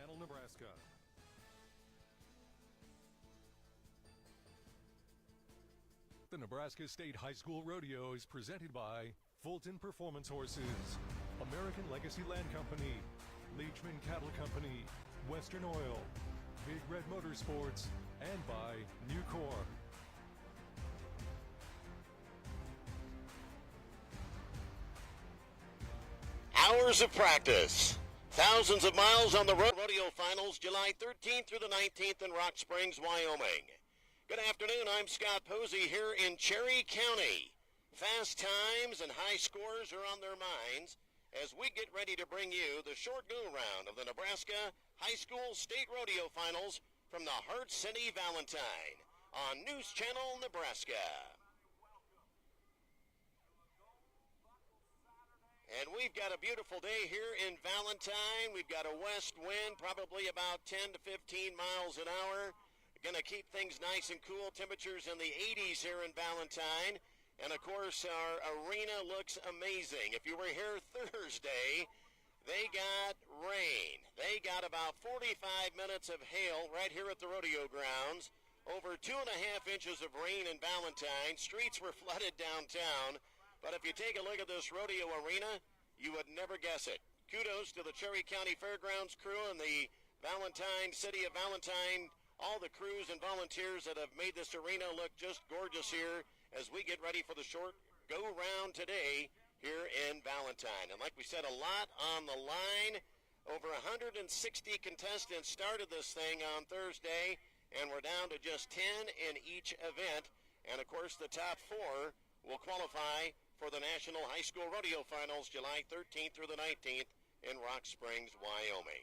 Channel, Nebraska. The Nebraska State High School Rodeo is presented by Fulton Performance Horses, American Legacy Land Company, Leachman Cattle Company, Western Oil, Big Red Motorsports, and by Nucor. Hours of practice. Thousands of miles on the rodeo finals, July 13th through the 19th in Rock Springs, Wyoming. Good afternoon, I'm Scott Poese here in Cherry County. Fast times and high scores are on their minds as we get ready to bring you the short go-round of the Nebraska High School State Rodeo Finals from the Heart City Valentine on News Channel, Nebraska. And we've got a beautiful day here in Valentine. We've got a west wind, probably about 10 to 15 miles an hour. Going to keep things nice and cool. Temperatures in the 80s here in Valentine. And, of course, our arena looks amazing. If you were here Thursday, they got rain. They got about 45 minutes of hail right here at the rodeo grounds. Over 2.5 inches of rain in Valentine. Streets were flooded downtown. But if you take a look at this rodeo arena, you would never guess it. Kudos to the Cherry County Fairgrounds crew and the Valentine, City of Valentine, all the crews and volunteers that have made this arena look just gorgeous here as we get ready for the short go-round today here in Valentine. And like we said, a lot on the line. Over 160 contestants started this thing on Thursday, and we're down to just 10 in each event. And, of course, the top 4 will qualify for the National High School Rodeo Finals July 13th through the 19th in Rock Springs, Wyoming.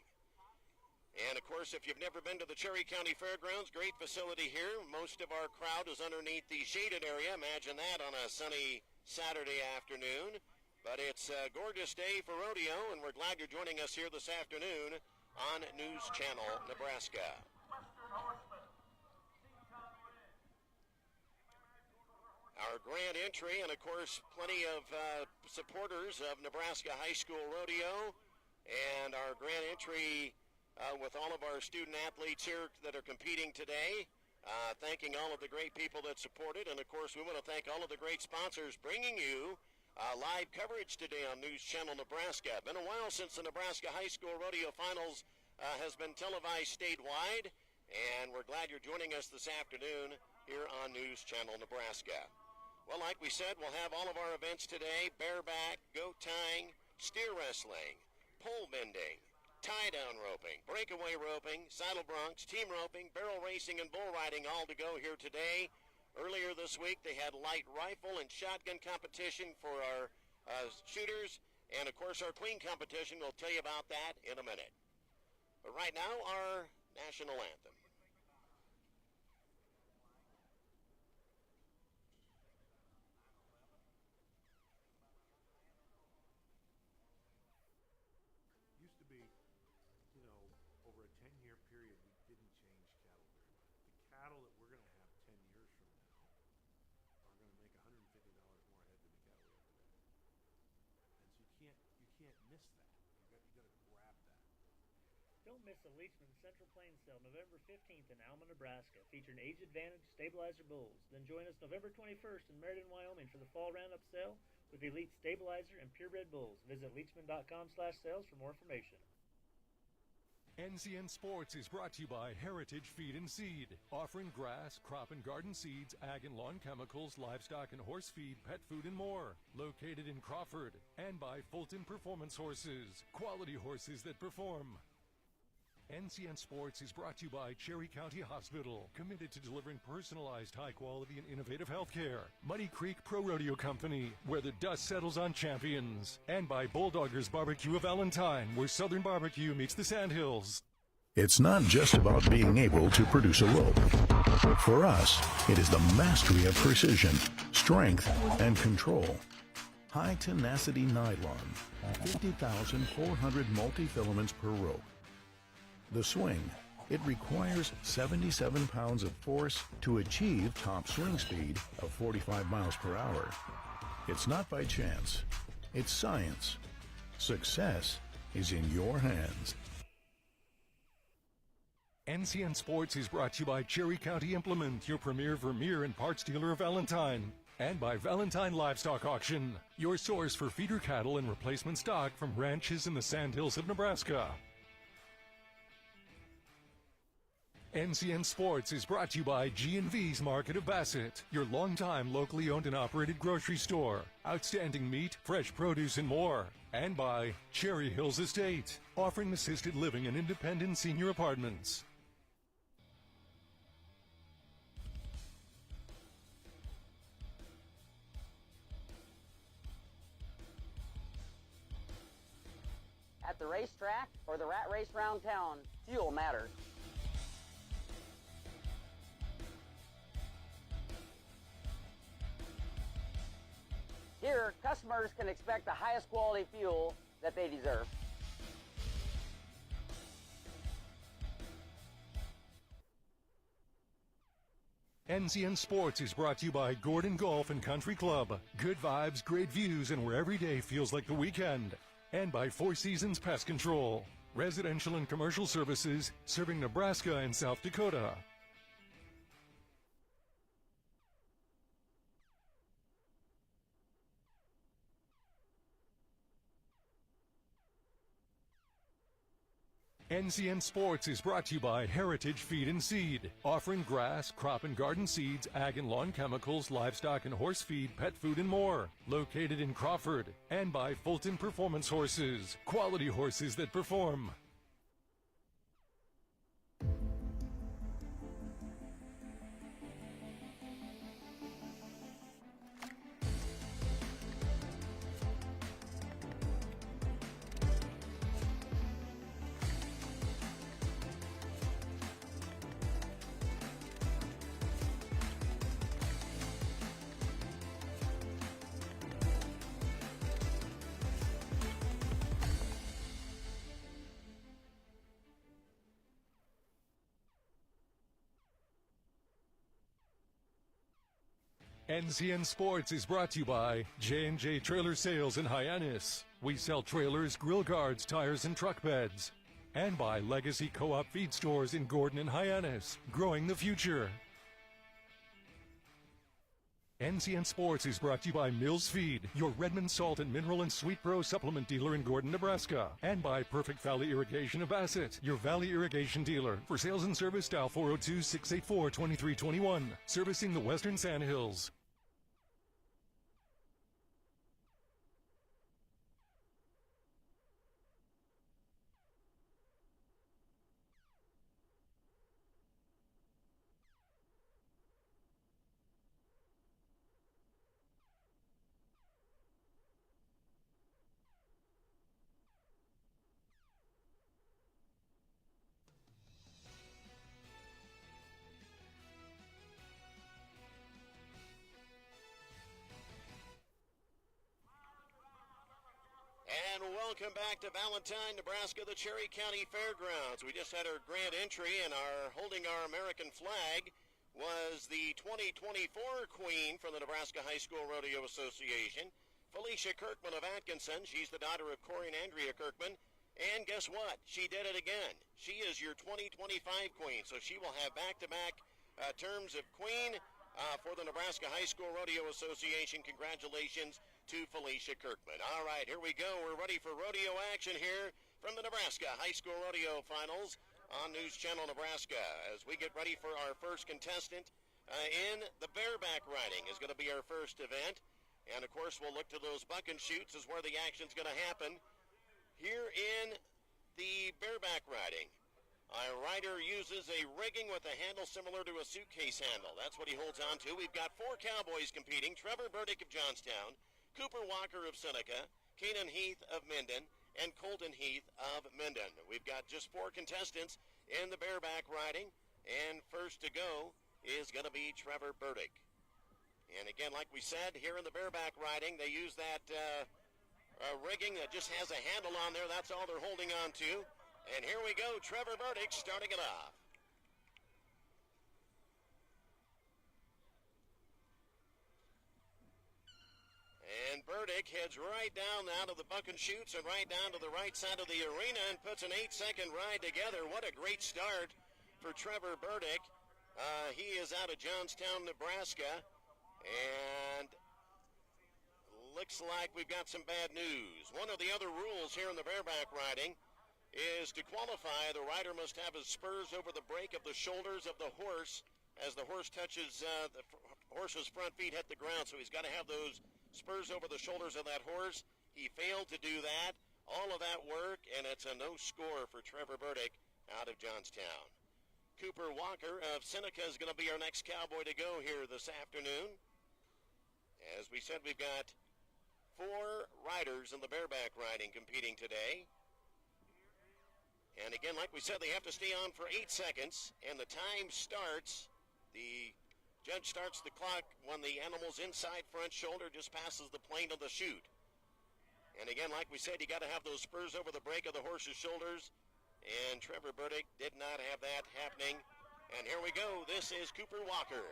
And, of course, if you've never been to the Cherry County Fairgrounds, great facility here. Most of our crowd is underneath the shaded area. Imagine that on a sunny Saturday afternoon. But it's a gorgeous day for rodeo, and we're glad you're joining us here this afternoon on News Channel, Nebraska. Our grand entry, and, of course, plenty of supporters of Nebraska High School Rodeo. And our grand entry with all of our student athletes here that are competing today, thanking all of the great people that supported. And, of course, we want to thank all of the great sponsors bringing you live coverage today on News Channel Nebraska. Been a while since the Nebraska High School Rodeo Finals has been televised statewide, and we're glad you're joining us this afternoon here on News Channel Nebraska. Well, like we said, we'll have all of our events today: bareback, goat tying, steer wrestling, pole bending, tie-down roping, breakaway roping, saddle broncs, team roping, barrel racing, and bull riding all to go here today. Earlier this week, they had light rifle and shotgun competition for our shooters. And, of course, our queen competition. We'll tell you about that in a minute. But right now, our national anthem. Used to be, over a 10-year period, we didn't change cattle very much. The cattle that we're going to have 10 years from now are going to make $150 more a head than the cattle we have today. And so you can't miss that. You got to grab that. Don't miss the Leachman Central Plains Sale November 15th in Alma, Nebraska, featuring Age Advantage Stabilizer Bulls. Then join us November 21st in Meriden, Wyoming for the Fall Roundup Sale with Elite Stabilizer and Purebred Bulls. Visit leachman.com/sales for more information. NCN Sports is brought to you by Heritage Feed and Seed, offering grass, crop and garden seeds, ag and lawn chemicals, livestock and horse feed, pet food, and more. Located in Crawford. And by Fulton Performance Horses, quality horses that perform. NCN Sports is brought to you by Cherry County Hospital, committed to delivering personalized, high-quality, and innovative health care. Muddy Creek Pro Rodeo Company, where the dust settles on champions. And by Bulldoggers Barbecue of Valentine, where Southern barbecue meets the Sandhills. It's not just about being able to produce a rope. For us, it is the mastery of precision, strength, and control. High tenacity nylon, 50,400 multi-filaments per rope. The swing, it requires 77 pounds of force to achieve top swing speed of 45 miles per hour. It's not by chance, it's science. Success is in your hands. NCN Sports is brought to you by Cherry County Implement, your premier Vermeer and parts dealer of Valentine. And by Valentine Livestock Auction, your source for feeder cattle and replacement stock from ranches in the Sandhills of Nebraska. NCN Sports is brought to you by G&V's Market of Bassett, your longtime locally owned and operated grocery store. Outstanding meat, fresh produce, and more. And by Cherry Hills Estate, offering assisted living and independent senior apartments. At the racetrack or the rat race round town, fuel matters. Here, customers can expect the highest quality fuel that they deserve. NCN Sports is brought to you by Gordon Golf and Country Club. Good vibes, great views, and where every day feels like the weekend. And by Four Seasons Pest Control. Residential and commercial services serving Nebraska and South Dakota. NCN Sports is brought to you by Heritage Feed and Seed, offering grass, crop and garden seeds, ag and lawn chemicals, livestock and horse feed, pet food, and more. Located in Crawford. And by Fulton Performance Horses, quality horses that perform. NCN Sports is brought to you by J&J Trailer Sales in Hyannis. We sell trailers, grill guards, tires, and truck beds. And by Legacy Co-op Feed Stores in Gordon and Hyannis, growing the future. NCN Sports is brought to you by Mills Feed, your Redmond Salt and Mineral and Sweet Pro supplement dealer in Gordon, Nebraska. And by Perfect Valley Irrigation of Bassett, your Valley Irrigation dealer. For sales and service, dial 402-684-2321. Servicing the Western Sandhills. And welcome back to Valentine, Nebraska, the Cherry County Fairgrounds. We just had our grand entry, and holding our American flag was the 2024 Queen from the Nebraska High School Rodeo Association, Felicia Kirkman of Atkinson. She's the daughter of Corey and Andrea Kirkman. And guess what? She did it again. She is your 2025 Queen, so she will have back-to-back terms of Queen for the Nebraska High School Rodeo Association. Congratulations to Felicia Kirkman. All right, here we go. We're ready for rodeo action here from the Nebraska High School Rodeo Finals on News Channel Nebraska as we get ready for our first contestant in the bareback riding is going to be our first event. And, of course, we'll look to those buck and shoots is where the action's going to happen here in the bareback riding. A rider uses a rigging with a handle similar to a suitcase handle. That's what he holds on to. We've got four cowboys competing: Trevor Burdick of Johnstown, Cooper Walker of Seneca, Kanan Heath of Minden, and Colton Heath of Minden. We've got just four contestants in the bareback riding, and first to go is going to be Trevor Burdick. And again, like we said, here in the bareback riding, they use that rigging that just has a handle on there. That's all they're holding on to. And here we go, Trevor Burdick starting it off. And Burdick heads right down out of the buck and shoots and right down to the right side of the arena and puts an 8-second ride together. What a great start for Trevor Burdick. He is out of Johnstown, Nebraska, and looks like we've got some bad news. One of the other rules here in the bareback riding is to qualify, the rider must have his spurs over the break of the shoulders of the horse as the horse touches the horse's front feet hit the ground. So he's got to have those spurs over the shoulders of that horse. He failed to do that. All of that work, and it's a no score for Trevor Burdick out of Johnstown. Cooper Walker of Seneca is going to be our next cowboy to go here this afternoon. As we said, we've got 4 riders in the bareback riding competing today. And again, like we said, they have to stay on for 8 seconds, and the time starts. The judge starts the clock when the animal's inside front shoulder just passes the plane of the chute. And again, like we said, you got to have those spurs over the break of the horse's shoulders, and Trevor Burdick did not have that happening. And here we go. This is Cooper Walker.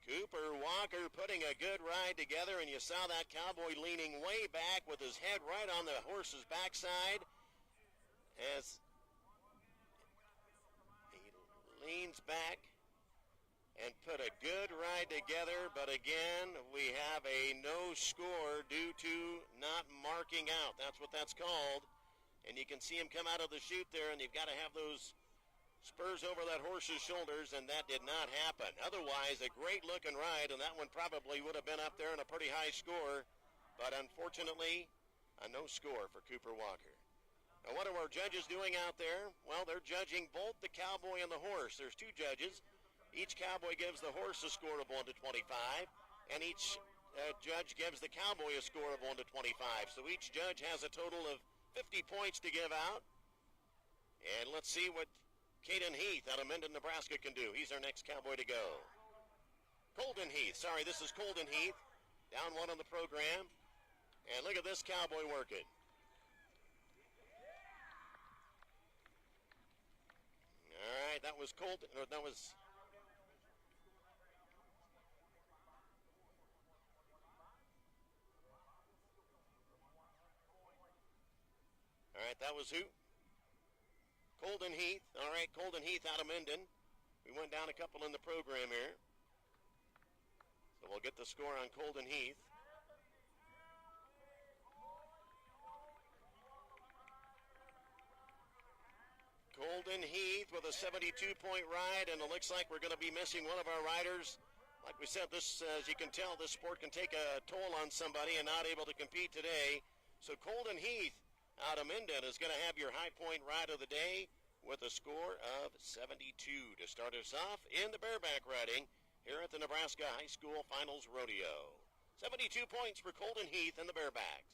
Cooper Walker putting a good ride together, and you saw that cowboy leaning way back with his head right on the horse's backside as he leans back and put a good ride together. But again, we have a no score due to not marking out. That's what that's called. And you can see him come out of the chute there, and you've got to have those spurs over that horse's shoulders, and that did not happen. Otherwise, a great-looking ride, and that one probably would have been up there in a pretty high score. But unfortunately, a no score for Cooper Walker. Now, what are our judges doing out there? Well, they're judging both the cowboy and the horse. There's 2 judges. Each cowboy gives the horse a score of 1 to 25, and each judge gives the cowboy a score of 1 to 25. So each judge has a total of 50 points to give out. And let's see what Caden Heath out of Minden, Nebraska can do. He's our next cowboy to go. Colden Heath. Sorry, this is Colden Heath. Down 1 on the program. And look at this cowboy working. All right, that was Colton. Or that was... All right, that was who? Colden Heath. All right, Colden Heath out of Minden. We went down a couple in the program here. So we'll get the score on Colden Heath. Colden Heath with a 72-point ride, and it looks like we're going to be missing one of our riders. Like we said, this, as you can tell, this sport can take a toll on somebody and not able to compete today. So Colden Heath out of Minden is going to have your high point ride of the day with a score of 72 to start us off in the bareback riding here at the Nebraska High School Finals Rodeo. 72 points for Colden Heath and the barebacks.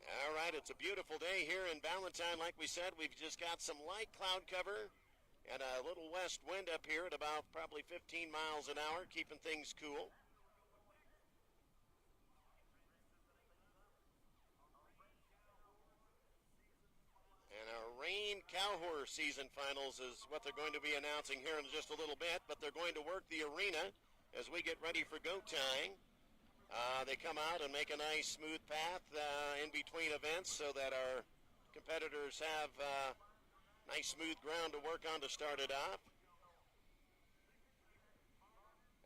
All right, it's a beautiful day here in Valentine. Like we said, we've just got some light cloud cover and a little west wind up here at about probably 15 miles an hour, keeping things cool. And our Reign Cow Horse season finals is what they're going to be announcing here in just a little bit, but they're going to work the arena as we get ready for goat tying. They come out and make a nice smooth path in between events so that our competitors have nice smooth ground to work on to start it off.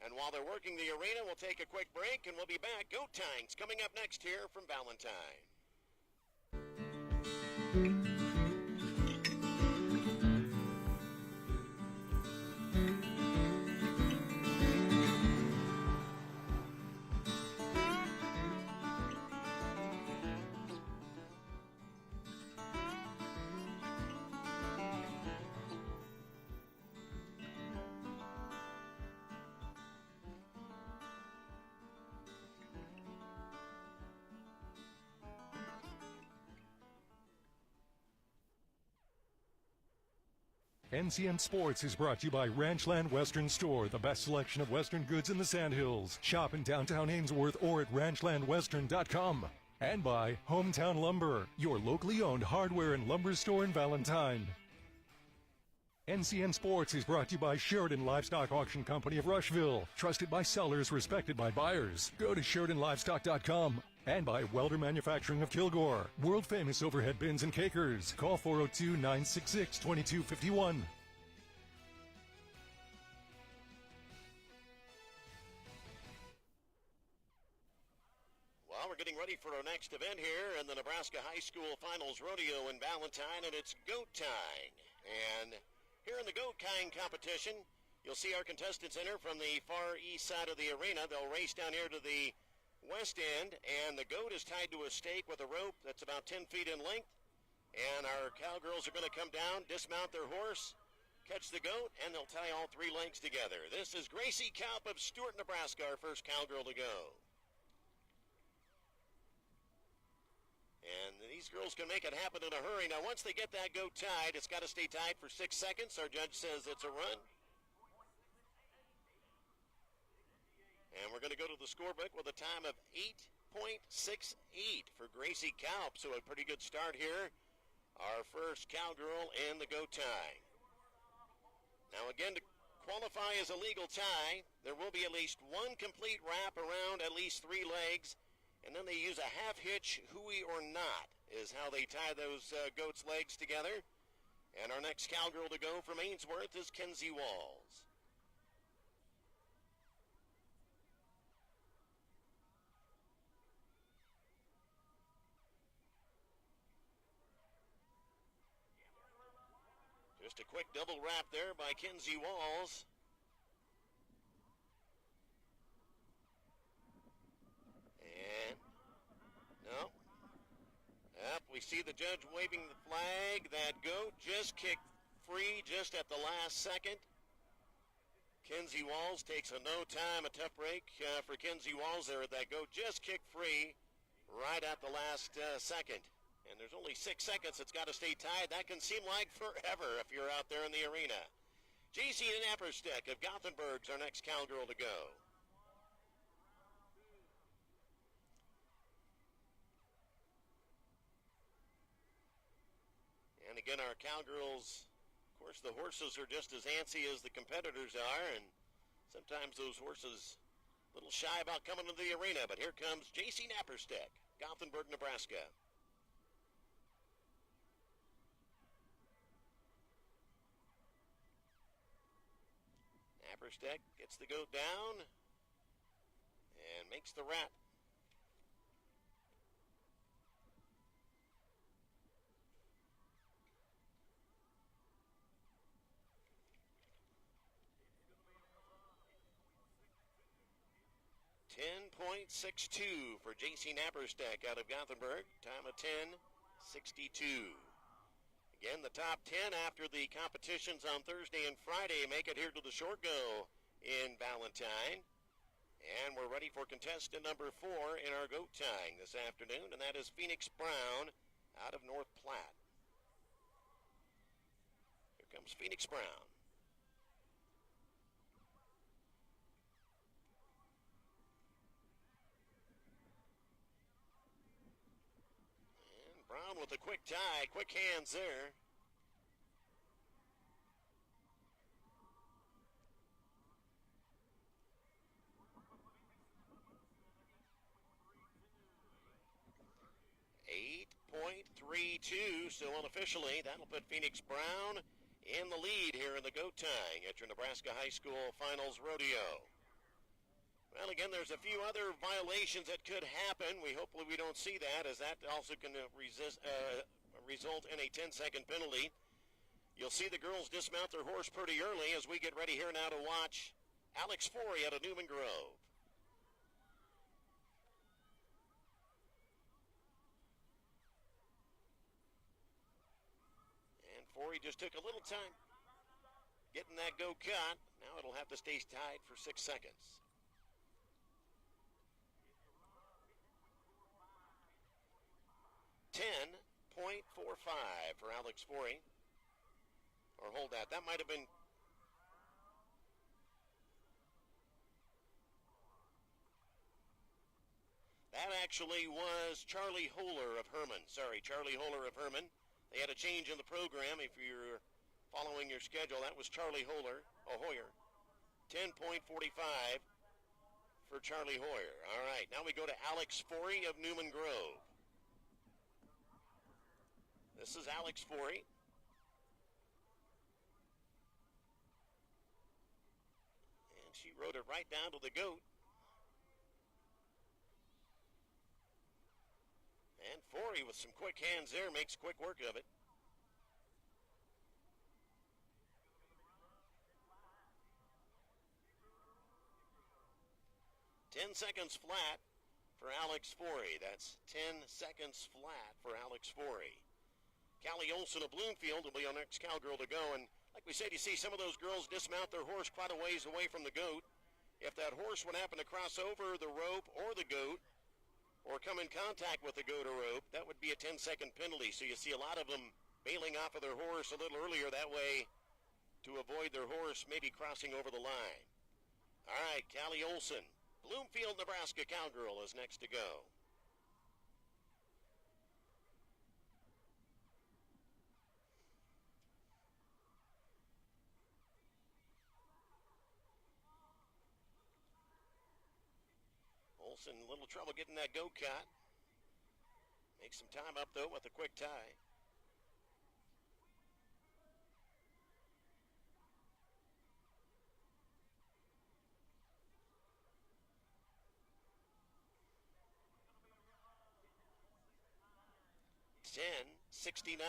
And while they're working the arena, we'll take a quick break and we'll be back. Goat tying's coming up next here from Valentine. NCM Sports is brought to you by Ranchland Western Store, the best selection of Western goods in the Sandhills. Shop in downtown Ainsworth or at ranchlandwestern.com. And by Hometown Lumber, your locally owned hardware and lumber store in Valentine. NCN Sports is brought to you by Sheridan Livestock Auction Company of Rushville. Trusted by sellers, respected by buyers. Go to SheridanLivestock.com. And by Welder Manufacturing of Kilgore. World famous overhead bins and cakers. Call 402-966-2251. Well, we're getting ready for our next event here in the Nebraska High School Finals Rodeo in Valentine, and it's goat tying. And here in the goat tying competition, you'll see our contestants enter from the far east side of the arena. They'll race down here to the west end, and the goat is tied to a stake with a rope that's about 10 feet in length. And our cowgirls are going to come down, dismount their horse, catch the goat, and they'll tie all three legs together. This is Gracie Kaup of Stewart, Nebraska, our first cowgirl to go. And these girls can make it happen in a hurry. Now, once they get that goat tied, it's got to stay tied for 6 seconds. Our judge says it's a run. And we're going to go to the scorebook with a time of 8.68 for Gracie Kaup. So a pretty good start here. Our first cowgirl in the goat tie. Now, again, to qualify as a legal tie, there will be at least one complete wrap around at least 3 legs. And then they use a half hitch, hooey or not, is how they tie those goats' legs together. And our next cowgirl to go from Ainsworth is Kenzie Walls. Just a quick double wrap there by Kenzie Walls. And, no. Yep, we see the judge waving the flag. That goat just kicked free just at the last second. Kenzie Walls takes a no time, a tough break for Kenzie Walls there. That goat just kicked free right at the last second. And there's only 6 seconds. It's got to stay tied. That can seem like forever if you're out there in the arena. JC Napperstick of Gothenburg's our next cowgirl to go. And again, our cowgirls, of course, the horses are just as antsy as the competitors are, and sometimes those horses a little shy about coming to the arena. But here comes JC Napperstick, Gothenburg, Nebraska. Napperstick gets the goat down and makes the wrap. .62 for J.C. Napperstick out of Gothenburg. Time of 10:62. Again, the top 10 after the competitions on Thursday and Friday make it here to the short go in Valentine. And we're ready for contestant number 4 in our goat tying this afternoon, and that is Phoenix Brown out of North Platte. Here comes Phoenix Brown. Brown with a quick tie, quick hands there. .32, so unofficially, that'll put Phoenix Brown in the lead here in the goat tying at your Nebraska High School Finals Rodeo. Well, again, there's a few other violations that could happen. Hopefully we don't see that, as that also can result in a 10-second penalty. You'll see the girls dismount their horse pretty early as we get ready here now to watch Alex Forey out of Newman Grove. And Forey just took a little time getting that go cut. Now it'll have to stay tied for 6 seconds. .45 for Alex Forey. Or hold that. That might have been... That actually was Charlie Holer of Herman. Sorry, Charlie Holer of Herman. They had a change in the program. If you're following your schedule. That was Charlie Hoyer. 10.45 for Charlie Hoyer. All right, now we go to Alex Forey of Newman Grove. This is Alex Forey. And she rode it right down to the goat. And Forey with some quick hands there makes quick work of it. 10 seconds flat for Alex Forey. That's 10 seconds flat for Alex Forey. Callie Olson of Bloomfield will be our next cowgirl to go. And like we said, you see some of those girls dismount their horse quite a ways away from the goat. If that horse would happen to cross over the rope or the goat, or come in contact with the goat or rope, that would be a 10-second penalty. So you see a lot of them bailing off of their horse a little earlier that way to avoid their horse maybe crossing over the line. All right, Callie Olson. Bloomfield, Nebraska cowgirl is next to go. Olson, a little trouble getting that goat caught. Makes some time up, though, with a quick tie. $10.69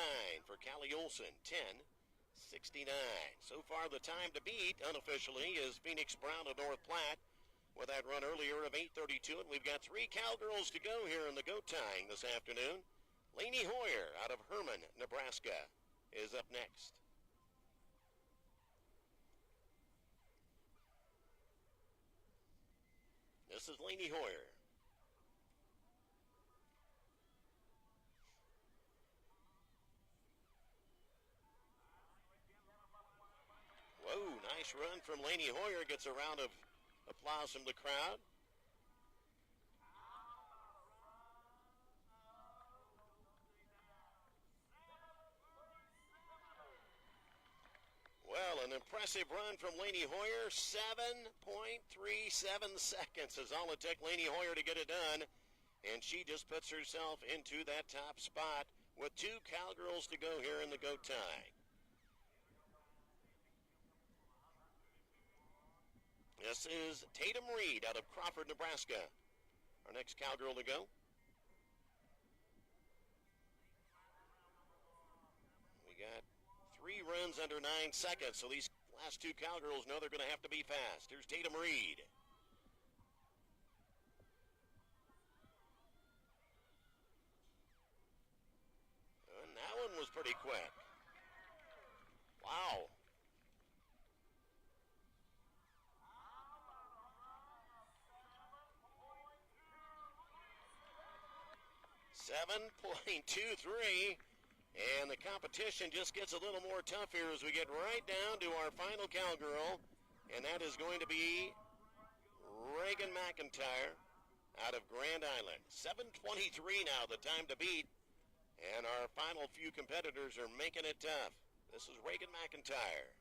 for Callie Olson. 10.69. So far, the time to beat, unofficially, is Phoenix Brown of North Platte with that run earlier of 8:32. And we've got 3 cowgirls to go here in the goat tying this afternoon. Lainey Hoyer out of Herman, Nebraska, is up next. This is Lainey Hoyer. Whoa, nice run from Lainey Hoyer. Gets a round of applause from the crowd. Well, an impressive run from Lainey Hoyer. 7.37 seconds is all it took Lainey Hoyer to get it done. And she just puts herself into that top spot with 2 cowgirls to go here in the goat tie. This is Tatum Reed out of Crawford, Nebraska. Our next cowgirl to go. We got 3 runs under 9 seconds, so these last 2 cowgirls know they're going to have to be fast. Here's Tatum Reed. And that one was pretty quick. Wow. 7.23, and the competition just gets a little more tough here as we get right down to our final cowgirl, and that is going to be Reagan McIntyre out of Grand Island. 7:23 now, the time to beat, and our final few competitors are making it tough. This is Reagan McIntyre.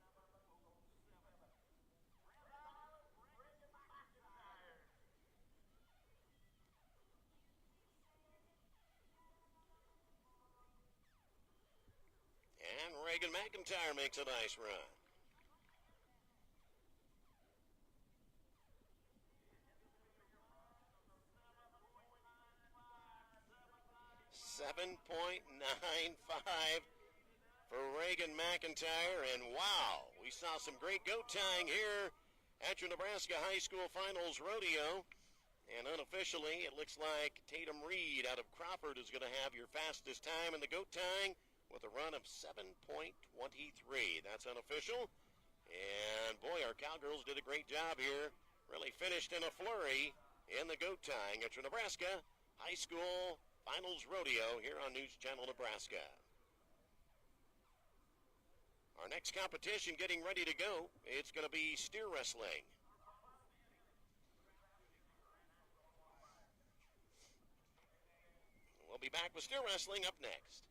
And Reagan McIntyre makes a nice run. $7.95 for Reagan McIntyre, and wow, we saw some great goat tying here at your Nebraska High School Finals Rodeo. And unofficially, it looks like Tatum Reed out of Crawford is going to have your fastest time in the goat tying with a run of 7.23. That's unofficial. And boy, our cowgirls did a great job here. Really finished in a flurry in the goat tying at your Nebraska High School Finals Rodeo here on News Channel Nebraska. Our next competition getting ready to go. It's going to be steer wrestling. We'll be back with steer wrestling up next.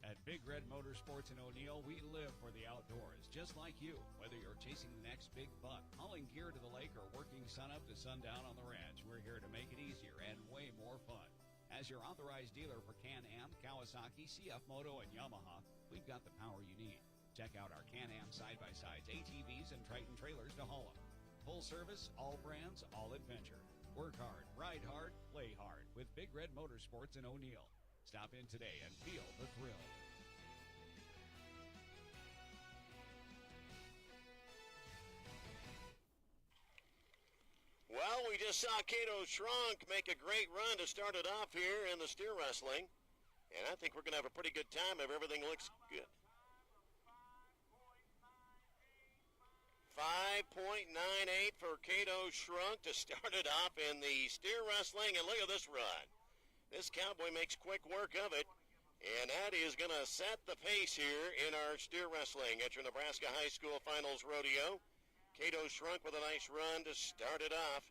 At Big Red Motorsports in O'Neill, we live for the outdoors, just like you. Whether you're chasing the next big buck, hauling gear to the lake, or working sunup to sundown on the ranch, we're here to make it easier and way more fun. As your authorized dealer for Can-Am, Kawasaki, CF Moto, and Yamaha, we've got the power you need. Check out our Can-Am side-by-sides, ATVs, and Triton trailers to haul them. Full service, all brands, all adventure. Work hard, ride hard, play hard with Big Red Motorsports in O'Neill. Stop in today and feel the thrill. Well, we just saw Cato Shrunk make a great run to start it off here in the steer wrestling. And I think we're going to have a pretty good time if everything looks good. 5.98 for Cato Shrunk to start it off in the steer wrestling. And look at this run. This cowboy makes quick work of it, and that is going to set the pace here in our steer wrestling at your Nebraska High School Finals Rodeo. Cato Shrunk with a nice run to start it off,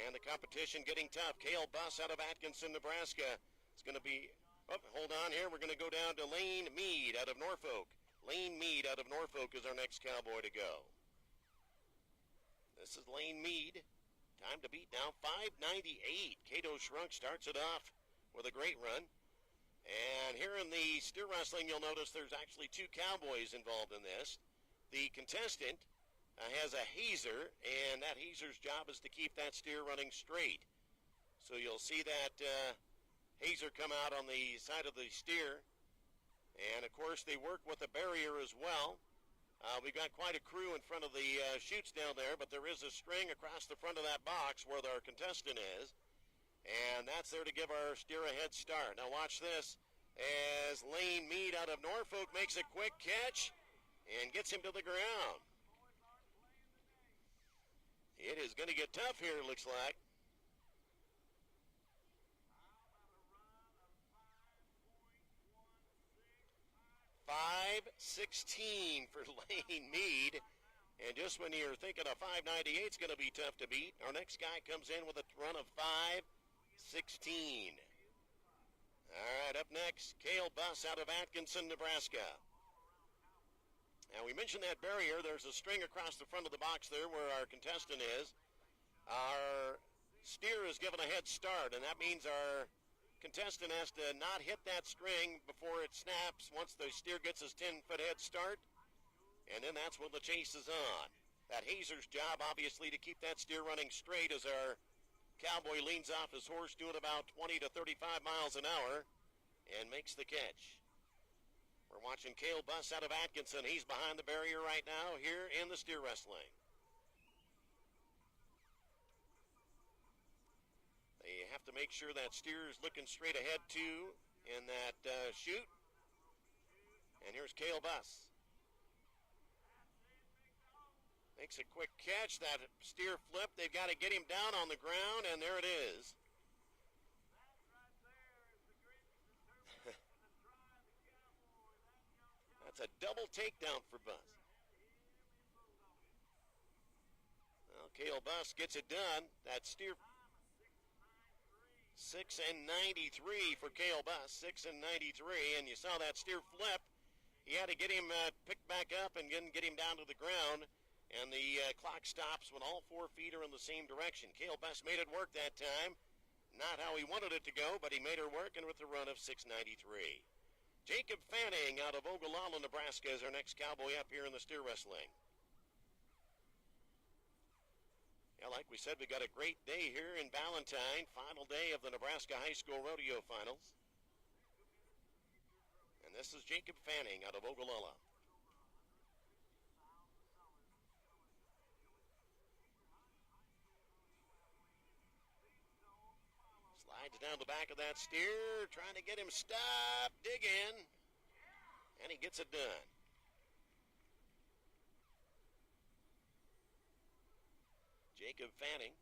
and the competition getting tough. Cale Buss out of Atkinson, Nebraska. It's going to be, hold on here, we're going to go down to Lane Mead out of Norfolk. Lane Mead out of Norfolk is our next cowboy to go. This is Lane Mead. Time to beat now, 5:98. Cato Shrunk starts it off with a great run. And here in the steer wrestling, you'll notice there's actually two cowboys involved in this. The contestant has a hazer, and that hazer's job is to keep that steer running straight. So you'll see that hazer come out on the side of the steer. And, of course, they work with a barrier as well. We've got quite a crew in front of the chutes down there, but there is a string across the front of that box where our contestant is. And that's there to give our steer a head start. Now watch this as Lane Mead out of Norfolk makes a quick catch and gets him to the ground. It is going to get tough here, it looks like. $5.16 for Lane Mead. And just when you're thinking a 5.98 is going to be tough to beat, our next guy comes in with a run of 5.16. All right, up next, Cale Buss out of Atkinson, Nebraska. Now, we mentioned that barrier. There's a string across the front of the box there where our contestant is. Our steer is given a head start, and that means our contestant has to not hit that string before it snaps once the steer gets his 10-foot head start. And then that's when the chase is on. That hazer's job, obviously, to keep that steer running straight as our cowboy leans off his horse doing about 20 to 35 miles an hour and makes the catch. We're watching Cale Buss out of Atkinson. He's behind the barrier right now here in the steer wrestling. They have to make sure that steer is looking straight ahead, too, in that chute. And here's Cale Buss. Makes a quick catch. That steer flip. They've got to get him down on the ground, and there it is. That's a double takedown for Buss. Well, Cale Buss gets it done. That steer 6.93 for Cale Buss. 6.93, and you saw that steer flip. He had to get him picked back up and then get him down to the ground. And the clock stops when all 4 feet are in the same direction. Cale Buss made it work that time. Not how he wanted it to go, but he made her work, and with a run of 6.93. Jacob Fanning out of Ogallala, Nebraska is our next cowboy up here in the steer wrestling. Yeah, like we said, we got a great day here in Valentine. Final day of the Nebraska High School Rodeo Finals. And this is Jacob Fanning out of Ogallala. Slides down the back of that steer, trying to get him stopped, dig in, and he gets it done. Jacob Fanning.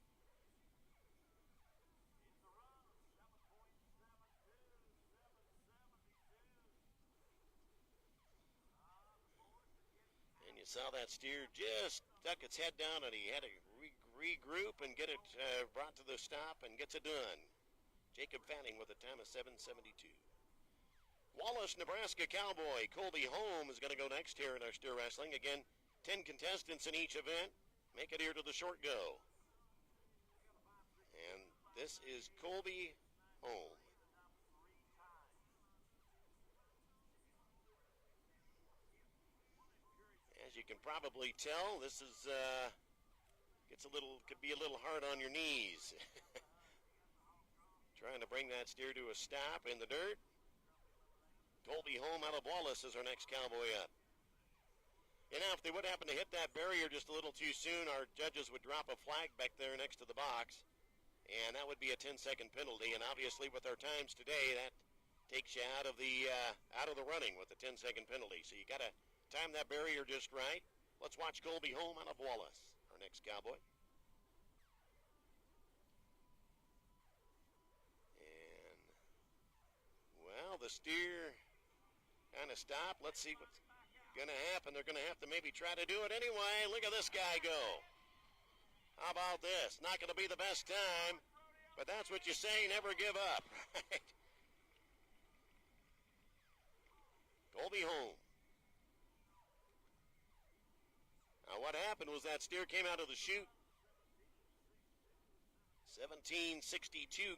And you saw that steer just stuck its head down, and he had to regroup and get it brought to the stop and gets it done. Jacob Fanning with a time of 7:72. Wallace, Nebraska Cowboy. Colby Home is going to go next here in our steer wrestling. Again, 10 contestants in each event. Make it here to the short go. And this is Colby Home. As you can probably tell, this is could be a little hard on your knees. Trying to bring that steer to a stop in the dirt. Colby Home out of Wallace is our next cowboy up. And now, if they would happen to hit that barrier just a little too soon, our judges would drop a flag back there next to the box, and that would be a 10-second penalty. And obviously, with our times today, that takes you out of the running with the 10-second penalty. So you got to time that barrier just right. Let's watch Colby Home out of Wallace, our next cowboy. And, well, the steer kind of stopped. Let's see what's going to happen. They're going to have to maybe try to do it anyway. Look at this guy go. How about this? Not going to be the best time, but that's what you say, never give up, right? Colby Home. Now, what happened was that steer came out of the chute. 17:62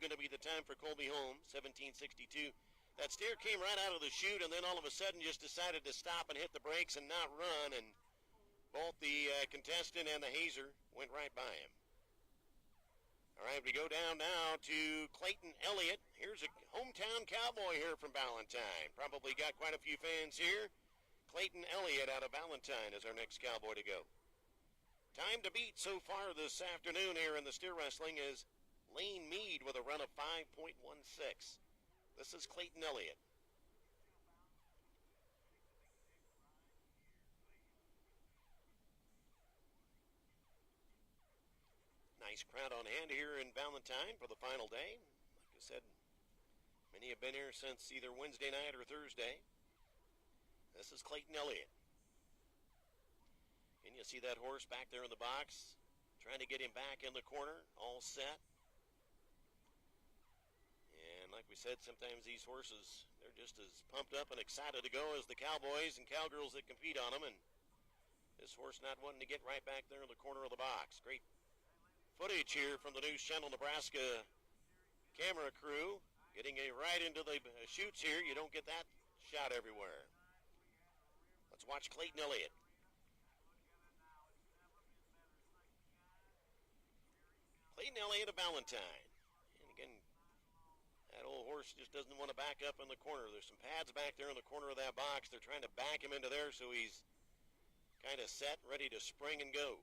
going to be the time for Colby Home. 17:62. That steer came right out of the chute, and then all of a sudden just decided to stop and hit the brakes and not run, and both the contestant and the hazer went right by him. All right, we go down now to Clayton Elliott. Here's a hometown cowboy here from Valentine. Probably got quite a few fans here. Clayton Elliott out of Valentine is our next cowboy to go. Time to beat so far this afternoon here in the steer wrestling is Lane Mead with a run of 5.16. This is Clayton Elliott. Nice crowd on hand here in Valentine for the final day. Like I said, many have been here since either Wednesday night or Thursday. This is Clayton Elliott. And you see that horse back there in the box, trying to get him back in the corner, all set. And like we said, sometimes these horses, they're just as pumped up and excited to go as the cowboys and cowgirls that compete on them. And this horse not wanting to get right back there in the corner of the box. Great footage here from the News Channel Nebraska camera crew. Getting right into the chutes here. You don't get that shot everywhere. Let's watch Clayton Elliott. Clayton Elliott of Valentine. And again, that old horse just doesn't want to back up in the corner. There's some pads back there in the corner of that box. They're trying to back him into there so he's kind of set, ready to spring and go.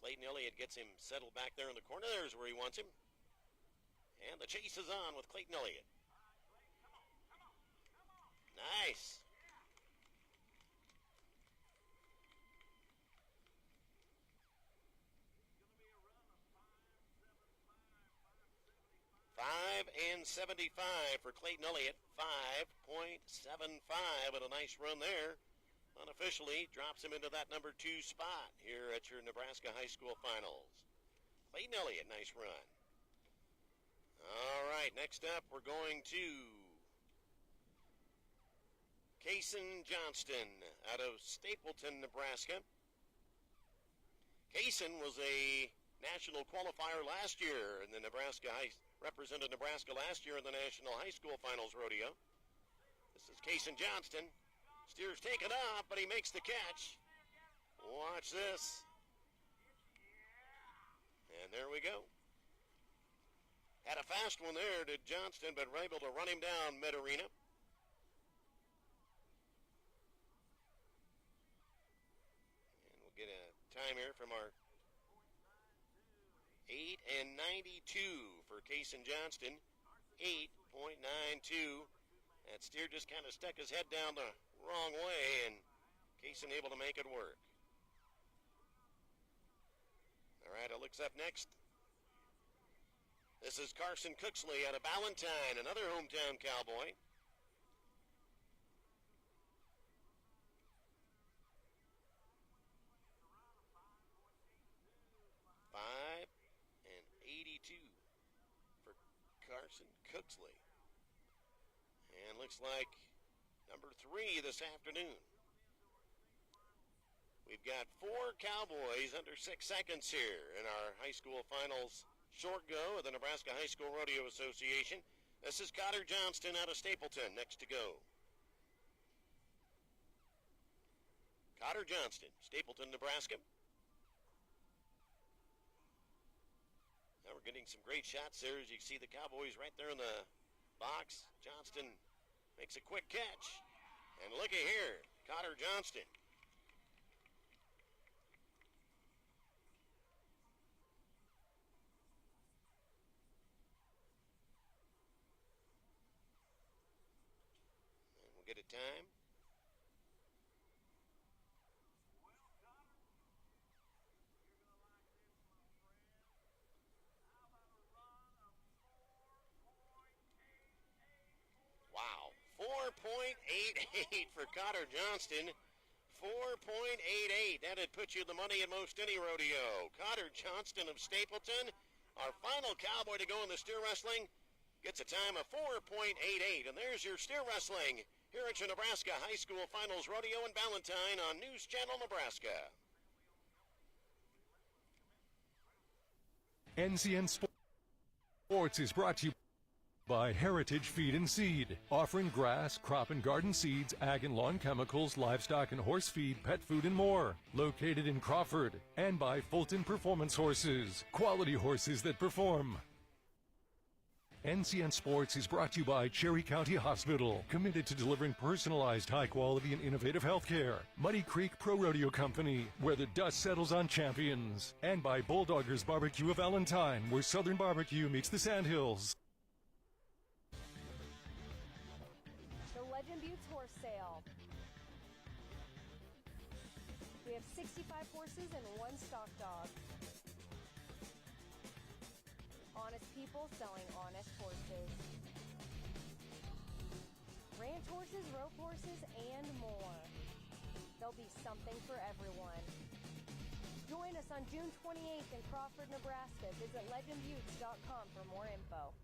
Clayton Elliott gets him settled back there in the corner. There's where he wants him. And the chase is on with Clayton Elliott. Nice. $5.75 for Clayton Elliott. 5.75 and a nice run there. Unofficially drops him into that number 2 spot here at your Nebraska High School Finals. Clayton Elliott, nice run. All right, next up we're going to Kaysen Johnston out of Stapleton, Nebraska. Kaysen was a national qualifier last year in the represented Nebraska last year in the National High School Finals Rodeo. This is Kaysen Johnston. Steer's taken off, but he makes the catch. Watch this. And there we go. Had a fast one there to Johnston, but were able to run him down mid-arena. And we'll get a time here from our 8:92 for Kaysen Johnston. 8.92. That steer just kind of stuck his head down the wrong way, and Kaysen able to make it work. All right, it looks up next. This is Carson Cooksley out of Valentine, another hometown cowboy. $5.82 for Carson Cooksley. And looks like number 3 this afternoon. We've got 4 cowboys under 6 seconds here in our high school finals short go of the Nebraska High School Rodeo Association. This is Cotter Johnston out of Stapleton next to go. Cotter Johnston, Stapleton, Nebraska. Now we're getting some great shots there as you see the cowboys right there in the box. Johnston makes a quick catch. And looky here, Cotter Johnston. And we'll get a time. Wow, 4.88 for Cotter Johnston. 4.88. That'd put you the money in most any rodeo. Cotter Johnston of Stapleton, our final cowboy to go in the steer wrestling, gets a time of 4.88. And there's your steer wrestling here at your Nebraska High School Finals Rodeo in Valentine on News Channel Nebraska. NCN Sports is brought to you by Heritage Feed and Seed, offering grass, crop and garden seeds, ag and lawn chemicals, livestock and horse feed, pet food and more. Located in Crawford. And by Fulton Performance Horses, quality horses that perform. NCN Sports is brought to you by Cherry County Hospital, committed to delivering personalized, high-quality, and innovative health care. Muddy Creek Pro Rodeo Company, where the dust settles on champions. And by Bulldoggers Barbecue of Valentine, where Southern barbecue meets the Sandhills. The Legend Buttes Horse Sale. We have 65 horses and 1 stock dog. Honest people selling honest horses. Ranch horses, rope horses, and more. There'll be something for everyone. Join us on June 28th in Crawford, Nebraska. Visit legendbuttes.com for more info.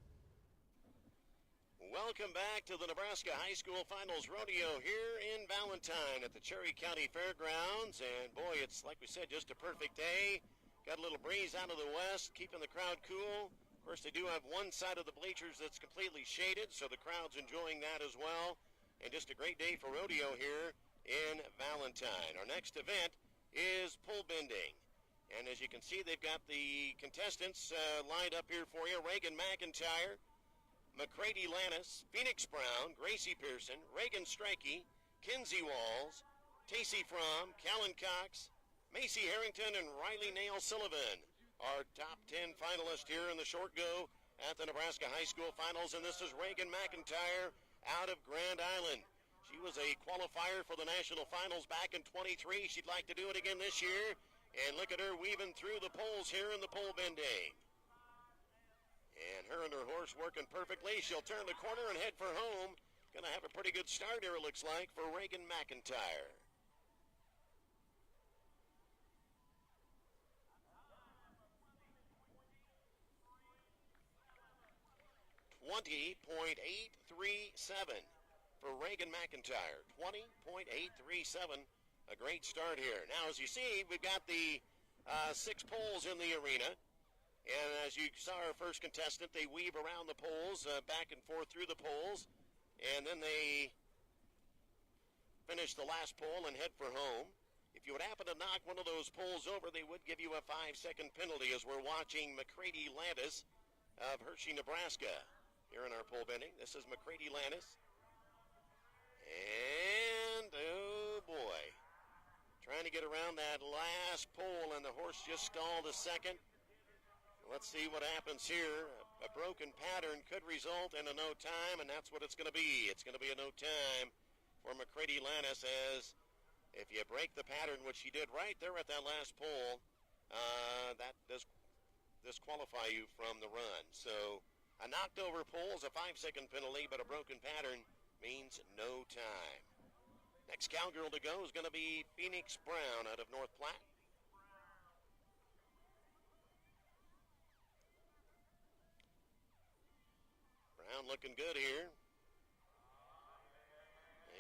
Welcome back to the Nebraska High School Finals Rodeo here in Valentine at the Cherry County Fairgrounds. And boy, it's like we said, just a perfect day. Got a little breeze out of the west, keeping the crowd cool. Of course, they do have one side of the bleachers that's completely shaded, so the crowd's enjoying that as well. And just a great day for rodeo here in Valentine. Our next event is pole bending. And as you can see, they've got the contestants lined up here for you. Reagan McIntyre, McCready Lannis, Phoenix Brown, Gracie Pearson, Reagan Strikey, Kinsey Walls, Tacey Fromm, Callan Cox, Macy Harrington, and Riley Nail Sullivan. Our top 10 finalists here in the short go at the Nebraska High School Finals, and this is Reagan McIntyre out of Grand Island. She was a qualifier for the National Finals back in 23. She'd like to do it again this year, and look at her weaving through the poles here in the pole bending. And her and her horse working perfectly. She'll turn the corner and head for home. Gonna have a pretty good start here, it looks like, for Reagan McIntyre. 20.837 for Reagan McIntyre. 20.837. A great start here. Now, as you see, we've got the 6 poles in the arena. And as you saw our first contestant, they weave around the poles, back and forth through the poles. And then they finish the last pole and head for home. If you would happen to knock one of those poles over, they would give you a 5-second penalty as we're watching McCready Landis of Hershey, Nebraska. Here in our pole bending, this is McCready Landis. And, oh boy, trying to get around that last pole, and the horse just stalled a second. Let's see what happens here. A broken pattern could result in a no time, and that's what it's going to be. It's going to be a no time for McCready Landis, as if you break the pattern, which she did right there at that last pole, that does disqualify you from the run. So a knocked over pole is a 5-second penalty, but a broken pattern means no time. Next cowgirl to go is going to be Phoenix Brown out of North Platte. Brown looking good here.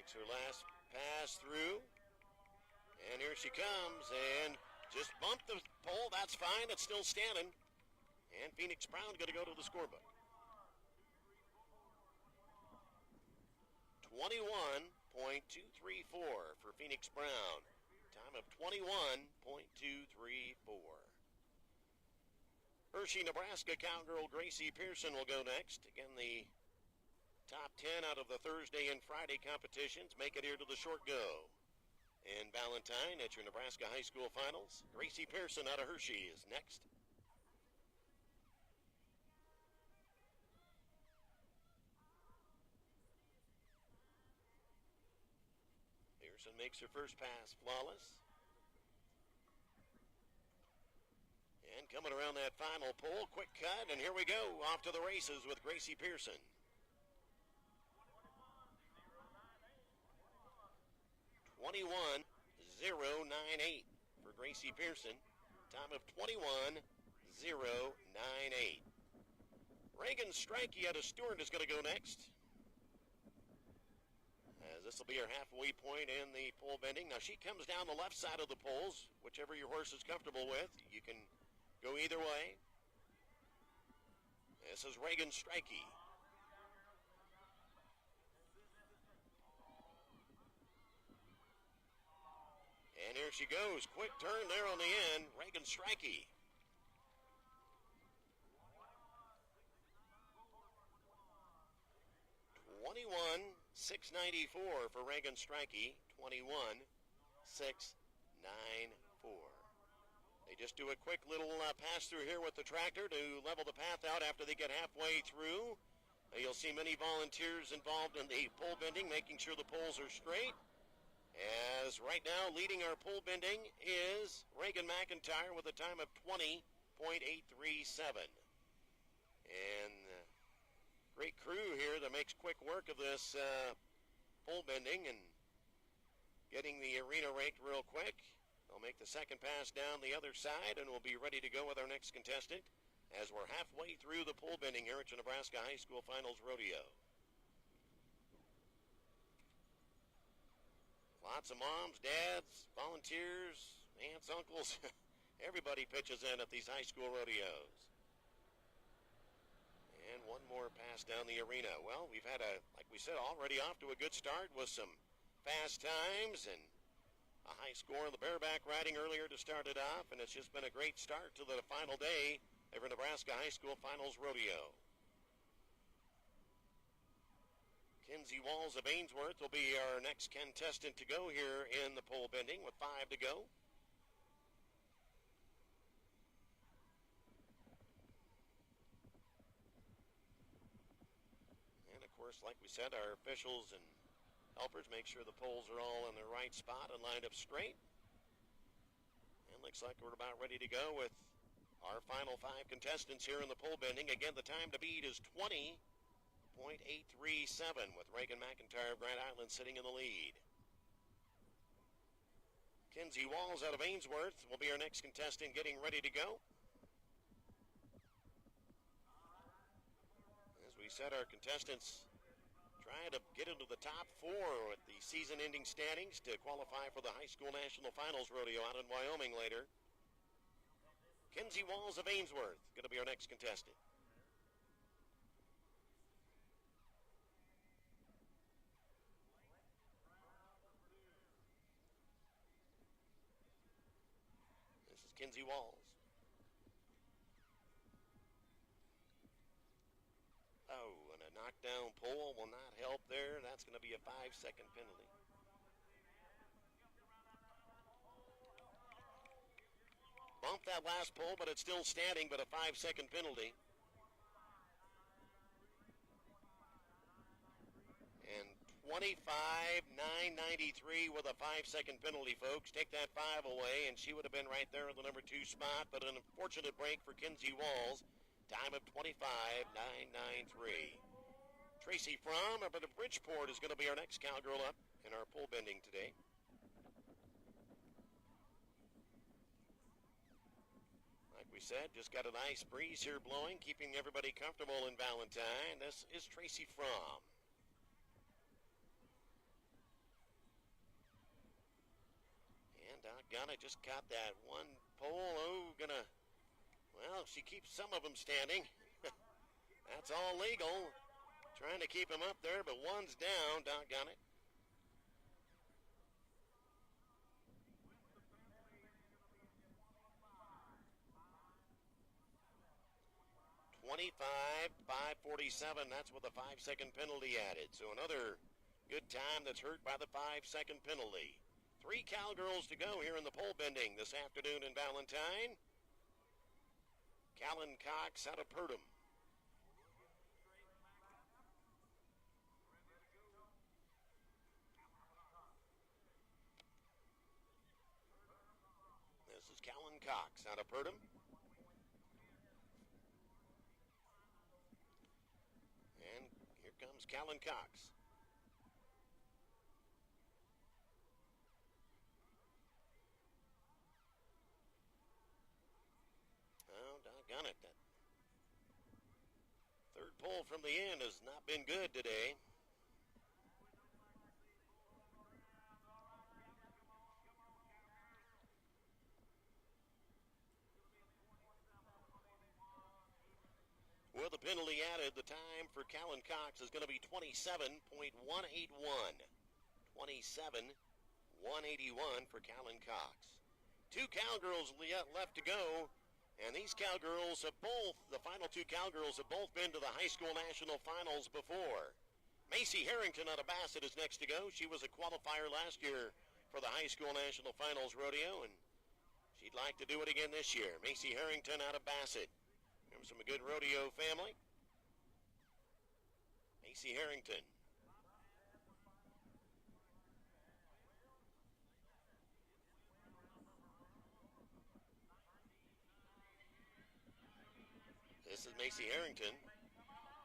Makes her last pass through. And here she comes and just bumped the pole. That's fine. It's still standing. And Phoenix Brown going to go to the scorebook. 21.234 for Phoenix Brown. Time of 21.234. Hershey, Nebraska cowgirl Gracie Pearson will go next. Again, the top 10 out of the Thursday and Friday competitions make it here to the short go. In Valentine at your Nebraska High School Finals, Gracie Pearson out of Hershey is next. Pearson makes her first pass flawless. And coming around that final pole, quick cut, and here we go, off to the races with Gracie Pearson. 21.098 for Gracie Pearson. Time of 21.098. Reagan Strikey out of Stewart is going to go next. As this will be her halfway point in the pole bending. Now she comes down the left side of the poles, whichever your horse is comfortable with. You can go either way. This is Reagan Strikey. And here she goes. Quick turn there on the end. Reagan Strikey. $21,694 for Reagan Strikey. $21,694. They just do a quick little pass through here with the tractor to level the path out after they get halfway through. You'll see many volunteers involved in the pole bending, making sure the poles are straight. As right now, leading our pole bending is Reagan McIntyre with a time of 20.837. And great crew here that makes quick work of this pole bending and getting the arena raked real quick. They'll make the second pass down the other side, and we'll be ready to go with our next contestant as we're halfway through the pole bending here at the Nebraska High School Finals Rodeo. Lots of moms, dads, volunteers, aunts, uncles, everybody pitches in at these high school rodeos. And one more pass down the arena. Well, we've had like we said, already off to a good start with some fast times and a high score in the bareback riding earlier to start it off, and it's just been a great start to the final day of our Nebraska High School Finals Rodeo. Kinsey Walls of Ainsworth will be our next contestant to go here in the pole bending with 5 to go. And of course, like we said, our officials and helpers make sure the poles are all in the right spot and lined up straight. And looks like we're about ready to go with our final 5 contestants here in the pole bending. Again, the time to beat is 20.837 with Reagan McIntyre of Grand Island sitting in the lead. Kinsey Walls out of Ainsworth will be our next contestant getting ready to go. As we said, our contestants trying to get into the top 4 with the season-ending standings to qualify for the High School National Finals Rodeo out in Wyoming later. Kinsey Walls of Ainsworth going to be our next contestant. Kinsey Walls. Oh, and a knockdown pole will not help there. That's going to be a 5-second penalty. Bumped that last pole, but it's still standing, but a 5-second penalty. And 25,993 with a 5-second penalty, folks. Take that 5 away, and she would have been right there in the number 2 spot, but an unfortunate break for Kinsey Walls. Time of 25,993. Tracy Fromm up at Bridgeport is going to be our next cowgirl up in our pole bending today. Like we said, just got a nice breeze here blowing, keeping everybody comfortable in Valentine. This is Tracy Fromm. doggone it, just caught that one pole. Well, she keeps some of them standing. That's all legal. Trying to keep them up there, but one's down, doggone it. $25,547. That's with a 5-second penalty added. So another good time that's hurt by the 5-second penalty. 3 cowgirls to go here in the pole bending this afternoon in Valentine. Callan Cox out of Purdom. This is Callan Cox out of Purdom. And here comes Callan Cox. Oh, doggone it. That third pole from the end has not been good today. With the penalty added, the time for Callan Cox is going to be 27.181. 27.181 for Callan Cox. 2 cowgirls left to go, and these cowgirls have both, the final 2 cowgirls have both been to the high school national finals before. Macy Harrington out of Bassett is next to go. She was a qualifier last year for the high school national finals rodeo, and she'd like to do it again this year. Macy Harrington out of Bassett. From a good rodeo family. Macy Harrington. This is Macy Harrington.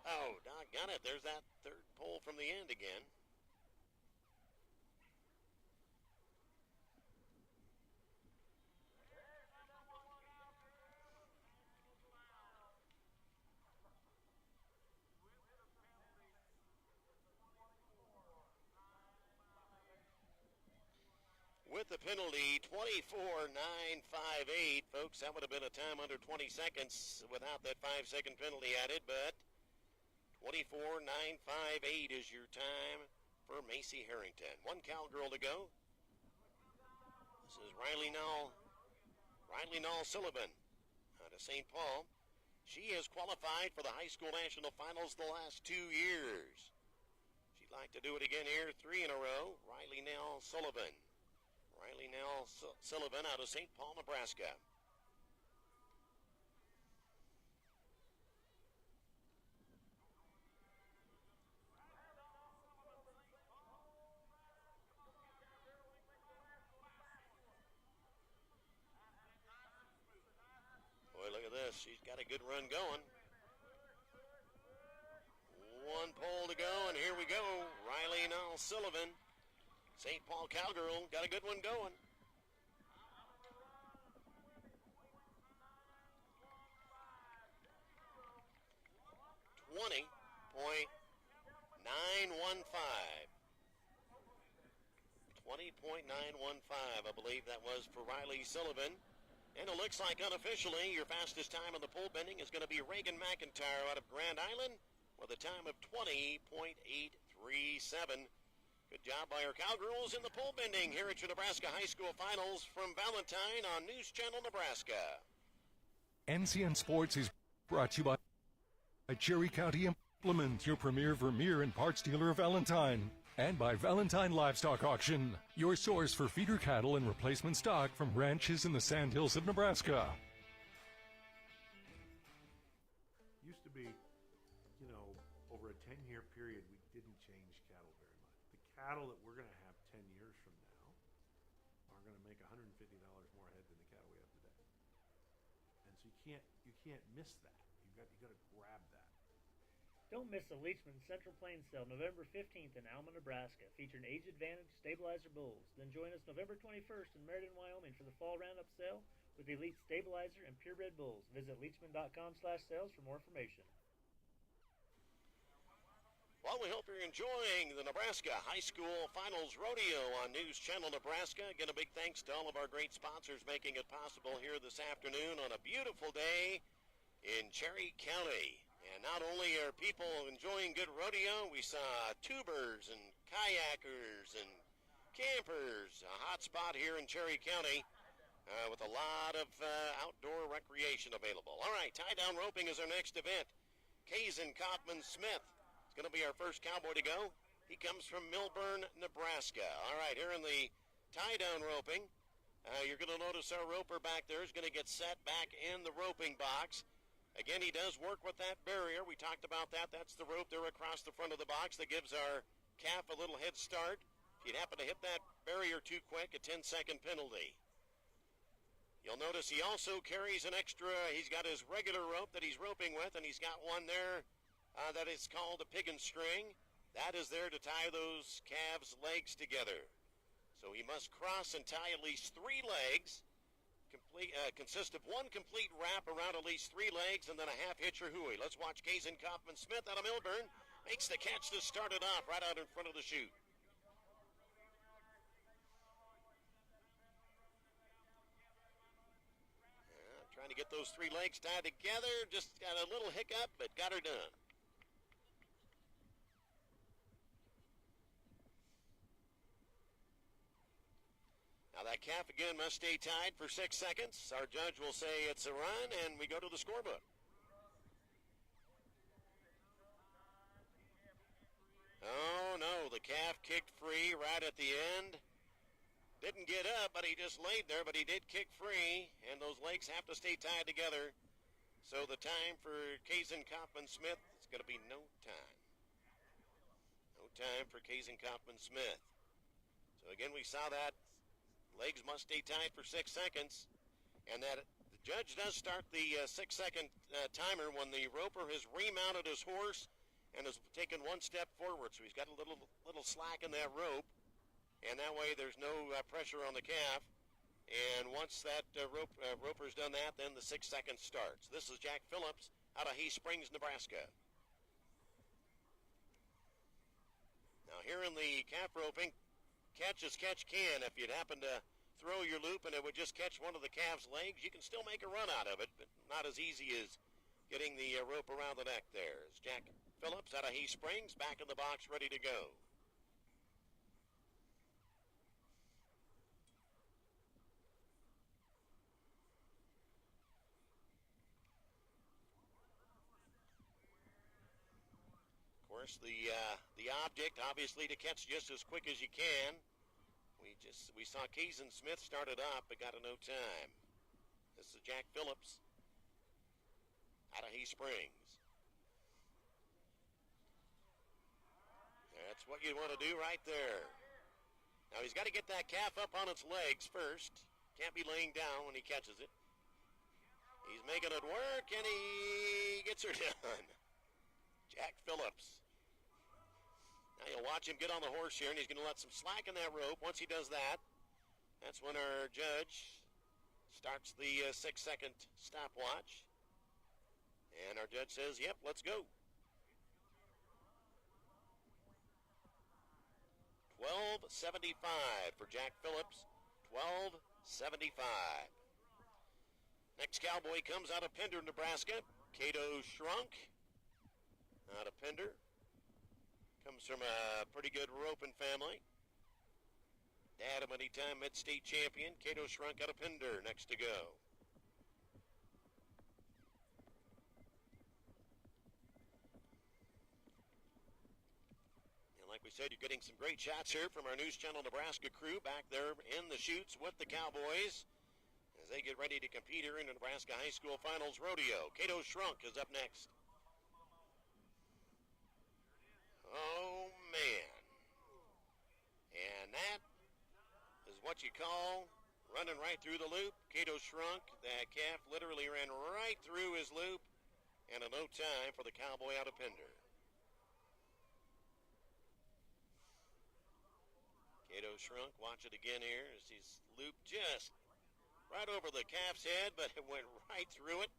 Oh, doggone it. There's that third pole from the end again. With the penalty, 24.958, folks. That would have been a time under 20 seconds without that 5-second penalty added, but 24.958 is your time for Macy Harrington. 1 cowgirl to go. This is Riley Null Sullivan out of St. Paul. She has qualified for the high school national finals the last 2 years. She'd like to do it again here, 3 in a row. Riley Null Sullivan out of St. Paul, Nebraska. Boy, look at this. She's got a good run going. 1 pole to go, and here we go. Riley Null Sullivan. St. Paul cowgirl, got a good one going. $20.915. $20.915, I believe that was for Riley Sullivan. And it looks like unofficially your fastest time in the pole bending is going to be Reagan McIntyre out of Grand Island with a time of 20.837. Good job by our cowgirls in the pole bending here at your Nebraska High School Finals from Valentine on News Channel Nebraska. NCN Sports is brought to you by Cherry County Implement, your premier Vermeer and parts dealer of Valentine. And by Valentine Livestock Auction, your source for feeder cattle and replacement stock from ranches in the Sandhills of Nebraska. Used to be, over a 10-year period, we didn't change cattle very much. The cattle that we're going to have 10 years from now are going to make $150 more a head than the cattle we have today. And so you can't miss that. You got to grab that. Don't miss the Leachman Central Plains sale November 15th in Alma, Nebraska, featuring Age Advantage Stabilizer Bulls. Then join us November 21st in Meriden, Wyoming for the Fall Roundup sale with Elite Stabilizer and Purebred Bulls. Visit leachman.com/sales for more information. Well, we hope you're enjoying the Nebraska High School Finals Rodeo on News Channel Nebraska. Again, a big thanks to all of our great sponsors making it possible here this afternoon on a beautiful day in Cherry County. And not only are people enjoying good rodeo, we saw tubers and kayakers and campers, a hot spot here in Cherry County with a lot of outdoor recreation available. All right, tie-down roping is our next event. Kaysen Kaufman Smith is going to be our first cowboy to go. He comes from Milburn, Nebraska. All right, here in the tie-down roping, you're going to notice our roper back there is going to get set back in the roping box. Again, he does work with that barrier. We talked about that. That's the rope there across the front of the box that gives our calf a little head start. If you'd happen to hit that barrier too quick, a 10-second penalty. You'll notice he also carries an extra, he's got his regular rope that he's roping with, and he's got one there that is called a pig and string. That is there to tie those calves' legs together. So he must cross and tie at least 3 legs. Consist of one complete wrap around at least 3 legs and then a half hitch or hooey. Let's watch Kaysen Kaufman Smith out of Milburn. Makes the catch to start it off right out in front of the chute. Trying to get those 3 legs tied together. Just got a little hiccup, but got her done. Now that calf again must stay tied for 6 seconds. Our judge will say it's a run, and we go to the scorebook. Oh, no, the calf kicked free right at the end. Didn't get up, but he just laid there, but he did kick free, and those legs have to stay tied together. So the time for Kaysen Kaufman Smith is going to be no time. No time for Kaysen Kaufman Smith. So again, we saw that. Legs must stay tied for 6 seconds, and that the judge does start the 6-second timer when the roper has remounted his horse and has taken 1 step forward. So he's got a little slack in that rope, and that way there's no pressure on the calf. And once that roper's done that, then the 6 seconds starts. This is Jack Phillips out of Hay Springs, Nebraska. Now here in the calf roping, catch as catch can. If you'd happen to throw your loop and it would just catch one of the calf's legs, you can still make a run out of it, but not as easy as getting the rope around the neck there. It's Jack Phillips out of Hay Springs, back in the box, ready to go. Of course, the object, obviously, to catch just as quick as you can. We saw Kaysen Smith started up, but got a no time. This is Jack Phillips out of Hay Springs. That's what you want to do right there. Now he's got to get that calf up on its legs first. Can't be laying down when he catches it. He's making it work, and he gets her done. Jack Phillips. Now you'll watch him get on the horse here, and he's going to let some slack in that rope. Once he does that, that's when our judge starts the 6-second stopwatch. And our judge says, yep, let's go. 12:75 for Jack Phillips. 12:75. Next cowboy comes out of Pender, Nebraska. Cato Shrunk out of Pender. Comes from a pretty good roping family. Dad, a many-time Mid-State champion. Cato Shrunk out of Pender, next to go. And like we said, you're getting some great shots here from our News Channel Nebraska crew back there in the chutes with the Cowboys as they get ready to compete here in the Nebraska High School Finals Rodeo. Cato Shrunk is up next. Oh, man. And that is what you call running right through the loop. Cato Shrunk. That calf literally ran right through his loop. And a no time for the cowboy out of Pender. Cato Shrunk, watch it again here as he's looped just right over the calf's head, but it went right through it.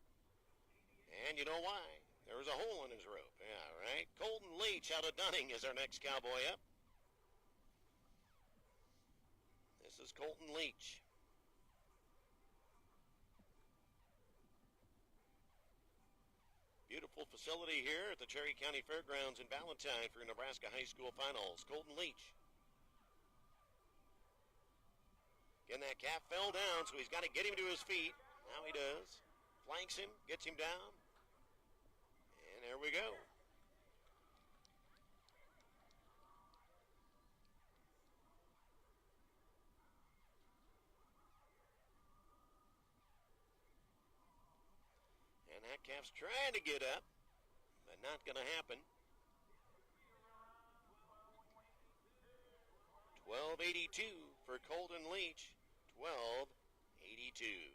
And you know why? There was a hole in his rope. Yeah, right. Colton Leach out of Dunning is our next cowboy up. This is Colton Leach. Beautiful facility here at the Cherry County Fairgrounds in Valentine for your Nebraska High School Finals. Colton Leach. Again, that calf fell down, so he's got to get him to his feet. Now he does. Flanks him, gets him down. And there we go. And that calf's trying to get up, but not going to happen. 12:82 for Colton Leach. 12:82.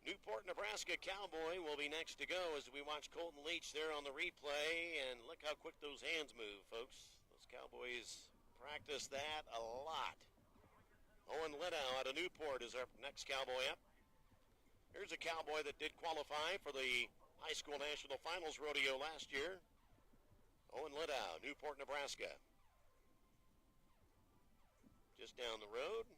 Newport, Nebraska Cowboy will be next to go as we watch Colton Leach there on the replay. And look how quick those hands move, folks. Those Cowboys practice that a lot. Owen Lidow out of Newport is our next cowboy up. Here's a cowboy that did qualify for the high school national finals rodeo last year. Owen Lidow, Newport, Nebraska. Just down the road.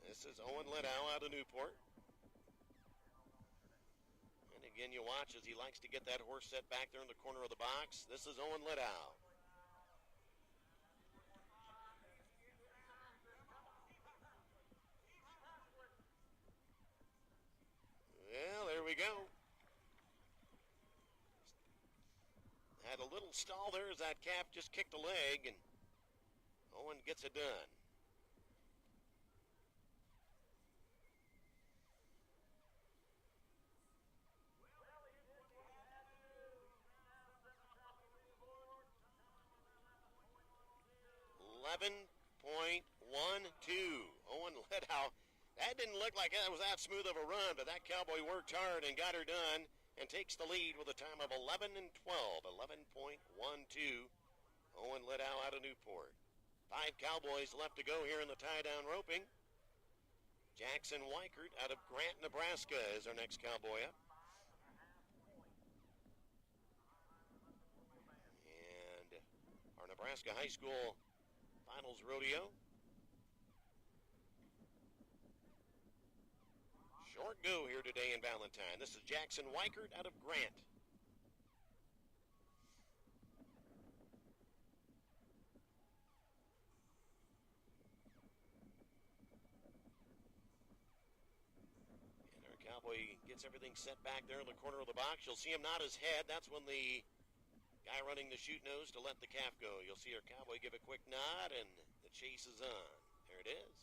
This is Owen Lidow out of Newport. And again, you watch as he likes to get that horse set back there in the corner of the box. This is Owen Lidow. Well, there we go. Had a little stall there as that calf just kicked a leg, and Owen gets it done. Owen Lidow. That didn't look like that was that smooth of a run, but that cowboy worked hard and got her done and takes the lead with a time of 11 and 12. 11.12. Owen Lidow out of Newport. 5 cowboys left to go here in the tie-down roping. Jackson Weichert out of Grant, Nebraska is our next cowboy up. And our Nebraska High School Finals Rodeo. Short go here today in Valentine. This is Jackson Weichert out of Grant. And our cowboy gets everything set back there in the corner of the box. You'll see him nod his head. That's when the guy running the chute knows to let the calf go. You'll see our cowboy give a quick nod, and the chase is on. There it is.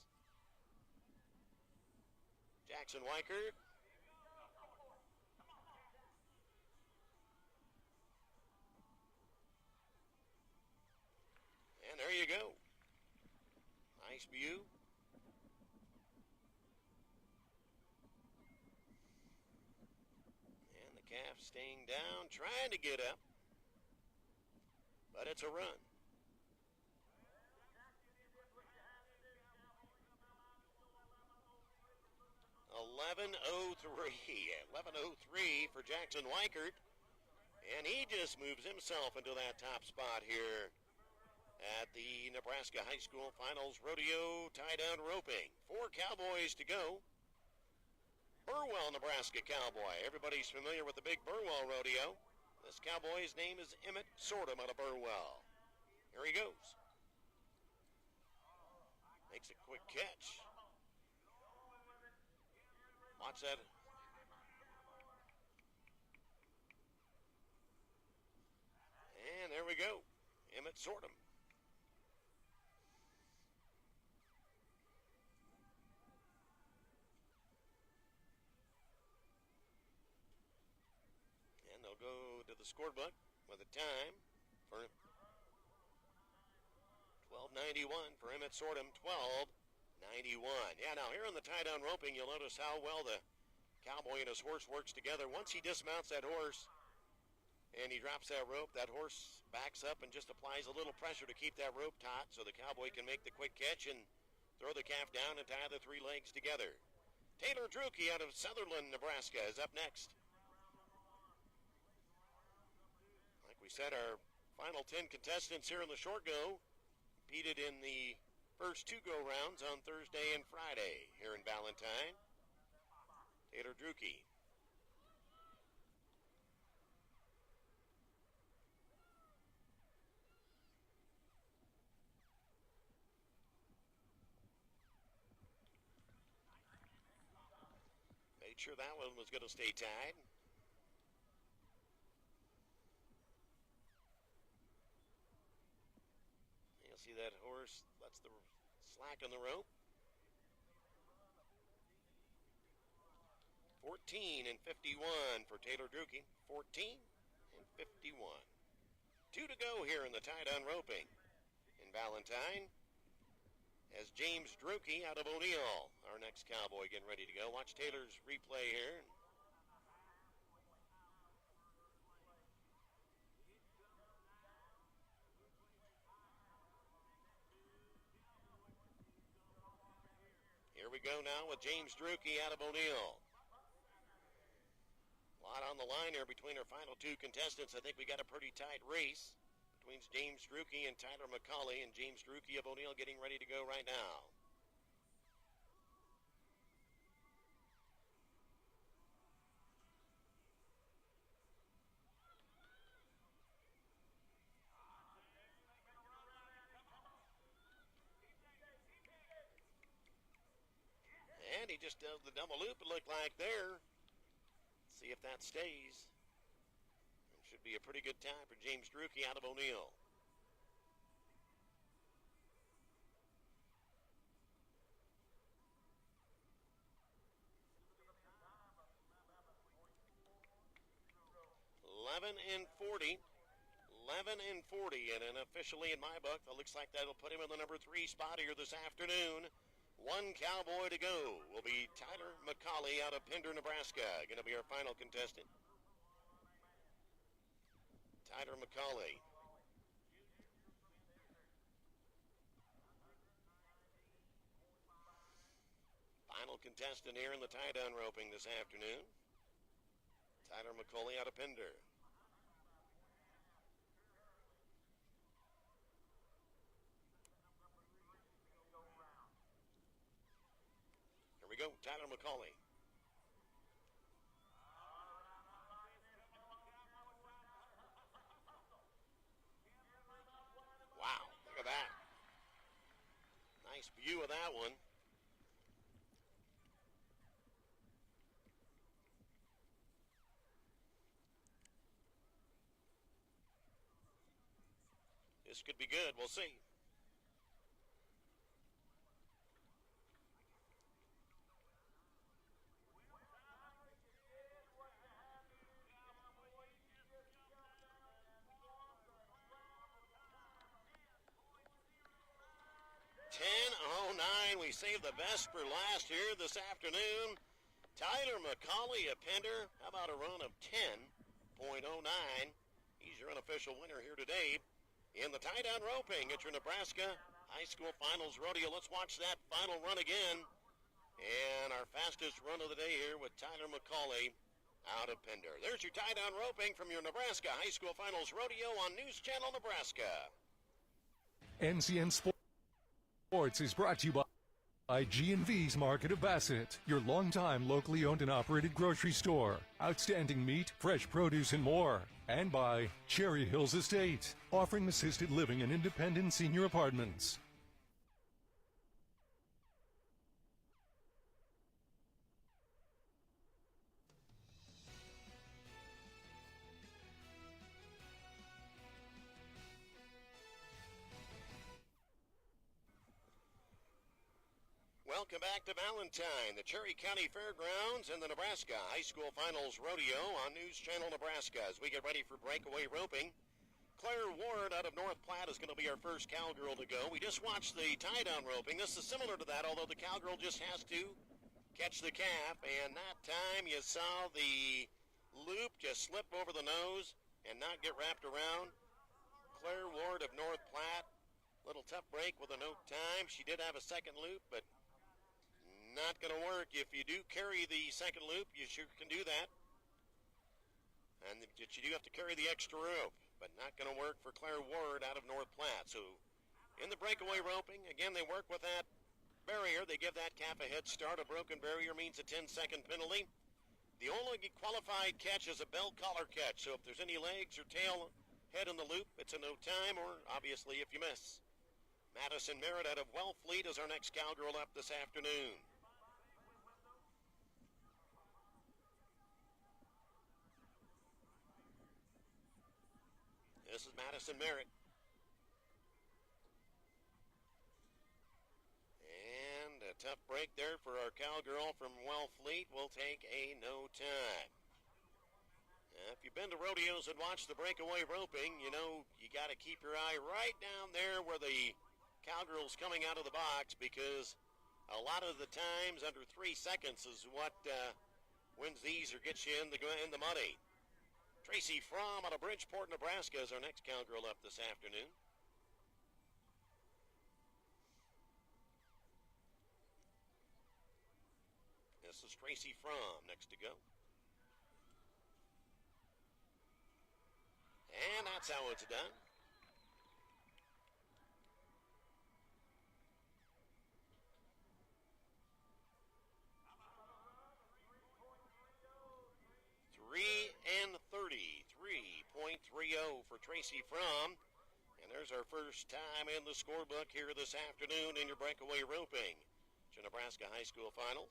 Jackson Weichert. And there you go. Nice view. And the calf staying down, trying to get up. But it's a run. 11:03 for Jackson Weichert. And he just moves himself into that top spot here at the Nebraska High School Finals Rodeo tie-down roping. 4 cowboys to go. Burwell, Nebraska cowboy. Everybody's familiar with the big Burwell rodeo. This cowboy's name is Emmett Sortum out of Burwell. Here he goes. Makes a quick catch. Watch that. And there we go. Emmett Sortum. And they'll go to the scorebook with a time for 12:91 for Emmett Sortum. 12:91. Yeah, now here in the tie-down roping, you'll notice how well the cowboy and his horse works together. Once he dismounts that horse and he drops that rope, that horse backs up and just applies a little pressure to keep that rope taut so the cowboy can make the quick catch and throw the calf down and tie the 3 legs together. Taylor Druke out of Sutherland, Nebraska is up next. Like we said, our final 10 contestants here in the short go competed in the first two go-rounds on Thursday and Friday here in Valentine. Taylor Druke. Made sure that one was going to stay tied. You'll see that horse lets the slack on the rope. 14 and 51 for Taylor Druke. 14 and 51. 2 to go here in the tie-down roping in Valentine. As James Druke out of O'Neill, our next cowboy, getting ready to go. Watch Taylor's replay here. Here we go now with James Druke out of O'Neill. A lot on the line here between our final two contestants. I think we got a pretty tight race between James Druke and Tyler McCauley, and James Druke of O'Neill getting ready to go right now. And he just does the double loop, it looked like there. Let's see if that stays. Should be a pretty good time for James Druke out of O'Neill. $11 and 40. 11 and 40, and officially in my book, that looks like that'll put him in the number 3 spot here this afternoon. One cowboy to go will be Tyler McCauley out of Pender, Nebraska. Going to be our final contestant. Tyler McCauley. Final contestant here in the tie-down roping this afternoon. Tyler McCauley out of Pender. Here we go, Tyler McCauley. Wow, look at that. Nice view of that one. This could be good. We'll see. We saved the best for last here this afternoon. Tyler McCauley of Pender. How about a run of 10.09? He's your unofficial winner here today in the tie-down roping at your Nebraska High School Finals Rodeo. Let's watch that final run again. And our fastest run of the day here with Tyler McCauley out of Pender. There's your tie-down roping from your Nebraska High School Finals Rodeo on News Channel Nebraska. NCN Sports is brought to you by G&V's Market of Bassett, your longtime locally owned and operated grocery store. Outstanding meat, fresh produce, and more. And by Cherry Hills Estate, offering assisted living and independent senior apartments. Welcome back to Valentine, the Cherry County Fairgrounds, and the Nebraska High School Finals Rodeo on News Channel Nebraska as we get ready for breakaway roping. Claire Ward out of North Platte is going to be our first cowgirl to go. We just watched the tie-down roping. This is similar to that, although the cowgirl just has to catch the calf, and that time you saw the loop just slip over the nose and not get wrapped around. Claire Ward of North Platte, little tough break with a no time. She did have a second loop, but not not going to work. If you do carry the second loop, you sure can do that. And you do have to carry the extra rope, but not going to work for Claire Ward out of North Platte. So in the breakaway roping, again, they work with that barrier. They give that calf a head start. A broken barrier means a 10-second penalty. The only qualified catch is a bell collar catch. So if there's any legs or tail head in the loop, it's a no time, or obviously if you miss. Madison Merritt out of Wellfleet is our next cowgirl up this afternoon. This is Madison Merritt. And a tough break there for our cowgirl from Wellfleet. Will take a no time. If you've been to rodeos and watched the breakaway roping, you know you got to keep your eye right down there where the cowgirl's coming out of the box, because a lot of the times under 3 seconds is what wins these or gets you in the money. Tracy Fromm out of Bridgeport, Nebraska is our next cowgirl up this afternoon. This is Tracy Fromm next to go. And that's how it's done. And 33.30 for Tracy Fromm. And there's our first time in the scorebook here this afternoon in your breakaway roping to Nebraska High School Finals.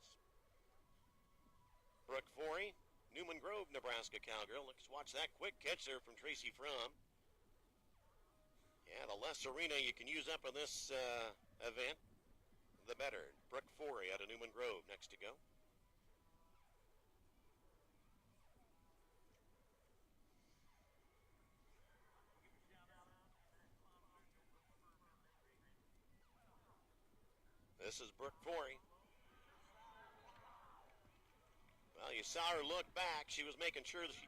Brooke Forey, Newman Grove, Nebraska cowgirl. Let's watch that quick catch there from Tracy Fromm. Yeah, the less arena you can use up in this event, the better. Brooke Forey out of Newman Grove next to go. This is Brooke Forey. Well, you saw her look back. She was making sure that she...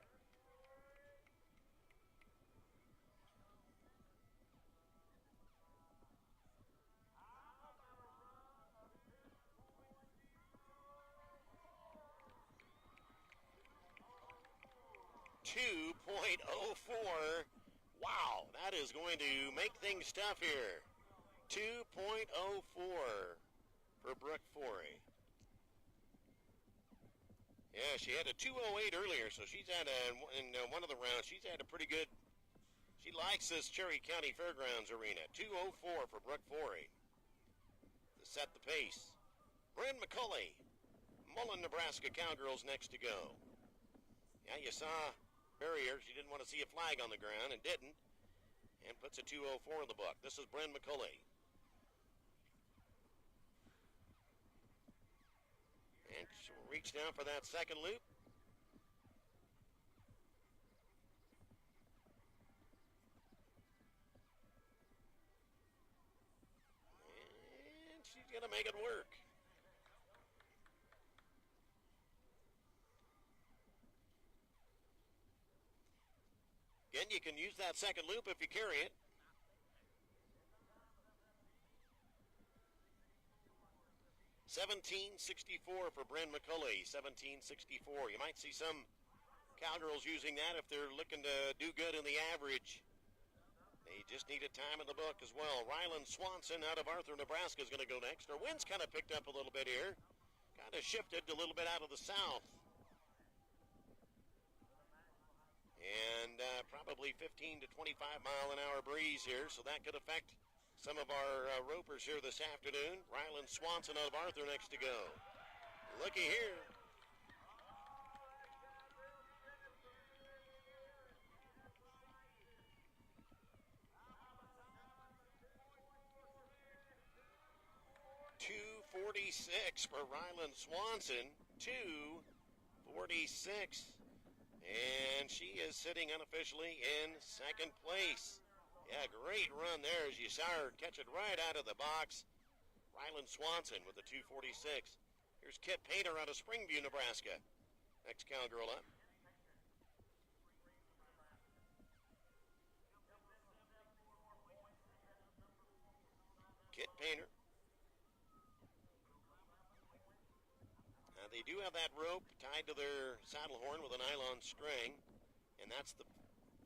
.04. Wow, that is going to make things tough here. 2.04 for Brooke Forey. Yeah, she had a 2:08 earlier, so she's had in one of the rounds, she's had a pretty good, she likes this Cherry County Fairgrounds arena. 2:04 for Brooke Forey to set the pace. Bryn McCulley, Mullen, Nebraska cowgirls next to go. Yeah, you saw barrier. She didn't want to see a flag on the ground and didn't, and puts a 2:04 in the book. This is Bryn McCulley. And she'll reach down for that second loop. And she's going to make it work. Again, you can use that second loop if you carry it. $17.64 for Bryn McCulley, $17.64. You might see some cowgirls using that if they're looking to do good in the average. They just need a time in the book as well. Ryland Swanson out of Arthur, Nebraska is going to go next. Our wind's kind of picked up a little bit here. Kind of shifted a little bit out of the south. And probably 15 to 25 mile an hour breeze here, so that could affect some of our ropers here this afternoon. Ryland Swanson out of Arthur next to go. Looky here. $2.46 for Ryland Swanson. $2.46. And she is sitting unofficially in second place. Yeah, great run there as you saw her catch it right out of the box. Ryland Swanson with the 2:46. Here's Kit Painter out of Springview, Nebraska. Next cowgirl up. Kit Painter. they do have that rope tied to their saddle horn with a nylon string, and that's the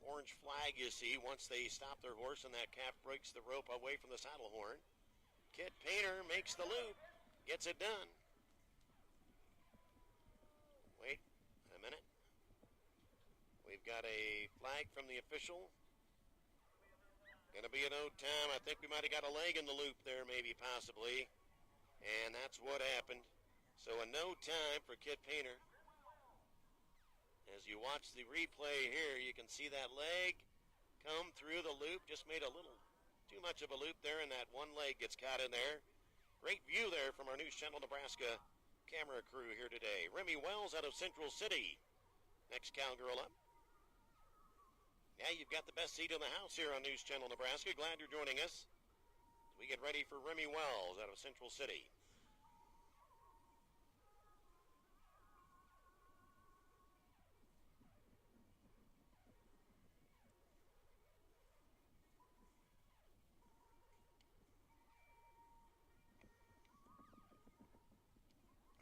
orange flag you see. Once they stop their horse and that calf breaks the rope away from the saddle horn, Kit Painter makes the loop, gets it done. Wait a minute. We've got a flag from the official. Gonna be a no time. I think we might have got a leg in the loop there, maybe, possibly. And that's what happened. So a no time for Kit Painter. As you watch the replay here, you can see that leg come through the loop. Just made a little too much of a loop there, and that one leg gets caught in there. Great view there from our News Channel Nebraska camera crew here today. Remy Wells out of Central City. Next cowgirl up. Yeah, you've got the best seat in the house here on News Channel Nebraska. Glad you're joining us as we get ready for Remy Wells out of Central City.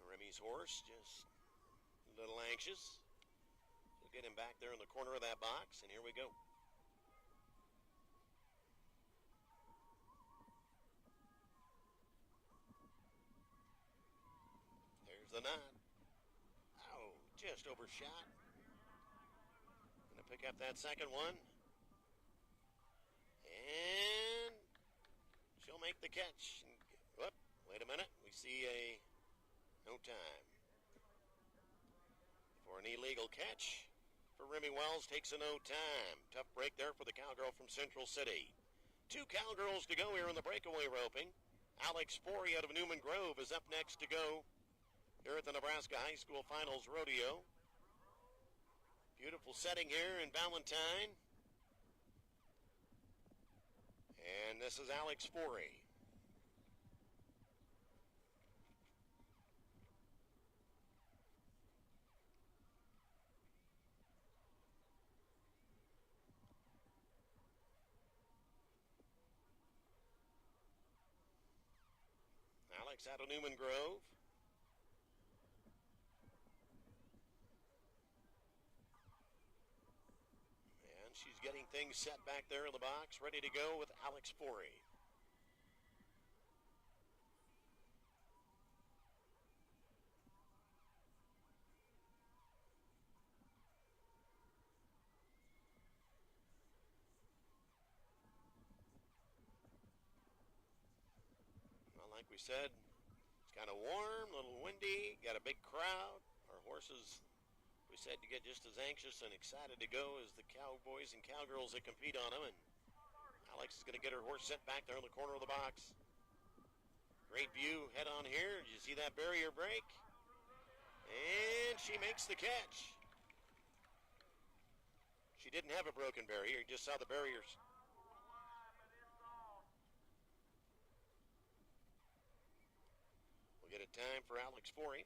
Remy's horse just a little anxious. We'll get him back there in the corner of that box, and here we go. There's the knot. Oh, just overshot. Gonna pick up that second one. And she'll make the catch. Whoop, wait a minute. We see a no time. For an illegal catch for Remy Wells, takes a no time. Tough break there for the cowgirl from Central City. 2 cowgirls to go here in the breakaway roping. Alex Forey out of Newman Grove is up next to go here at the Nebraska High School Finals Rodeo. Beautiful setting here in Valentine. And this is Alex Forey. Alex out of Newman Grove. And she's getting things set back there in the box, ready to go with Alex Forey. Like we said, it's kind of warm, a little windy, got a big crowd. Our horses, we said, to get just as anxious and excited to go as the cowboys and cowgirls that compete on them. And Alex is going to get her horse set back there in the corner of the box. Great view head on here. Did you see that barrier break? And she makes the catch. She didn't have a broken barrier. You just saw the barriers. We'll get a time for Alex Forey.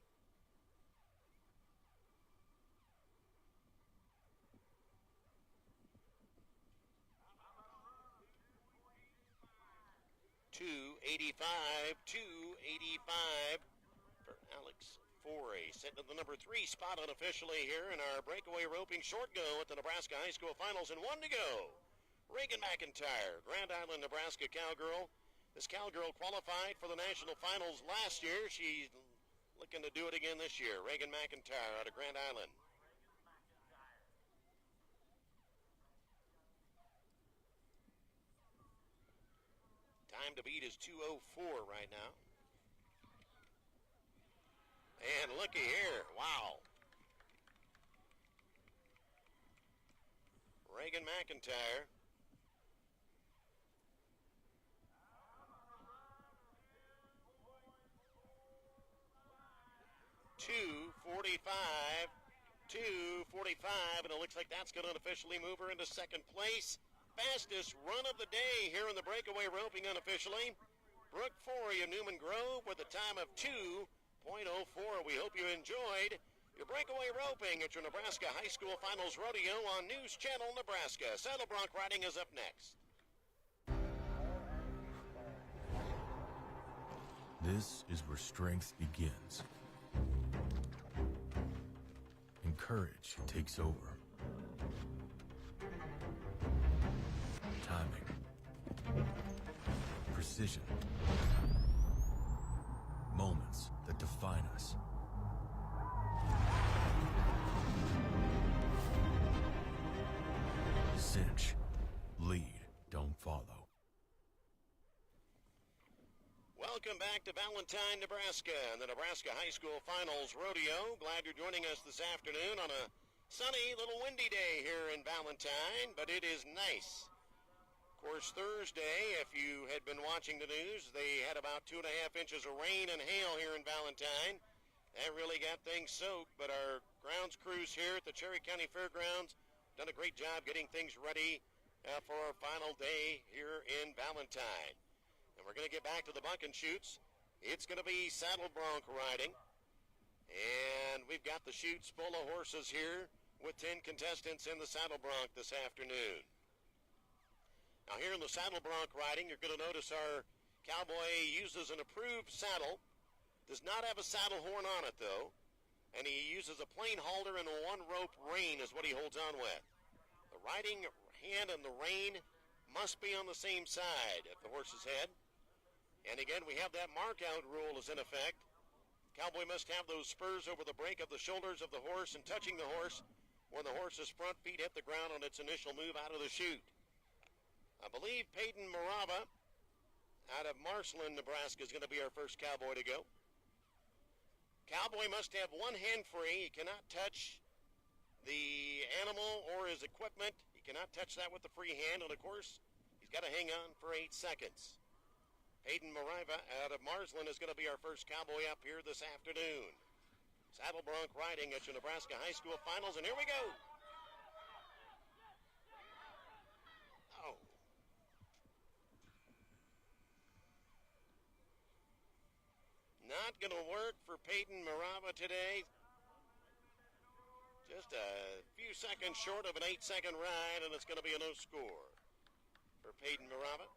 $285 for Alex Forey. Sitting at the number 3 spot unofficially here in our breakaway roping short go at the Nebraska High School Finals, and 1 to go. Reagan McIntyre, Grand Island, Nebraska cowgirl. This cowgirl qualified for the national finals last year. She's looking to do it again this year. Reagan McIntyre out of Grand Island. Time to beat is 2:04 right now. And looky here. Wow. Reagan McIntyre. $2:45, and it looks like that's going to officially move her into second place. Fastest run of the day here in the breakaway roping unofficially. Brooke Forey of Newman Grove with a time of 2:04. We hope you enjoyed your breakaway roping at your Nebraska High School Finals Rodeo on News Channel Nebraska. Saddle bronc riding is up next. This is where strength begins. courage takes over. Timing. Precision. Moments that define us. Cinch. Lead. Don't follow. Welcome back to Valentine, Nebraska, and the Nebraska High School Finals Rodeo. Glad you're joining us this afternoon on a sunny, little windy day here in Valentine, but it is nice. Of course, Thursday, if you had been watching the news, they had about 2.5 inches of rain and hail here in Valentine. That really got things soaked, but our grounds crews here at the Cherry County Fairgrounds done a great job getting things ready for our final day here in Valentine. And we're going to get back to the buck and shoots. It's going to be saddle bronc riding. And we've got the chutes full of horses here with 10 contestants in the saddle bronc this afternoon. Now here in the saddle bronc riding, you're going to notice our cowboy uses an approved saddle. Does not have a saddle horn on it, though. And he uses a plain halter and a one-rope rein is what he holds on with. The riding hand and the rein must be on the same side of the horse's head. And again, we have that mark-out rule is in effect. Cowboy must have those spurs over the break of the shoulders of the horse and touching the horse when the horse's front feet hit the ground on its initial move out of the chute. I believe Peyton Marava out of Marceline, Nebraska, is going to be our first cowboy to go. Cowboy must have one hand free. He cannot touch the animal or his equipment. He cannot touch that with the free hand, and of course, he's got to hang on for 8 seconds. Hayden Mariva out of Marceline is going to be our first cowboy up here this afternoon. Saddle bronc riding at your Nebraska High School Finals, and here we go. Oh. Not going to work for Peyton Marava today. Just a few seconds short of an 8-second ride, and it's going to be a no score for Peyton Marava.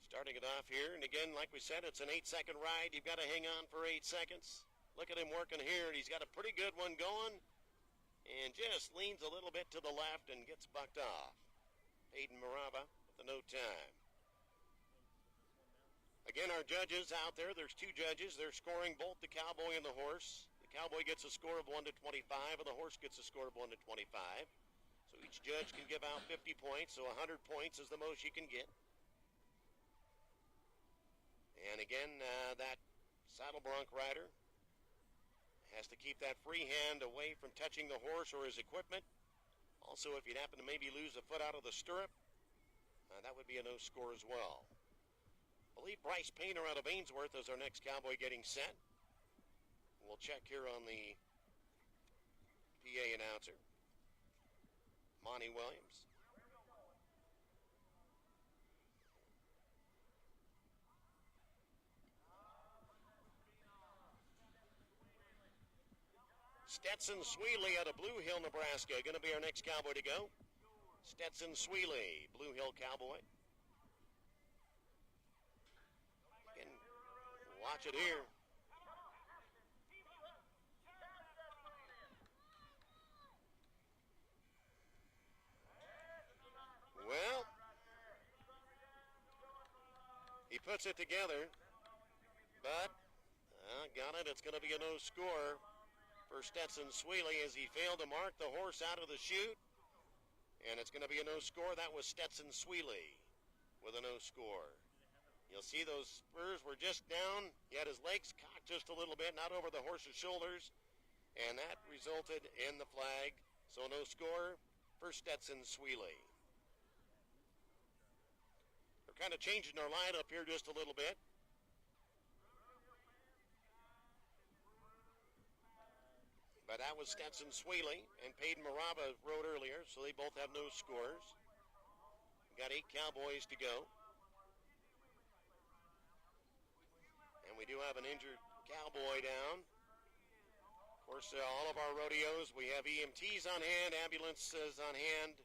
Starting it off here, and again, like we said, it's an 8-second ride. You've got to hang on for 8 seconds. Look at him working here. He's got a pretty good one going, and just leans a little bit to the left and gets bucked off. Hayden Marava with a no time. Again, our judges out there, there's 2 judges. They're scoring both the cowboy and the horse. The cowboy gets a score of 1 to 25, and the horse gets a score of 1 to 25. So each judge can give out 50 points, so 100 points is the most you can get. And again, that saddle bronc rider has to keep that free hand away from touching the horse or his equipment. Also, if you'd happen to maybe lose a foot out of the stirrup, that would be a no score as well. I believe Bryce Painter out of Ainsworth is our next cowboy getting set. We'll check here on the PA announcer. Monty Williams. Stetson Sweeley out of Blue Hill, Nebraska, going to be our next cowboy to go. Stetson Sweeley, Blue Hill cowboy. And watch it here. Well, he puts it together, but got it. It's going to be a no score for Stetson Sweeley as he failed to mark the horse out of the chute. And it's going to be a no score. That was Stetson Sweeley with a no score. You'll see those spurs were just down. He had his legs cocked just a little bit, not over the horse's shoulders. And that resulted in the flag. So no score for Stetson Sweeley. We're kind of changing our lineup here just a little bit. But that was Stetson Sweeley, and Peyton Marava rode earlier, so they both have no scores. We've got 8 cowboys to go. And we do have an injured cowboy down. Of course, all of our rodeos, we have EMTs on hand, ambulances on hand,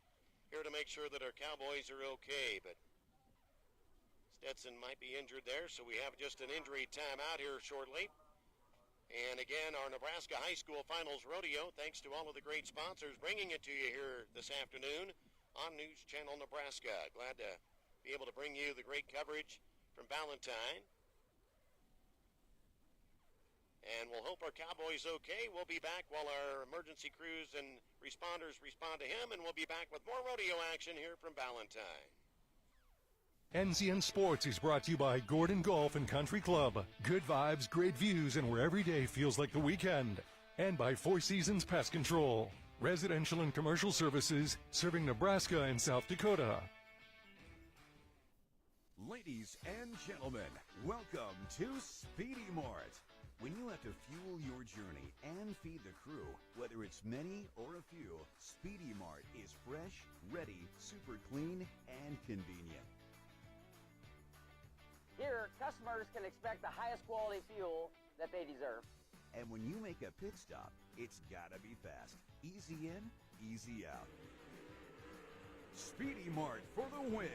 here to make sure that our cowboys are okay. But Stetson might be injured there, so we have just an injury timeout here shortly. And again, our Nebraska High School Finals Rodeo, thanks to all of the great sponsors bringing it to you here this afternoon on News Channel Nebraska. Glad to be able to bring you the great coverage from Valentine. And we'll hope our Cowboys okay. We'll be back while our emergency crews and responders respond to him, and we'll be back with more rodeo action here from Valentine. NCN Sports is brought to you by Gordon Golf and Country Club. Good vibes, great views, and where every day feels like the weekend. And by Four Seasons Pest Control. Residential and commercial services serving Nebraska and South Dakota. Ladies and gentlemen, welcome to Speedy Mart. When you have to fuel your journey and feed the crew, whether it's many or a few, Speedy Mart is fresh, ready, super clean, and convenient. Here, customers can expect the highest quality fuel that they deserve. And when you make a pit stop, it's gotta be fast. Easy in, easy out. Speedy Mart for the win.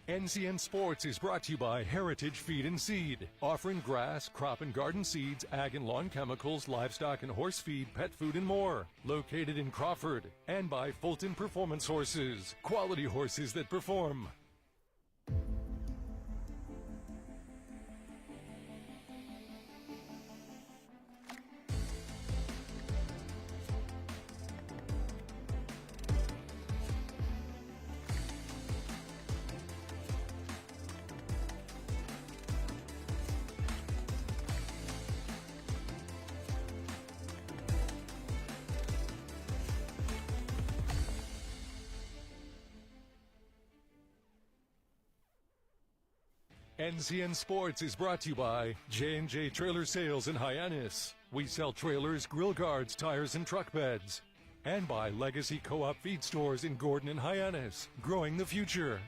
NCN Sports is brought to you by Heritage Feed and Seed, offering grass, crop and garden seeds, ag and lawn chemicals, livestock and horse feed, pet food and more. Located in Crawford. And by Fulton Performance Horses, quality horses that perform. NCN Sports is brought to you by J&J Trailer Sales in Hyannis. We sell trailers, grill guards, tires, and truck beds. And by Legacy Co-op Feed Stores in Gordon and Hyannis, growing the future.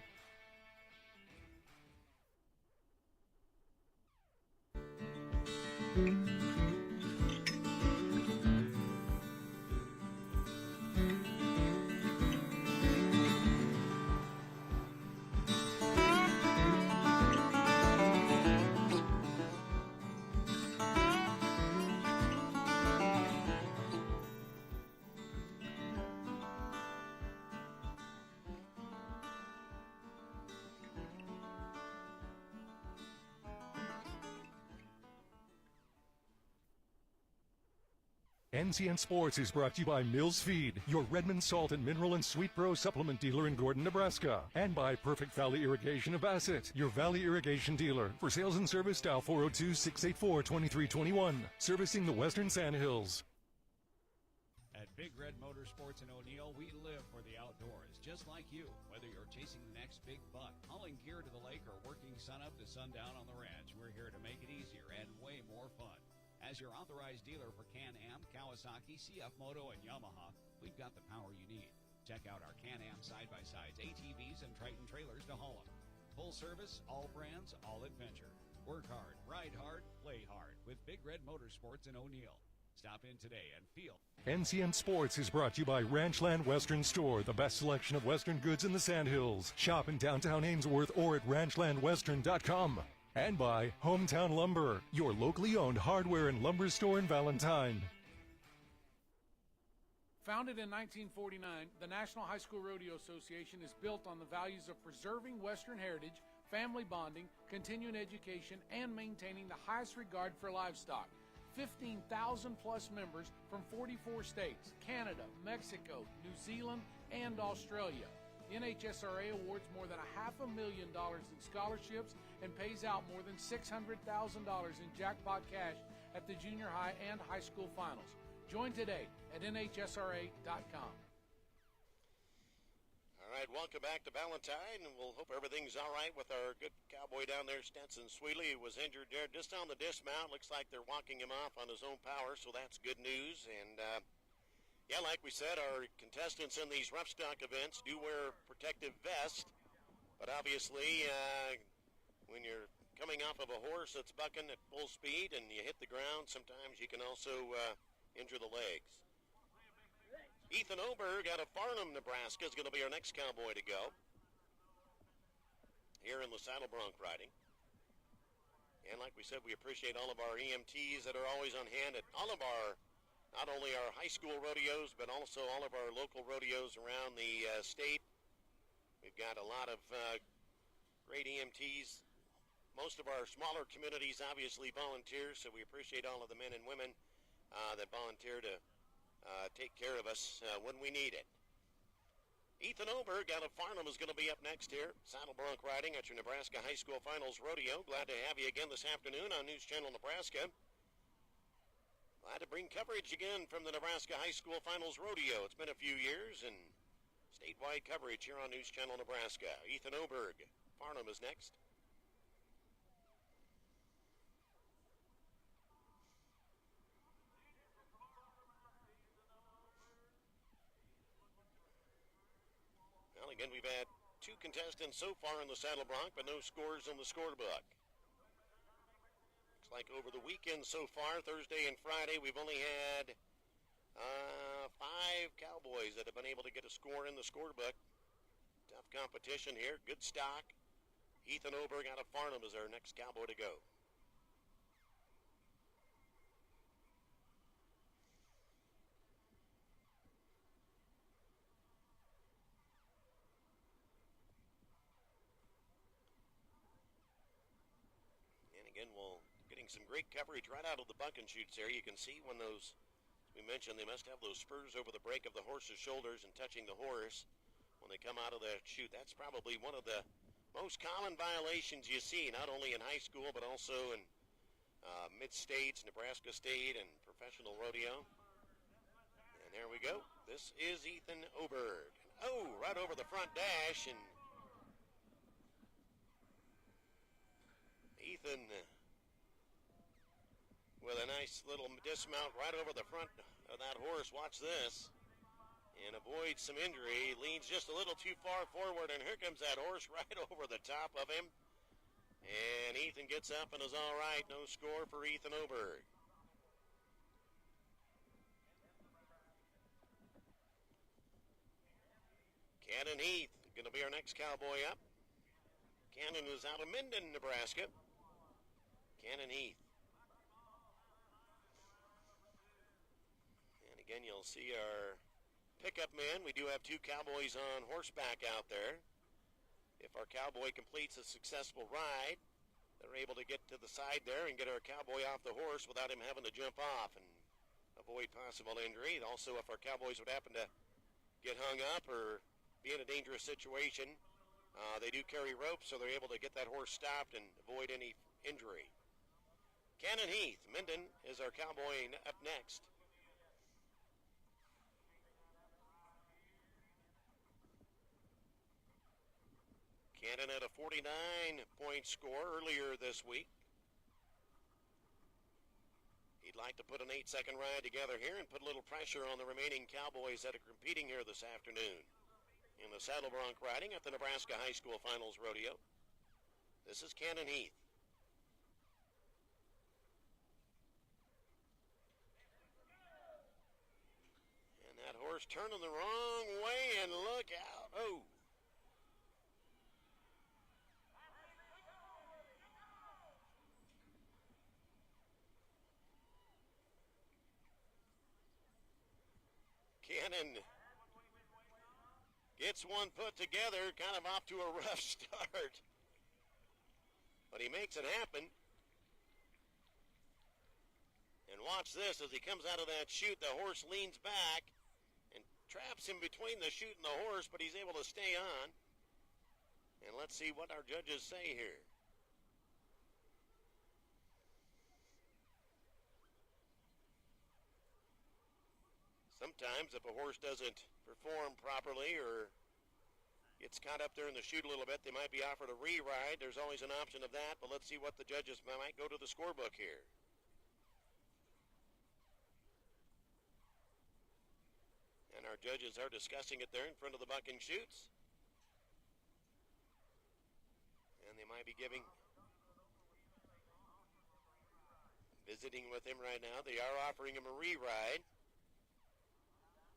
NCN Sports is brought to you by Mills Feed, your Redmond Salt and Mineral and Sweet Pro supplement dealer in Gordon, Nebraska. And by Perfect Valley Irrigation of Bassett, your Valley Irrigation dealer. For sales and service, dial 402-684-2321. Servicing the Western Sandhills. At Big Red Motorsports in O'Neill, we live for the outdoors, just like you. Whether you're chasing the next big buck, hauling gear to the lake, or working sunup to sundown on the ranch, we're here to make it easier and way more fun. As your authorized dealer for Can-Am, Kawasaki, CF Moto, and Yamaha, we've got the power you need. Check out our Can-Am side-by-sides, ATVs, and Triton trailers to haul them. Full service, all brands, all adventure. Work hard, ride hard, play hard with Big Red Motorsports in O'Neill. Stop in today and feel. NCN Sports is brought to you by Ranchland Western Store, the best selection of Western goods in the Sandhills. Shop in downtown Ainsworth or at ranchlandwestern.com. And by Hometown Lumber, your locally owned hardware and lumber store in Valentine. Founded in 1949, the National High School Rodeo Association is built on the values of preserving Western heritage, family bonding, continuing education, and maintaining the highest regard for livestock. 15,000 plus members from 44 states, Canada, Mexico, New Zealand, and Australia. The NeHSRA awards more than $500,000 in scholarships and pays out more than $600,000 in jackpot cash at the junior high and high school finals. Join today at NeHSRA.com. All right, welcome back to Valentine, and we'll hope everything's all right with our good cowboy down there, Stetson Sweely, who was injured there just on the dismount. Looks like they're walking him off on his own power, so that's good news. And, yeah, like we said, our contestants in these rough stock events do wear protective vests, but obviously when you're coming off of a horse that's bucking at full speed and you hit the ground, sometimes you can also injure the legs. Ethan Oberg out of Farnham, Nebraska is going to be our next cowboy to go here in the saddle bronc riding. And like like we said, we appreciate all of our EMTs that are always on hand at all of our, not only our high school rodeos, but also all of our local rodeos around the state. We've got a lot of great EMTs. Most of our smaller communities obviously volunteer, so we appreciate all of the men and women that volunteer to take care of us when we need it. Ethan Oberg out of Farnham is going to be up next here. Saddle bronc riding at your Nebraska High School Finals Rodeo. Glad to have you again this afternoon on News Channel Nebraska. Glad to bring coverage again from the Nebraska High School Finals Rodeo. It's been a few years, and statewide coverage here on News Channel Nebraska. Ethan Oberg, Farnham is next. Well, again, we've had 2 contestants so far in the saddle bronc, but no scores in the scorebook. Looks like over the weekend so far, Thursday and Friday, we've only had 5 cowboys that have been able to get a score in the scorebook. Tough competition here, good stock. Ethan Oberg out of Farnham is our next cowboy to go. Again, we're getting some great coverage right out of the buck and shoots there. You can see when those, as we mentioned, they must have those spurs over the break of the horse's shoulders and touching the horse when they come out of the chute. That's probably one of the most common violations you see, not only in high school, but also in mid-states, Nebraska State, and professional rodeo. And there we go. This is Ethan Oberg. Oh, right over the front dash, and Ethan with a nice little dismount right over the front of that horse. Watch this. And avoids some injury. Leans just a little too far forward, and here comes that horse right over the top of him. And Ethan gets up and is all right. No score for Ethan Oberg. Cannon Heath going to be our next cowboy up. Cannon is out of Minden, Nebraska. Cannon Heath. And again, you'll see our pickup men. We do have 2 cowboys on horseback out there. If our cowboy completes a successful ride, they're able to get to the side there and get our cowboy off the horse without him having to jump off and avoid possible injury. Also, if our cowboys would happen to get hung up or be in a dangerous situation, they do carry ropes, so they're able to get that horse stopped and avoid any injury. Cannon Heath, Minden, is our cowboy up next. Cannon had a 49-point score earlier this week. He'd like to put an 8-second ride together here and put a little pressure on the remaining cowboys that are competing here this afternoon in the saddle bronc riding at the Nebraska High School Finals Rodeo. This is Cannon Heath. And that horse turning the wrong way, and look out. Oh. Cannon gets one put together, kind of off to a rough start. But he makes it happen. And watch this, as he comes out of that chute, the horse leans back and traps him between the chute and the horse, but he's able to stay on. And let's see what our judges say here. Sometimes if a horse doesn't perform properly or gets caught up there in the chute a little bit, they might be offered a re-ride. There's always an option of that, but let's see what the judges might go to the scorebook here. And our judges are discussing it there in front of the bucking chutes. And they might be visiting with him right now. They are offering him a re-ride.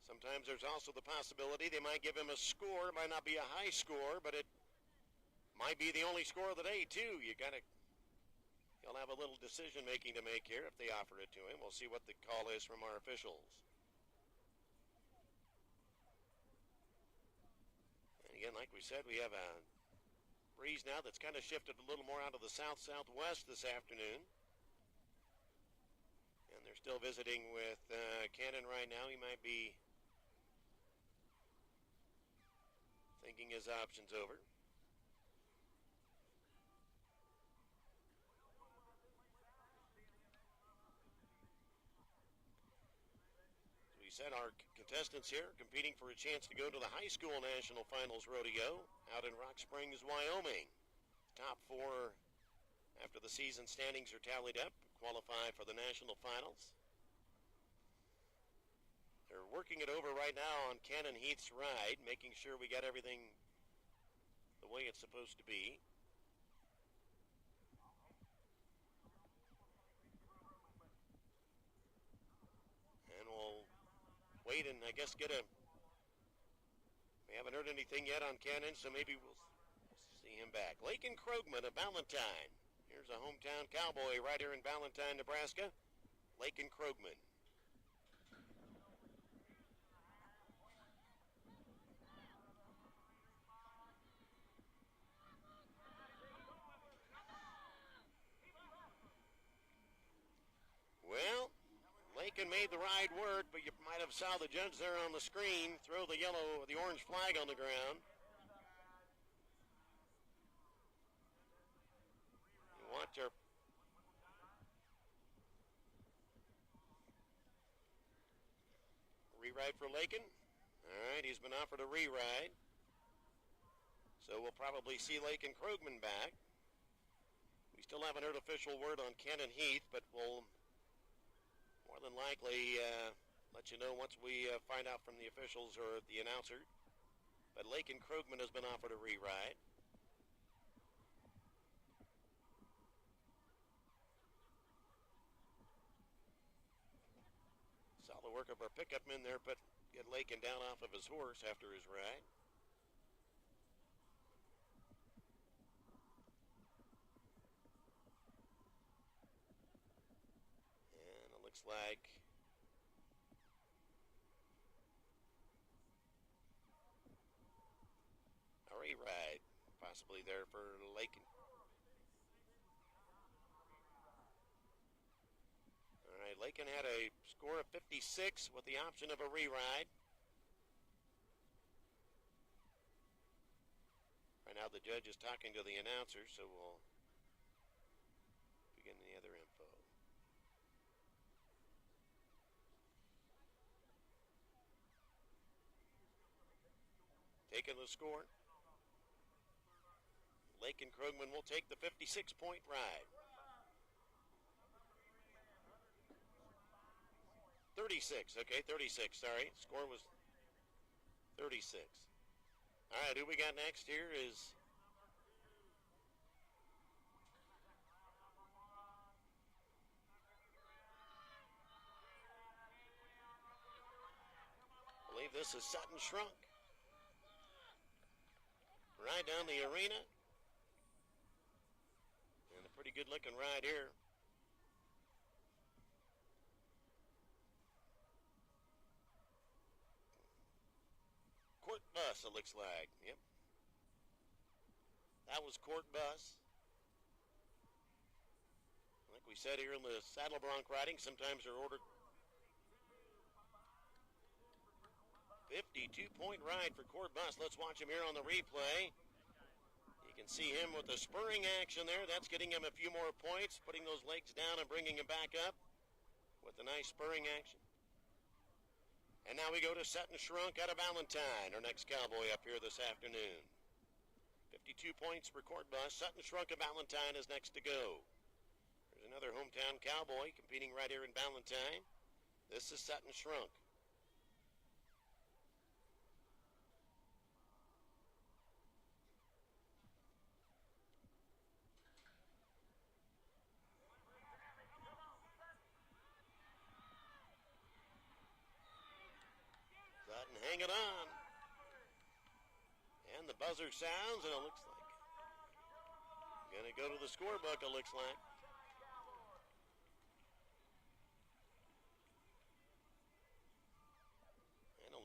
Sometimes there's also the possibility they might give him a score. It might not be a high score, but it might be the only score of the day, too. He'll have a little decision-making to make here if they offer it to him. We'll see what the call is from our officials. And again, like we said, we have a breeze now that's kind of shifted a little more out of the south-southwest this afternoon. And they're still visiting with Cannon right now. He might be thinking his options over. Said our contestants here competing for a chance to go to the high school national finals rodeo out in Rock Springs, Wyoming. Top 4 after the season standings are tallied up qualify for the national finals. They're working it over right now on Cannon Heath's ride, making sure we got everything the way it's supposed to be. And we'll wait and I guess get a, we haven't heard anything yet on Cannon, so maybe we'll see him back. Lakin Krogman of Valentine. Here's a hometown cowboy right here in Valentine, Nebraska. Lakin Krogman. Well, Lakin made the ride work, but you might have saw the judge there on the screen throw the orange flag on the ground. You want your reride for Lakin. All right, he's been offered a reride. So we'll probably see Lakin Krogman back. We still haven't heard official word on Cannon Heath, but we'll more than likely let you know once we find out from the officials or the announcer. But Lakin Krogman has been offered a reride. Saw the work of our pickup men there, but get Lakin down off of his horse after his ride. Looks like a reride possibly there for Lakin. All right, Lakin had a score of 56 with the option of a reride. Right now the judge is talking to the announcer, so we'll begin the other info. Taking the score. Lakin Krogman will take the 56-point ride. 36, okay, 36, sorry. Score was 36. All right, who we got next here is I believe this is Sutton Shrunk. Ride down the arena. And a pretty good looking ride here. Court Bus, it looks like. Yep. That was Court Bus. Like we said here in the saddle bronc riding, sometimes they're ordered 52-point ride for Court Bus. Let's watch him here on the replay. You can see him with the spurring action there. That's getting him a few more points, putting those legs down and bringing him back up with a nice spurring action. And now we go to Sutton Shrunk out of Valentine, our next cowboy up here this afternoon. 52 points for Court Bus. Sutton Shrunk of Valentine is next to go. There's another hometown cowboy competing right here in Valentine. This is Sutton Shrunk. Hang it on. And the buzzer sounds, and it looks like gonna go to the scorebook, it looks like.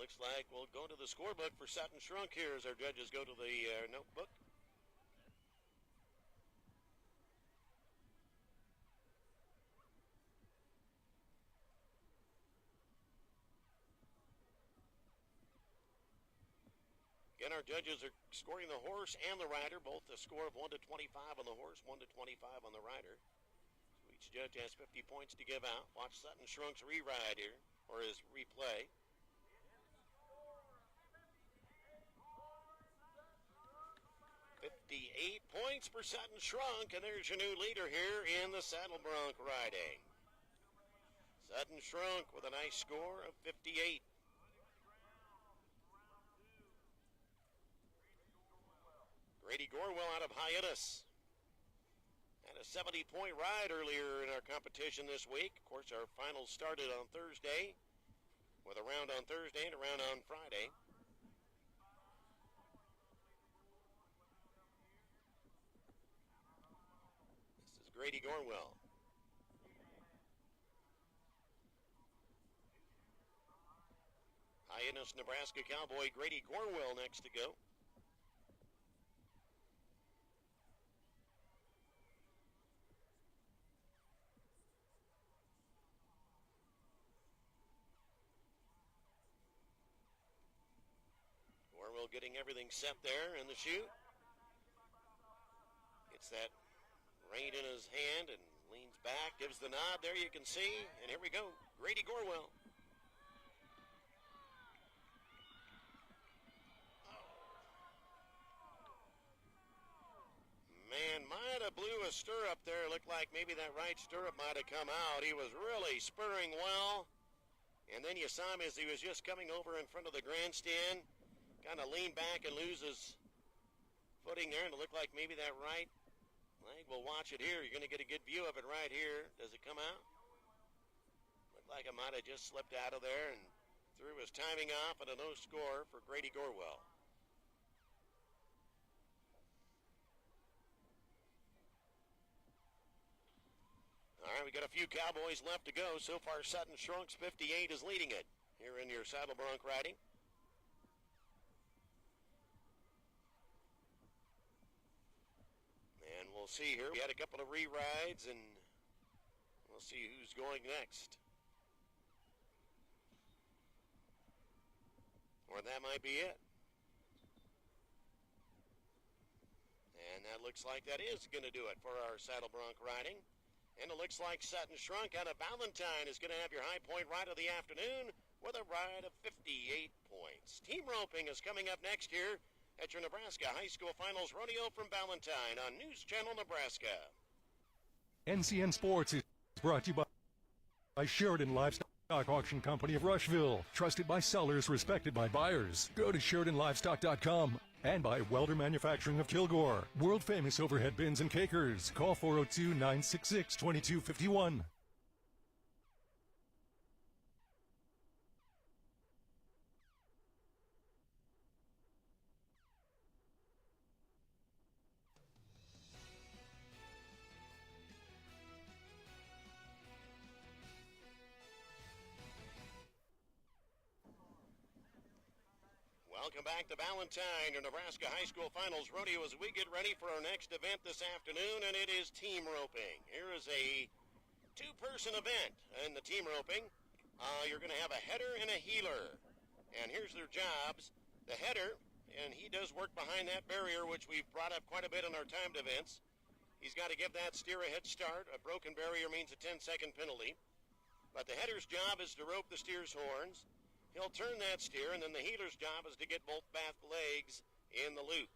looks like we'll go to the scorebook for Sutton Shrunk here as our judges go to the notebook. Again, our judges are scoring the horse and the rider, both a score of 1 to 25 on the horse, 1 to 25 on the rider. So each judge has 50 points to give out. Watch Sutton Shrunk's re-ride here, or his replay. $58 points for Sutton Shrunk, and there's your new leader here in the saddle bronc riding. Sutton Shrunk with a nice score of 58. Grady Gorwell out of Hyannis had a 70-point ride earlier in our competition this week. Of course, our finals started on Thursday, with a round on Thursday and a round on Friday. This is Grady Gorwell. Hyannis, Nebraska cowboy Grady Gorwell next to go. Getting everything set there in the chute. Gets that rein in his hand and leans back, gives the nod. There you can see, and here we go. Grady Gorwell. Man, might have blew a stirrup there. Looked like maybe that right stirrup might have come out. He was really spurring well. And then you saw him as he was just coming over in front of the grandstand. Kind of lean back and lose his footing there, and it looked like maybe that right leg. We'll watch it here. You're going to get a good view of it right here. Does it come out? Looked like it might have just slipped out of there and threw his timing off at a no score for Grady Gorwell. All right, we got a few cowboys left to go. So far, Sutton Shrunk's 58 is leading it here in your saddle bronc riding. And we'll see here. We had a couple of re-rides, and we'll see who's going next. Or that might be it. And that looks like that is going to do it for our saddle bronc riding. And it looks like Sutton Shrunk out of Valentine is going to have your high point ride of the afternoon with a ride of 58 points. Team roping is coming up next here at your Nebraska High School Finals Rodeo from Valentine on News Channel Nebraska. NCN Sports is brought to you by Sheridan Livestock Auction Company of Rushville. Trusted by sellers, respected by buyers. Go to SheridanLivestock.com. And by Welder Manufacturing of Kilgore. World famous overhead bins and cakers. Call 402-966-2251. Welcome back to Valentine, your Nebraska High School Finals Rodeo, as we get ready for our next event this afternoon, and it is team roping. Here is a two-person event in the team roping. You're going to have a header and a heeler, and here's their jobs. The header, and he does work behind that barrier, which we've brought up quite a bit in our timed events. He's got to give that steer a head start. A broken barrier means a 10-second penalty. But the header's job is to rope the steer's horns. He'll turn that steer, and then the heeler's job is to get both back legs in the loop.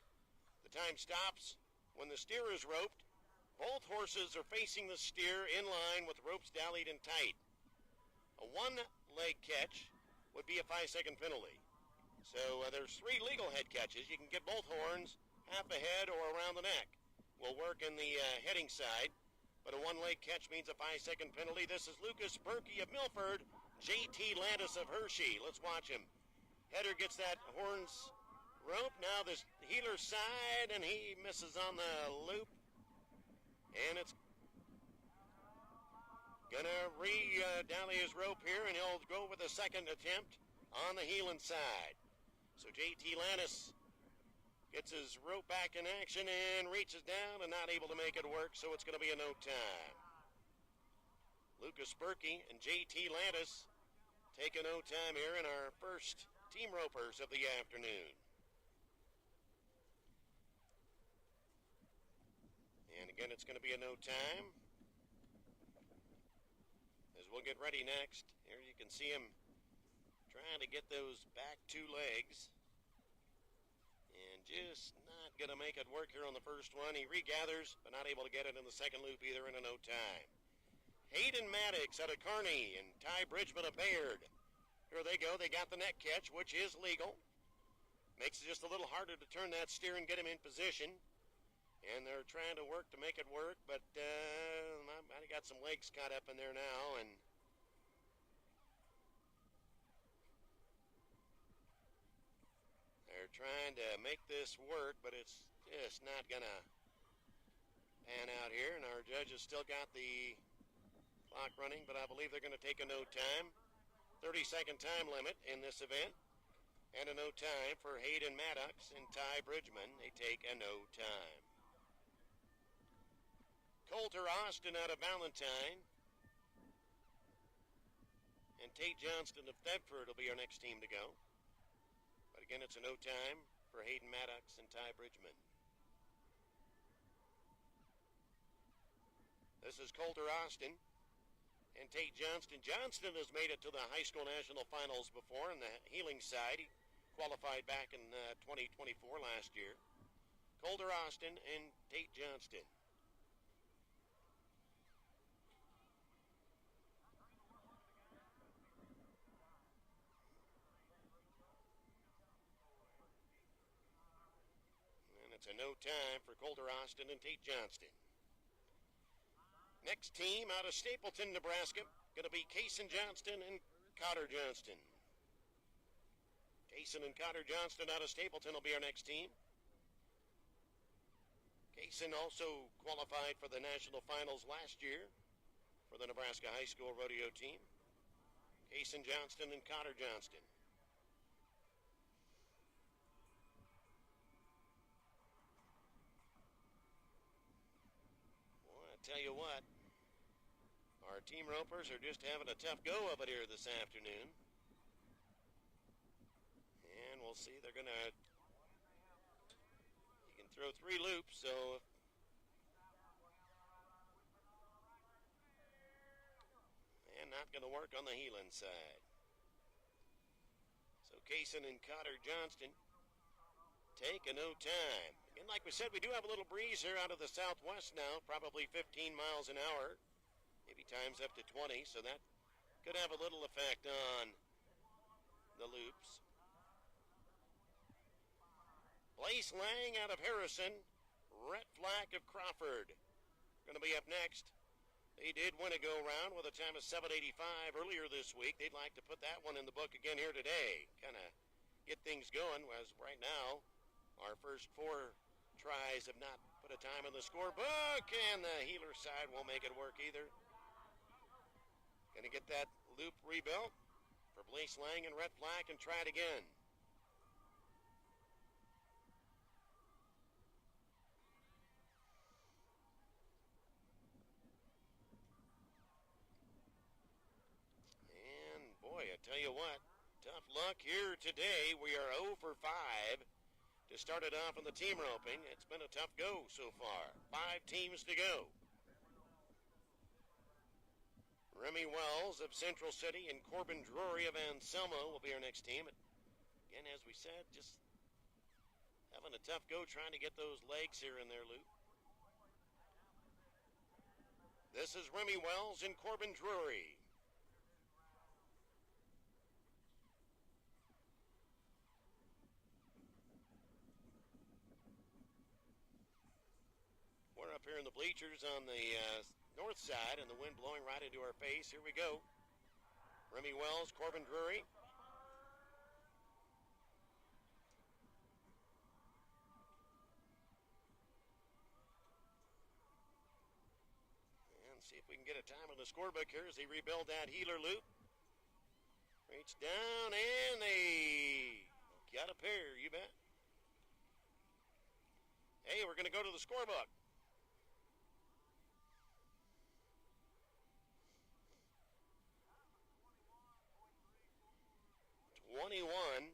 The time stops when the steer is roped. Both horses are facing the steer in line with ropes dallied and tight. A one-leg catch would be a 5-second penalty. So there's 3 legal head catches. You can get both horns, half a head, or around the neck. Will work in the heading side, but a one-leg catch means a 5-second penalty. This is Lucas Berkey of Milford, J.T. Landis of Hershey. Let's watch him. Header gets that horns rope. Now this heeler side, and he misses on the loop. And it's going to re-dally his rope here, and he'll go with a second attempt. on the heeling side. So J.T. Lannis gets his rope back in action and reaches down and not able to make it work, so it's going to be a no time. Lucas Berkey and J.T. Lannis take a no time here in our first team ropers of the afternoon. And again, it's going to be a no time. As we'll get ready next. Here you can see him trying to get those back two legs. And just not going to make it work here on the first one. He regathers, but not able to get it in the second loop either in a no time. Hayden Maddox out of Kearney and Ty Bridgman of Bayard. Here they go. They got the net catch, which is legal. Makes it just a little harder to turn that steer and get him in position. And they're trying to work to make it work, but I got some legs caught up in there now, and they're trying to make this work, but it's just not going to pan out here, and our judge has still got the clock running, but I believe they're going to take a no time. 30-second time limit in this event, and a no time for Hayden Maddox and Ty Bridgman. They take a no time. Coulter Austin out of Valentine and Tate Johnston of Thedford will be our next team to go. But again, it's a no time for Hayden Maddox and Ty Bridgman. This is Coulter Austin and Tate Johnston. Johnston has made it to the high school national finals before on the heeling side. He qualified back in 2024 last year. Coulter Austin and Tate Johnston. It's a no time for Coulter Austin and Tate Johnston. Next team out of Stapleton, Nebraska, going to be Kaysen Johnston and Cotter Johnston. Kaysen and Cotter Johnston out of Stapleton will be our next team. Kaysen also qualified for the national finals last year for the Nebraska high school rodeo team. Kaysen Johnston and Cotter Johnston. Tell you what, our team ropers are just having a tough go of it here this afternoon. And we'll see, they're going to, you can throw 3 loops, so, and not going to work on the heeling side. So Kaysen and Cotter Johnston take a no time. And like we said, we do have a little breeze here out of the southwest now, probably 15 miles an hour, maybe times up to 20, so that could have a little effect on the loops. Blaise Lang out of Harrison, Rhett Flack of Crawford going to be up next. They did win a go-round with a time of 7:85 earlier this week. They'd like to put that one in the book again here today, kind of get things going, as right now our first 4 tries have not put a time in the scorebook, and the heeler side won't make it work either. Going to get that loop rebuilt for Blaise Lang and Rhett Flack and try it again. And boy, I tell you what, tough luck here today. We are 0 for 5. To start it off in the team roping. It's been a tough go so far. 5 teams to go. Remy Wells of Central City and Corbin Drury of Anselmo will be our next team. Again, as we said, just having a tough go trying to get those legs here in their loop. This is Remy Wells and Corbin Drury. We're up here in the bleachers on the north side and the wind blowing right into our face. Here we go. Remy Wells, Corbin Drury. And see if we can get a time on the scorebook here as they rebuild that heeler loop. Reach down, and they got a pair, you bet. Hey, we're going to go to the scorebook. 21.34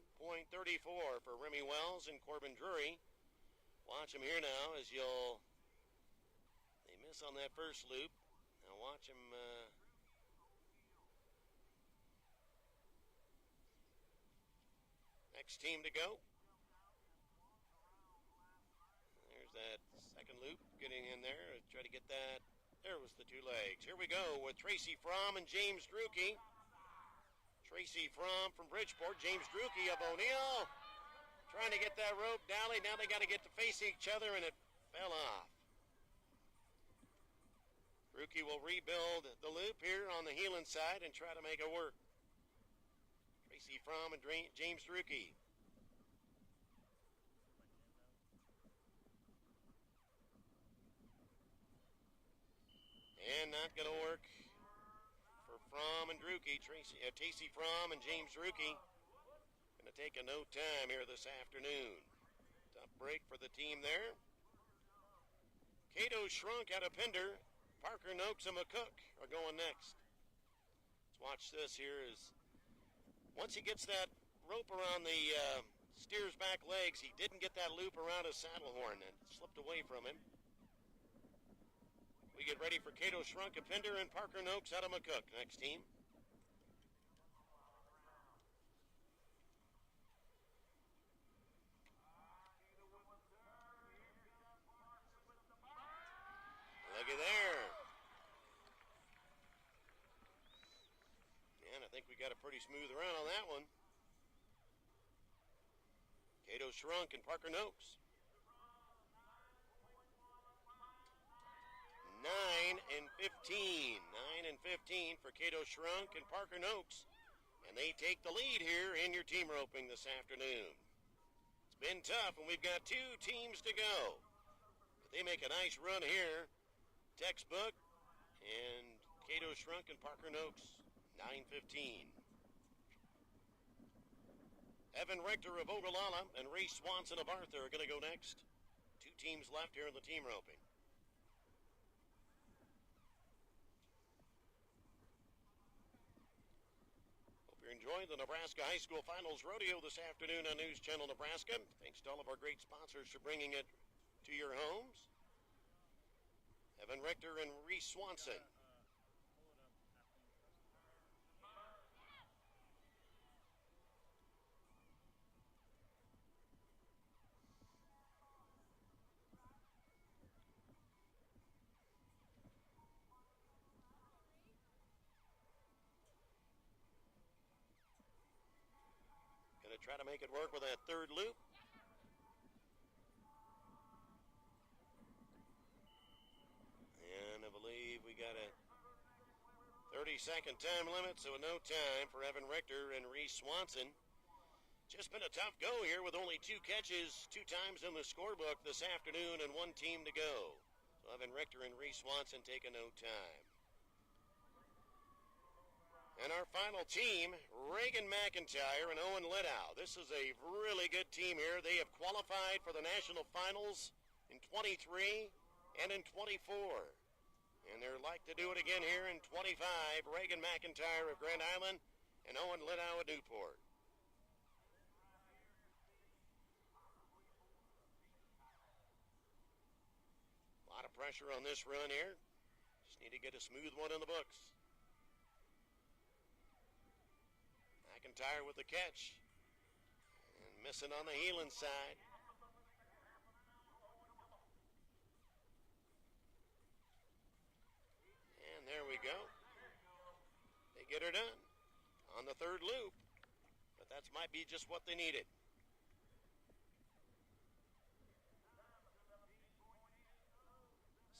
for Remy Wells and Corbin Drury. Watch them here now as they miss on that first loop. Now watch them. Next team to go. There's that second loop getting in there. Try to get that. There was the two legs. Here we go with Tracy Fromm and James Drury. Tracy Fromm from Bridgeport, James Drury of O'Neill. Trying to get that rope dally. Now they got to get to face each other, and it fell off. Drury will rebuild the loop here on the Heelan side and try to make it work. Tracy Fromm and James Drury. And not going to work for Fromm and Drury. Tracy Fromm and James Drury. Going to take a no time here this afternoon. Tough break for the team there. Cato Shrunk out of Pender. Parker Noakes and McCook are going next. Let's watch this here as once he gets that rope around the steer's back legs, he didn't get that loop around his saddle horn and slipped away from him. We get ready for Cato Shrunk of Pender and Parker Noakes out of McCook. Next team. Looky there. And I think we got a pretty smooth run on that one. Cato Shrunk and Parker Noakes. 9 and 15. 9 and 15 for Cato Shrunk and Parker Noakes. And they take the lead here in your team roping this afternoon. It's been tough, and we've got two teams to go. But they make a nice run here. Textbook and Cato Shrunk and Parker Noakes. 9:15. Evan Richter of Ogallala and Reese Swanson of Arthur are going to go next. Two teams left here in the team roping. Hope you're enjoying the Nebraska High School Finals Rodeo this afternoon on News Channel Nebraska. Thanks to all of our great sponsors for bringing it to your homes. Evan Richter and Reese Swanson. Going to try to make it work with that third loop. And I believe we got a 30-second time limit, so no time for Evan Richter and Reese Swanson. Just been a tough go here with only two catches, two times in the scorebook this afternoon, and one team to go. So Evan Richter and Reese Swanson take a no time. And our final team, Reagan McIntyre and Owen Lidow. This is a really good team here. They have qualified for the national finals in 23 and in 24. And they're like to do it again here in 25. Reagan McIntyre of Grand Island and Owen Lidow of Newport. A lot of pressure on this run here. Just need to get a smooth one in the books. McIntyre with the catch. And missing on the Heelan side. And there we go. They get her done on the third loop. But that might be just what they needed.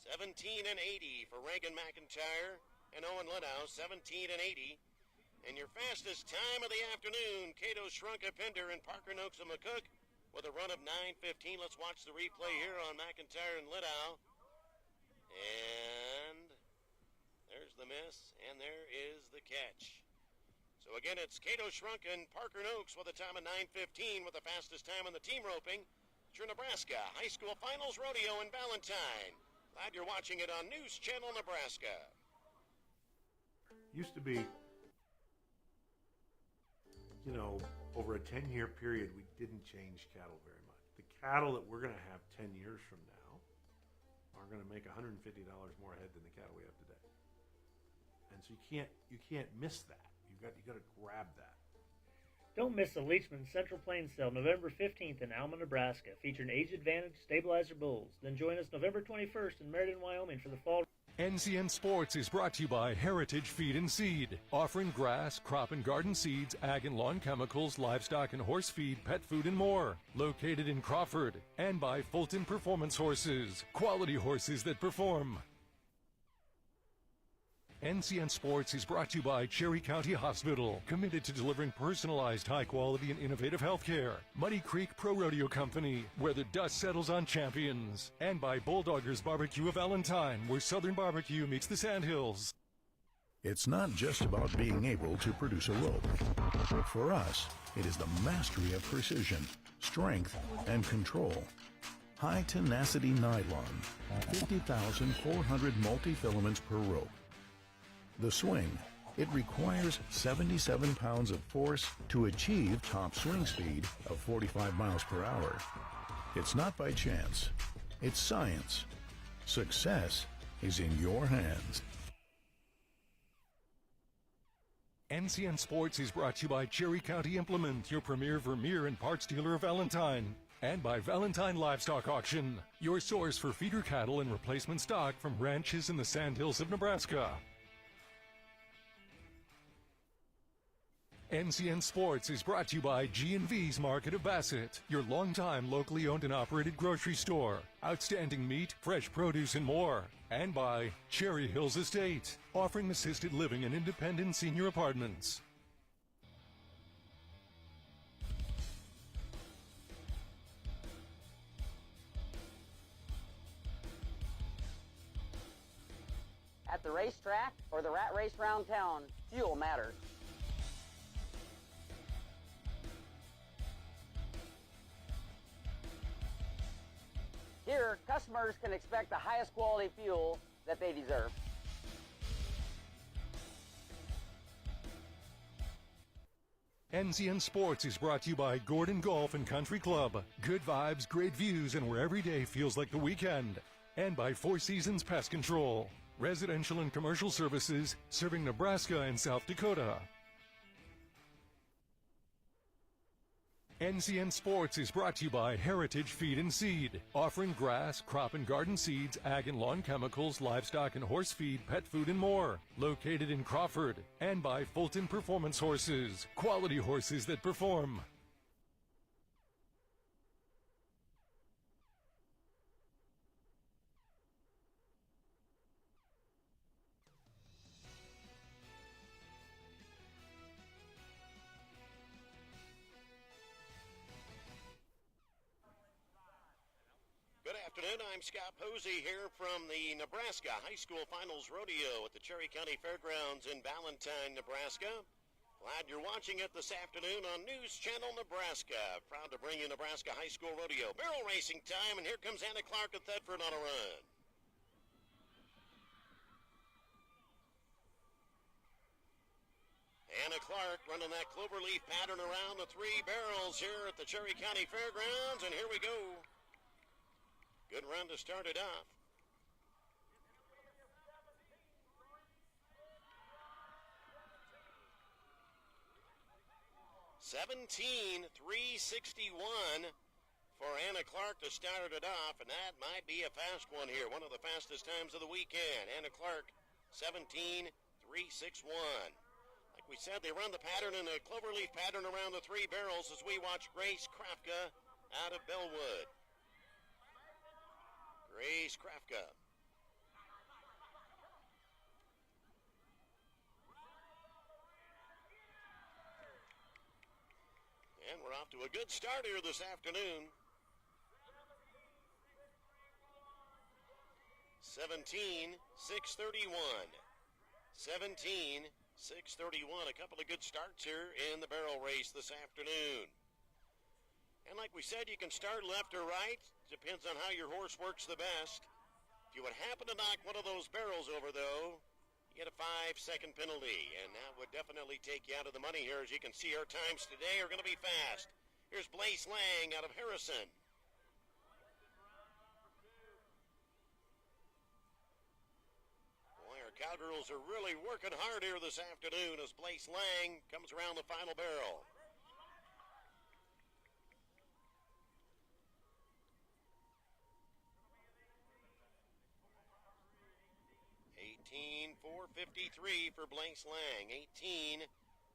$17 and $80 for Reagan McIntyre and Owen Lidow. 17 and $80. And your fastest time of the afternoon, Cato Shrunk of Pender and Parker Noakes of McCook with a run of 9:15. Let's watch the replay here on McIntyre and Lidow. And there's the miss, and there is the catch. So again, it's Cato Shrunk and Parker Noakes with a time of 9:15 with the fastest time in the team roping. It's your Nebraska High School Finals Rodeo in Valentine. Glad you're watching it on News Channel Nebraska. Used to be, over a 10-year period, we didn't change cattle very much. The cattle that we're going to have 10 years from now are going to make $150 more a head than the cattle we have today. And so you can't miss that. You got to grab that. Don't miss the Leachman Central Plains sale November 15th in Alma, Nebraska, featuring Age Advantage Stabilizer Bulls. Then join us November 21st in Meriden, Wyoming for the fall. NCN Sports is brought to you by Heritage Feed and Seed, offering grass, crop and garden seeds, ag and lawn chemicals, livestock and horse feed, pet food and more. Located in Crawford. And by Fulton Performance Horses, quality horses that perform. NCN Sports is brought to you by Cherry County Hospital, committed to delivering personalized, high-quality, and innovative health care. Muddy Creek Pro Rodeo Company, where the dust settles on champions. And by Bulldoggers Barbecue of Valentine, where Southern barbecue meets the Sandhills. It's not just about being able to produce a rope. For us, it is the mastery of precision, strength, and control. High tenacity nylon, 50,400 multi-filaments per rope. The swing, it requires 77 pounds of force to achieve top swing speed of 45 miles per hour. It's not by chance. It's science. Success is in your hands. NCN Sports is brought to you by Cherry County Implement, your premier Vermeer and parts dealer of Valentine. And by Valentine Livestock Auction, your source for feeder cattle and replacement stock from ranches in the Sandhills of Nebraska. NCN Sports is brought to you by G&V's Market of Bassett, your longtime locally owned and operated grocery store. Outstanding meat, fresh produce, and more. And by Cherry Hills Estate, offering assisted living and independent senior apartments. At the racetrack or the rat race round town, fuel matters. Here, customers can expect the highest quality fuel that they deserve. NCN Sports is brought to you by Gordon Golf and Country Club. Good vibes, great views, and where every day feels like the weekend. And by Four Seasons Pest Control. Residential and commercial services serving Nebraska and South Dakota. NCN Sports is brought to you by Heritage Feed and Seed, offering grass, crop and garden seeds, ag and lawn chemicals, livestock and horse feed, pet food and more. Located in Crawford. And by Fulton Performance Horses, quality horses that perform. Good afternoon, I'm Scott Poese here from the Nebraska High School Finals Rodeo at the Cherry County Fairgrounds in Valentine, Nebraska. Glad you're watching it this afternoon on News Channel Nebraska. Proud to bring you Nebraska High School Rodeo. Barrel racing time, and here comes Anna Clark at Thetford on a run. Anna Clark running that cloverleaf pattern around the three barrels here at the Cherry County Fairgrounds, and here we go. Good run to start it off. $17,361 for Anna Clark to start it off, and that might be a fast one here. One of the fastest times of the weekend. Anna Clark, 17,361. Like we said, they run the pattern in a cloverleaf pattern around the three barrels as we watch Grace Krafka out of Bellwood. Grace Krafka. And we're off to a good start here this afternoon. 17,631. 17, 6:31. A couple of good starts here in the barrel race this afternoon. And like we said, you can start left or right. Depends on how your horse works the best. If you would happen to knock one of those barrels over, though, you get a 5-second penalty. And that would definitely take you out of the money here. As you can see, our times today are going to be fast. Here's Blaze Lang out of Harrison. Boy, our cowgirls are really working hard here this afternoon as Blaze Lang comes around the final barrel. $18,453 for Blaze Lang.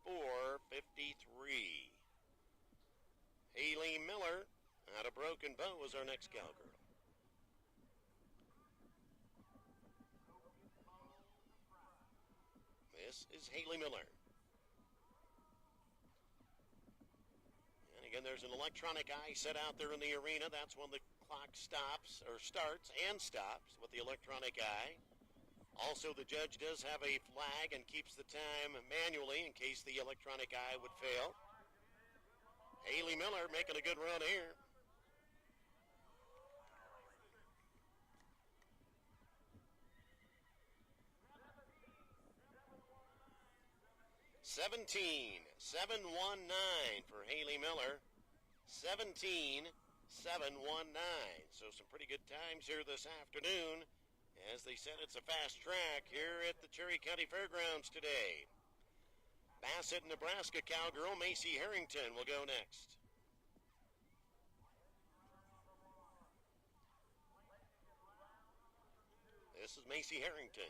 $18,453. Haley Miller out of Broken Bow is our next cowgirl. This is Haley Miller. And again, there's an electronic eye set out there in the arena. That's when the clock stops, or starts and stops with the electronic eye. Also, the judge does have a flag and keeps the time manually in case the electronic eye would fail. Haley Miller making a good run here. $17,719 for Haley Miller. $17,719. So some pretty good times here this afternoon. As they said, it's a fast track here at the Cherry County Fairgrounds today. Bassett, Nebraska cowgirl Macy Harrington will go next. This is Macy Harrington.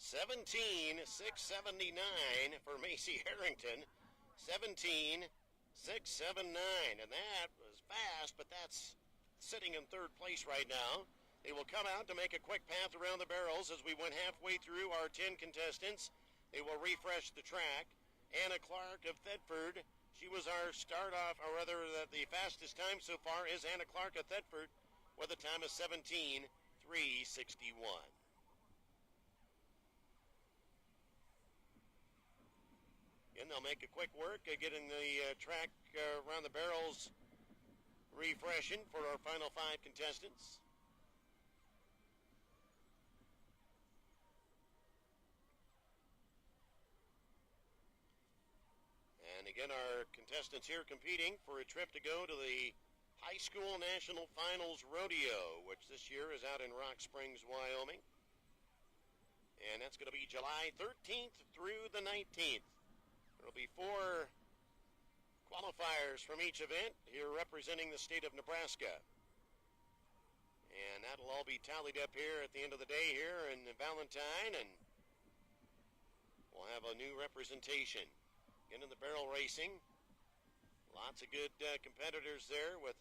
$17,679 for Macy Harrington. $17,679, and that was fast, but that's sitting in third place right now. They will come out to make a quick path around the barrels as we went halfway through our 10 contestants. They will refresh the track. Anna Clark of Thetford, she was our start off, or rather the fastest time so far is Anna Clark of Thetford with a time of 17,361. And they'll make a quick work of getting the track around the barrels refreshing for our final 5 contestants. And again, our contestants here competing for a trip to go to the High School National Finals Rodeo, which this year is out in Rock Springs, Wyoming. And that's going to be July 13th through the 19th. There will be 4 qualifiers from each event here representing the state of Nebraska. And that'll all be tallied up here at the end of the day here in Valentine, and we'll have a new representation. Again, in the barrel racing, lots of good competitors there with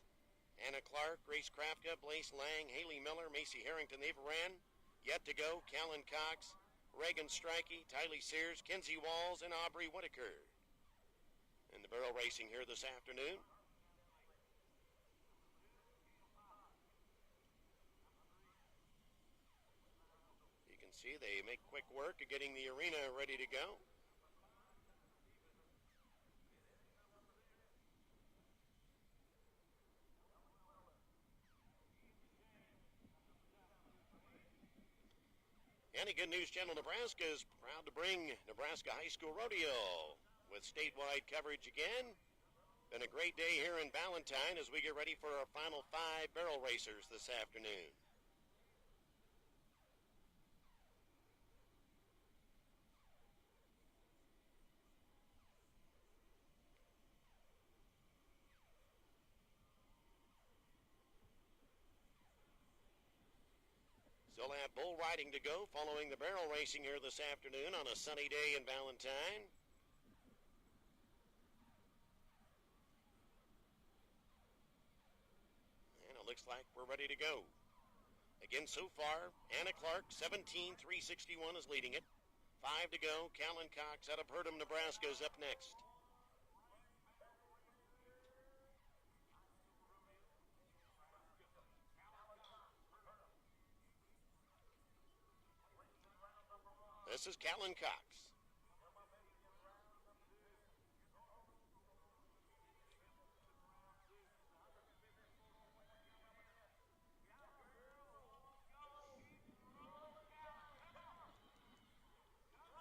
Anna Clark, Grace Krafka, Blaze Lang, Haley Miller, Macy Harrington. They've ran. Yet to go, Callan Cox, Reagan Strikey, Tylee Sears, Kenzie Walls, and Aubrey Whitaker in the barrel racing here this afternoon. You can see they make quick work of getting the arena ready to go. And a good news channel, Nebraska is proud to bring Nebraska High School Rodeo with statewide coverage again. Been a great day here in Valentine as we get ready for our final 5 barrel racers this afternoon. Still have bull riding to go following the barrel racing here this afternoon on a sunny day in Valentine. looks like we're ready to go. Again, so far, Anna Clark, 17,361 is leading it. 5 to go. Callan Cox out of Purdom, Nebraska is up next. This is Callan Cox.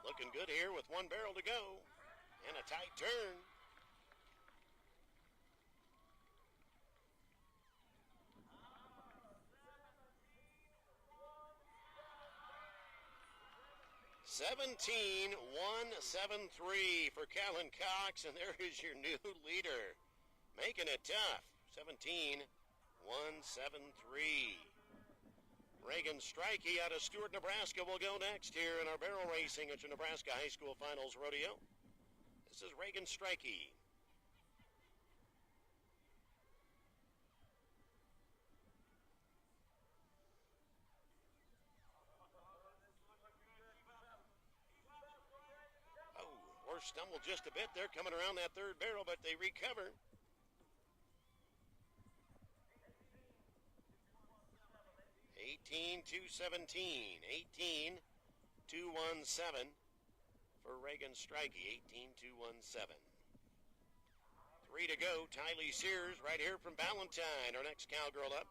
Looking good here with one barrel to go and a tight turn. (17,173) for Callan Cox, and there is your new leader, making it tough. 17,173. Reagan Strikey out of Stewart, Nebraska will go next here in our barrel racing at your Nebraska High School Finals Rodeo. This is Reagan Strikey. Oh, horse stumbled just a bit there coming around that third barrel, but they recover. (18,217). 18,217 for Reagan Strikey. 18,217. 3 to go. Tylee Sears right here from Valentine, our next cowgirl up.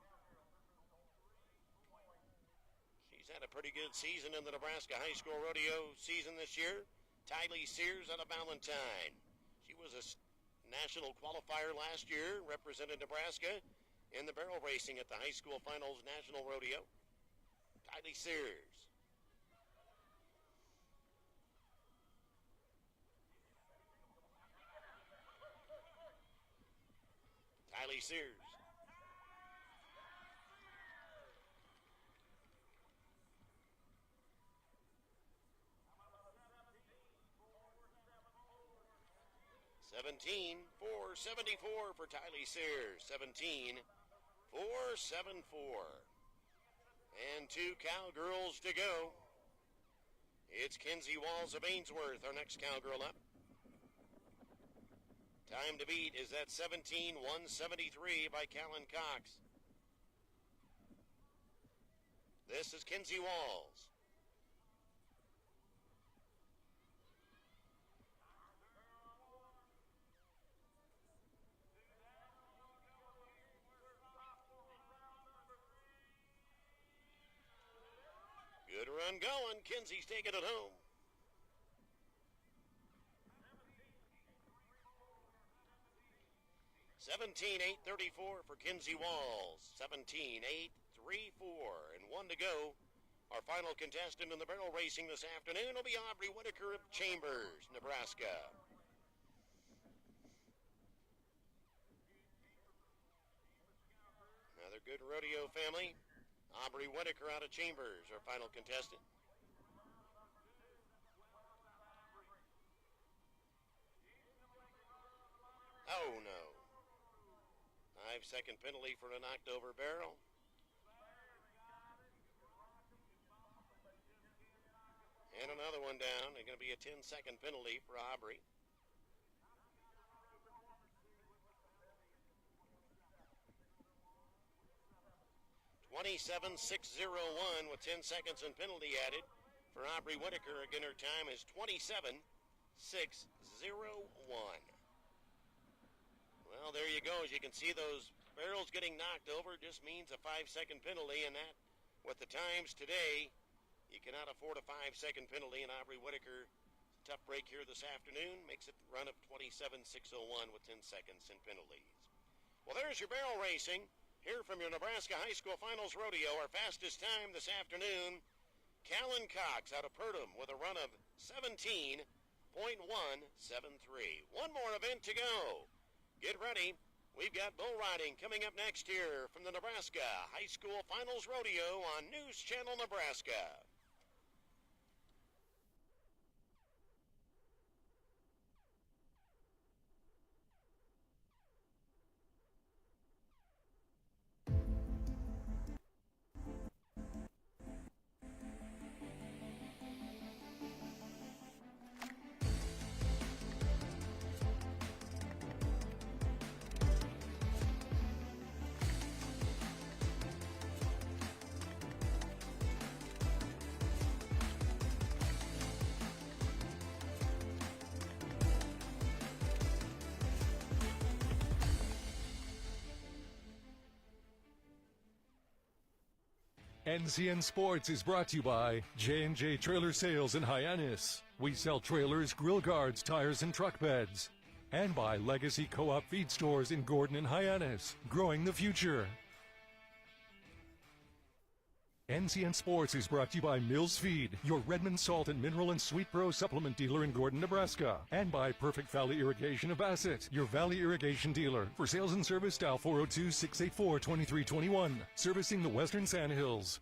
She's had a pretty good season in the Nebraska High School Rodeo season this year. Tylee Sears out of Valentine. She was a national qualifier last year, represented Nebraska in the barrel racing at the High School Finals National Rodeo. Tylee Sears. Tylee Sears. (17,474) for Tylee Sears. 17,474. And 2 cowgirls to go. It's Kinsey Walls of Ainsworth, our next cowgirl up. Time to beat is at 17,173 by Callan Cox. This is Kinsey Walls. Good run going. Kinsey's taking it home. (17,834) for Kinsey Walls. 17,834. And 1 to go. Our final contestant in the barrel racing this afternoon will be Aubrey Whitaker of Chambers, Nebraska. Another good rodeo family. Aubrey Whitaker out of Chambers, our final contestant. Oh, no. 5-second penalty for a knocked over barrel. And another one down. It's going to be a 10-second penalty for Aubrey. (27,601) with 10 seconds and penalty added for Aubrey Whitaker. Again, her time is 27,601. Well, there you go. As you can see, those barrels getting knocked over just means a 5-second penalty, and that, with the times today, you cannot afford a 5-second penalty. And Aubrey Whitaker, tough break here this afternoon, makes it a run of 27,601 with 10 seconds and penalties. Well, there's your barrel racing. Here from your Nebraska High School Finals Rodeo, our fastest time this afternoon, Callan Cox out of Purdom with a run of 17,173. One more event to go. Get ready. We've got bull riding coming up next here from the Nebraska High School Finals Rodeo on News Channel Nebraska. NCN Sports is brought to you by J&J Trailer Sales in Hyannis. We sell trailers, grill guards, tires, and truck beds. And by Legacy Co-op Feed Stores in Gordon and Hyannis, growing the future. NCN Sports is brought to you by Mills Feed, your Redmond Salt and Mineral and Sweet Pro supplement dealer in Gordon, Nebraska. And by Perfect Valley Irrigation of Bassett, your Valley Irrigation dealer. For sales and service, dial 402-684-2321. Servicing the Western Sandhills.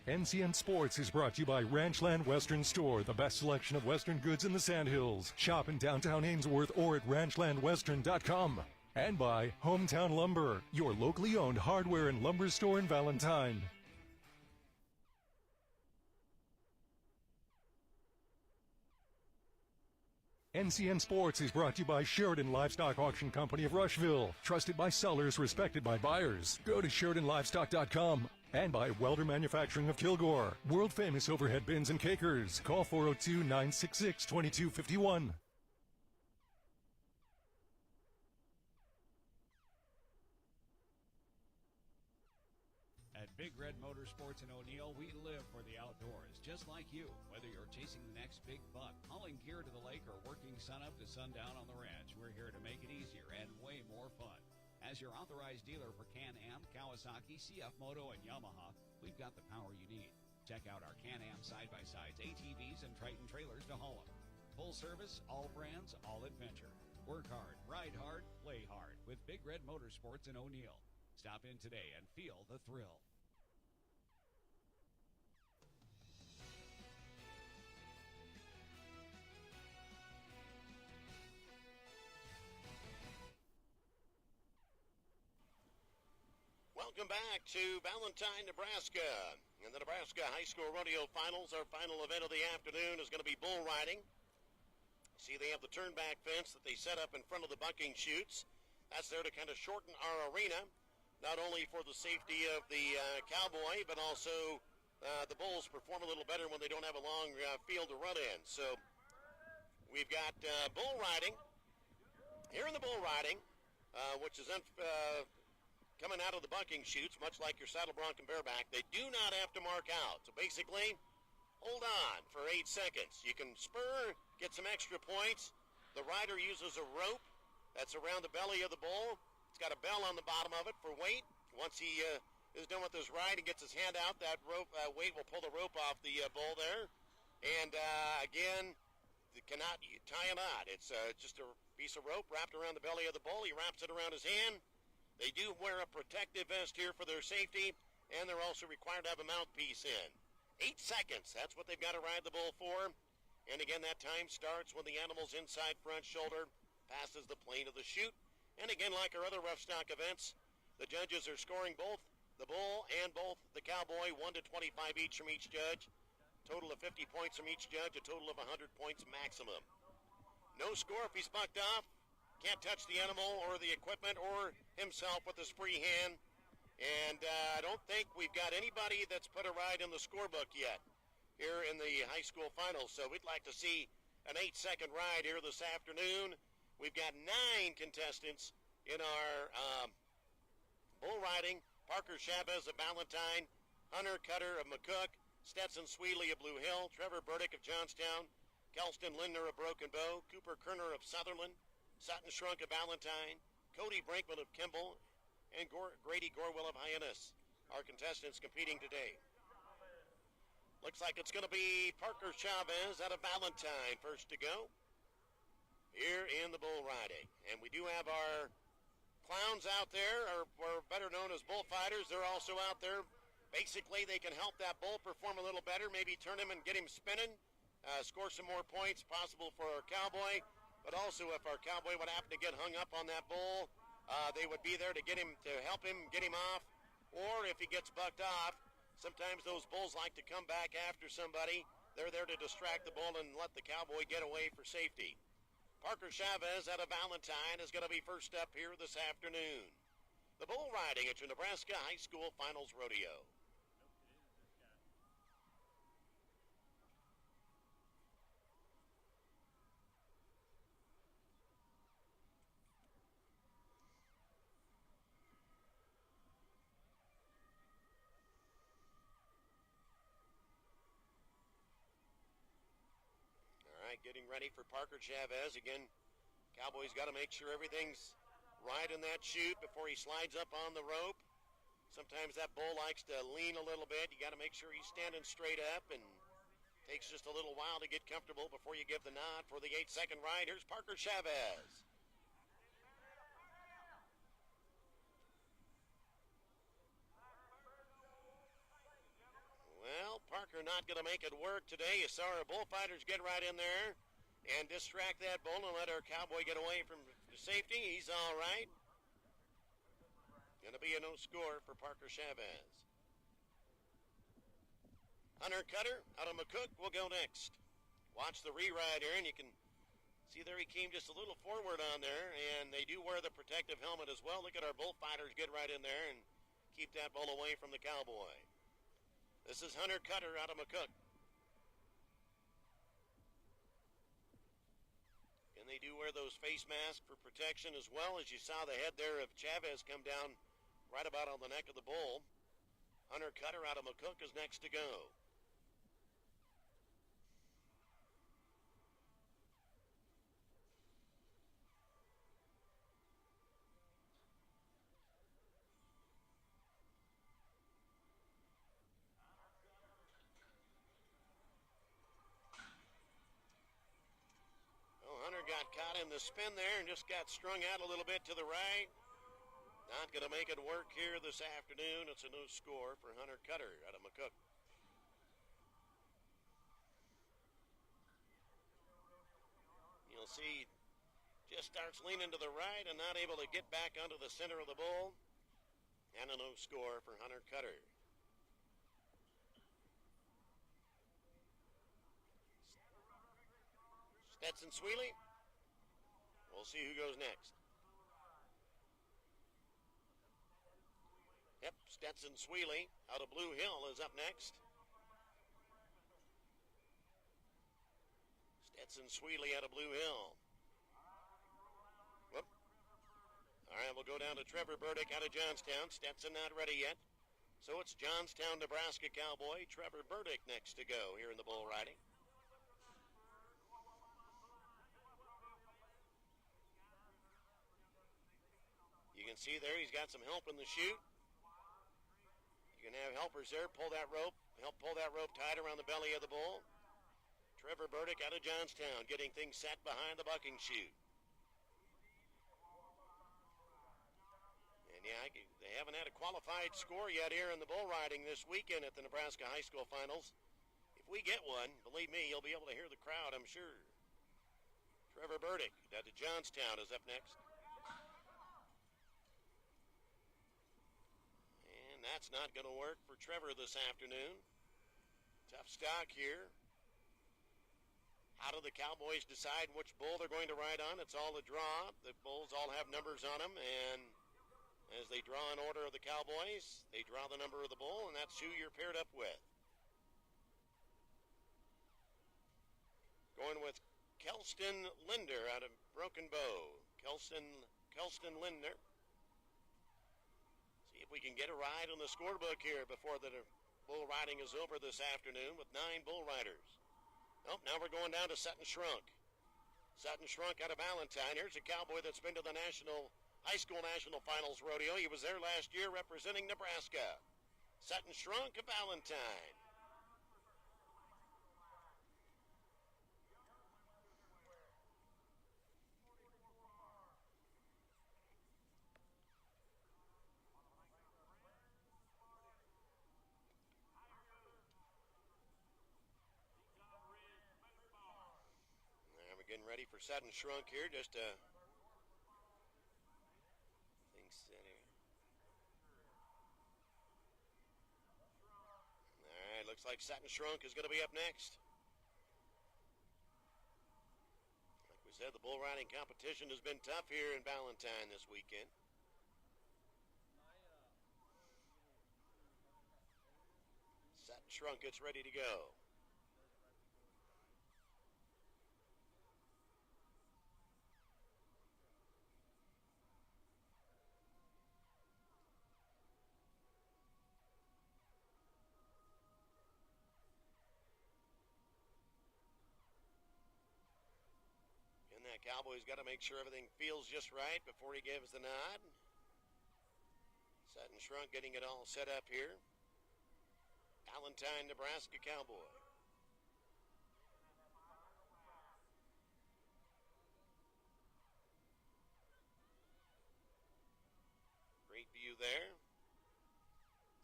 NCN Sports is brought to you by Ranchland Western Store, the best selection of Western goods in the Sandhills. Shop in downtown Ainsworth or at ranchlandwestern.com. And by Hometown Lumber, your locally owned hardware and lumber store in Valentine. NCN Sports is brought to you by Sheridan Livestock Auction Company of Rushville. Trusted by sellers, respected by buyers. Go to SheridanLivestock.com. And by Welder Manufacturing of Kilgore. World famous overhead bins and cakers. Call 402-966-2251. At Big Red Motorsports in O'Neill, we live for the outdoors, just like you. Whether you're chasing the next big buck, hauling gear to the lake, or working sunup to sundown on the ranch, we're here to make it easier and way more fun. As your authorized dealer for Can-Am, Kawasaki, CF Moto, and Yamaha, we've got the power you need. Check out our Can-Am side-by-sides, ATVs, and Triton trailers to haul them. Full service, all brands, all adventure. Work hard, ride hard, play hard with Big Red Motorsports in O'Neill. Stop in today and feel the thrill. Welcome back to Valentine, Nebraska. In the Nebraska High School Rodeo Finals, our final event of the afternoon is going to be bull riding. See, they have the turnback fence that they set up in front of the bucking chutes. That's there to kind of shorten our arena, not only for the safety of the cowboy, but also the bulls perform a little better when they don't have a long field to run in. So we've got bull riding. Here in the bull riding, which is coming out of the bucking chutes, much like your saddle bronc and bareback, they do not have to mark out. So basically, hold on for 8 seconds. You can spur, get some extra points. The rider uses a rope that's around the belly of the bull. It's got a bell on the bottom of it for weight. Once he is done with his ride and gets his hand out, that rope weight will pull the rope off the bull there. And again, you cannot tie a knot. It's just a piece of rope wrapped around the belly of the bull. He wraps it around his hand. They do wear a protective vest here for their safety, and they're also required to have a mouthpiece in. 8 seconds, that's what they've got to ride the bull for. And again, that time starts when the animal's inside front shoulder passes the plane of the chute. And again, like our other rough stock events, the judges are scoring both the bull and both the cowboy, 1 to 25 each from each judge. Total of 50 points from each judge, a total of 100 points maximum. No score if he's bucked off. Can't touch the animal or the equipment or himself with his free hand. And I don't think we've got anybody that's put a ride in the scorebook yet here in the high school finals. So we'd like to see an 8-second ride here this afternoon. We've got 9 contestants in our bull riding. Parker Chavez of Valentine, Hunter Cutter of McCook, Stetson Sweeley of Blue Hill, Trevor Burdick of Johnstown, Kelston Lindner of Broken Bow, Cooper Kerner of Sutherland, Sutton Shrunk of Valentine, Cody Brinkman of Kimball, and Grady Gorwell of Hyannis. Our contestants competing today. Looks like it's going to be Parker Chavez out of Valentine first to go here in the bull riding. And we do have our clowns out there, or better known as bullfighters. They're also out there. Basically, they can help that bull perform a little better, maybe turn him and get him spinning, score some more points possible for our cowboy. But also, if our cowboy would happen to get hung up on that bull, they would be there to help him get him off, or if he gets bucked off, sometimes those bulls like to come back after somebody. They're there to distract the bull and let the cowboy get away for safety. Parker Chavez out of Valentine is going to be first up here this afternoon. The bull riding at your Nebraska High School Finals Rodeo. Getting ready for Parker Chavez. Again, Cowboys got to make sure everything's right in that chute before he slides up on the rope. Sometimes that bull likes to lean a little bit. You got to make sure he's standing straight up, and takes just a little while to get comfortable before you give the nod for the 8-second ride. Here's Parker Chavez. Well, Parker not going to make it work today. You saw our bullfighters get right in there and distract that bull and let our cowboy get away from safety. He's all right. Going to be a no score for Parker Chavez. Hunter Cutter out of McCook will go next. Watch the re-ride here, and you can see there he came just a little forward on there, and they do wear the protective helmet as well. Look at our bullfighters get right in there and keep that bull away from the cowboy. This is Hunter Cutter out of McCook. And they do wear those face masks for protection as well. As you saw the head there of Chavez come down right about on the neck of the bull. Hunter Cutter out of McCook is next to go. Got caught in the spin there and just got strung out a little bit to the right. Not going to make it work here this afternoon. It's a no score for Hunter Cutter out of McCook. You'll see just starts leaning to the right and not able to get back onto the center of the bull. And a no score for Hunter Cutter. Stetson Sweely. We'll see who goes next. Yep, Stetson Sweely out of Blue Hill is up next. Stetson Sweely out of Blue Hill. Whoop. All right, we'll go down to Trevor Burdick out of Johnstown. Stetson not ready yet. So it's Johnstown, Nebraska cowboy Trevor Burdick next to go here in the bull riding. You can see there he's got some help in the chute. You can have helpers there pull that rope tight around the belly of the bull. Trevor Burdick out of Johnstown getting things set behind the bucking chute. And yeah, they haven't had a qualified score yet here in the bull riding this weekend at the Nebraska High School Finals. If we get one, believe me, you'll be able to hear the crowd, I'm sure. Trevor Burdick out of Johnstown is up next. That's not going to work for Trevor this afternoon. Tough stock here. How do the Cowboys decide which bull they're going to ride on? It's all a draw. The bulls all have numbers on them, and as they draw in order of the Cowboys, they draw the number of the bull, and that's who you're paired up with. Going with Kelston Linder out of Broken Bow. Kelston Linder. See if we can get a ride on the scorebook here before the bull riding is over this afternoon with 9 bull riders. Nope, now we're going down to Sutton Shrunk. Sutton Shrunk out of Valentine. Here's a cowboy that's been to the High School National Finals Rodeo. He was there last year representing Nebraska. Sutton Shrunk of Valentine. Getting ready for Sutton Shrunk here. Just a Looks like Satin Shrunk is going to be up next. Like we said, the bull riding competition has been tough here in Valentine this weekend. Satin Shrunk gets ready to go. And that cowboy's got to make sure everything feels just right before he gives the nod. Satin Shrunk getting it all set up here. Valentine, Nebraska cowboy. Great view there.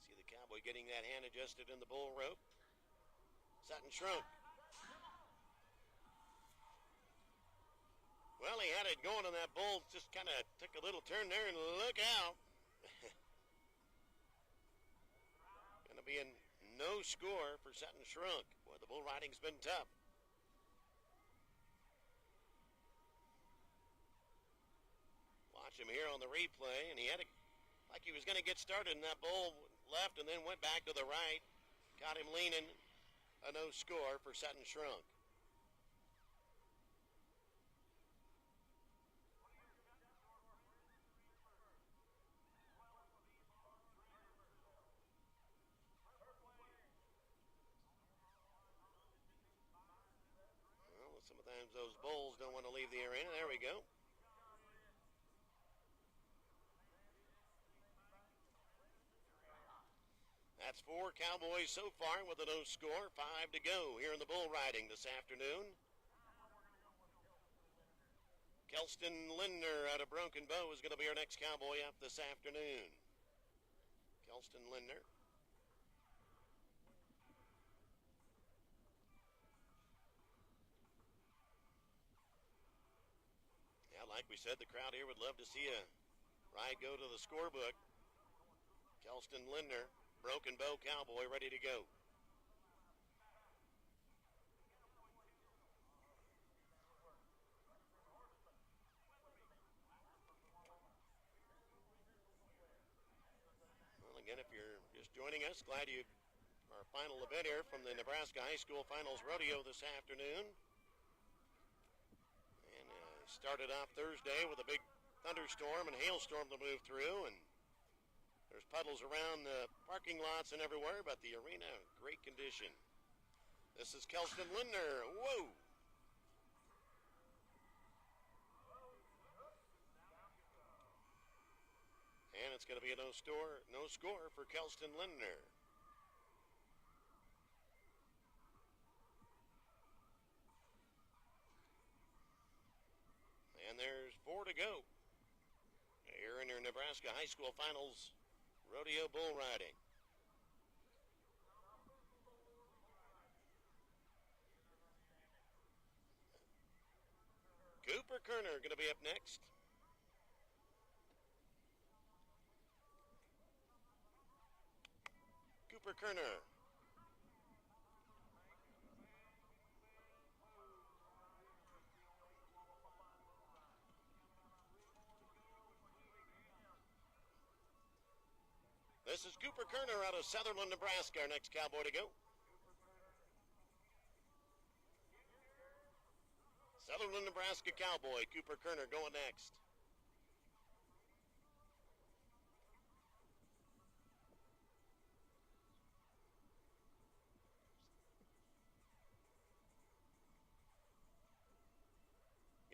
See the cowboy getting that hand adjusted in the bull rope. Satin Shrunk. Well, he had it going on that bull. Just kind of took a little turn there, and look out. Going to be a no score for Satin Shrunk. Boy, the bull riding's been tough. Watch him here on the replay, and he had it like he was going to get started, and that bull left and then went back to the right. Got him leaning. A no score for Satin Shrunk. Sometimes those bulls don't want to leave the arena. There we go. That's 4 cowboys so far with a no score. 5 to go here in the bull riding this afternoon. Kelston Lindner out of Broken Bow is going to be our next cowboy up this afternoon. Kelston Lindner. Like we said, the crowd here would love to see a ride go to the scorebook. Kelston Lindner, Broken Bow cowboy, ready to go. Well, again, if you're just joining us, glad you our final event here from the Nebraska High School Finals Rodeo this afternoon. Started off Thursday with a big thunderstorm and hailstorm to move through, and there's puddles around the parking lots and everywhere, but the arena, great condition. This is Kelston Lindner. Whoa! And it's going to be a no score for Kelston Lindner. And there's 4 to go here in your Nebraska High School Finals Rodeo bull riding. Cooper Kerner going to be up next. Cooper Kerner. This is Cooper Kerner out of Sutherland, Nebraska, our next cowboy to go. Sutherland, Nebraska cowboy, Cooper Kerner going next.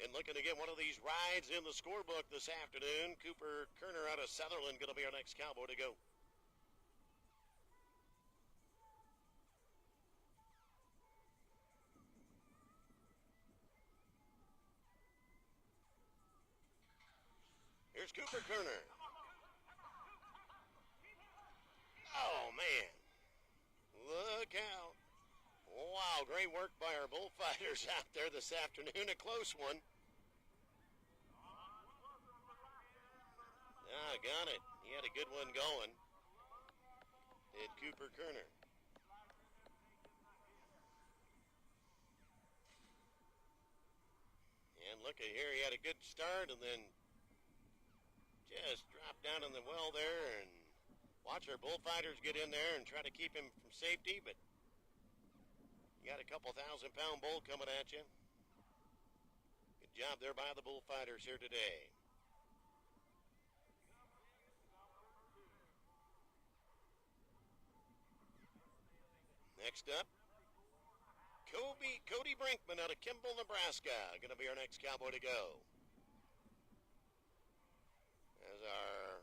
And looking to get one of these rides in the scorebook this afternoon. Cooper Kerner out of Sutherland going to be our next cowboy to go. Here's Cooper Kerner. Oh, man. Look out. Wow, great work by our bullfighters out there this afternoon. A close one. Ah, got it. He had a good one going. Did Cooper Kerner. And look at here, he had a good start and then just dropped down in the well there, and watch our bullfighters get in there and try to keep him from safety, but you got a couple 1,000-pound bull coming at you. Good job there by the bullfighters here today. Next up, Cody Brinkman out of Kimball, Nebraska, going to be our next cowboy to go. As our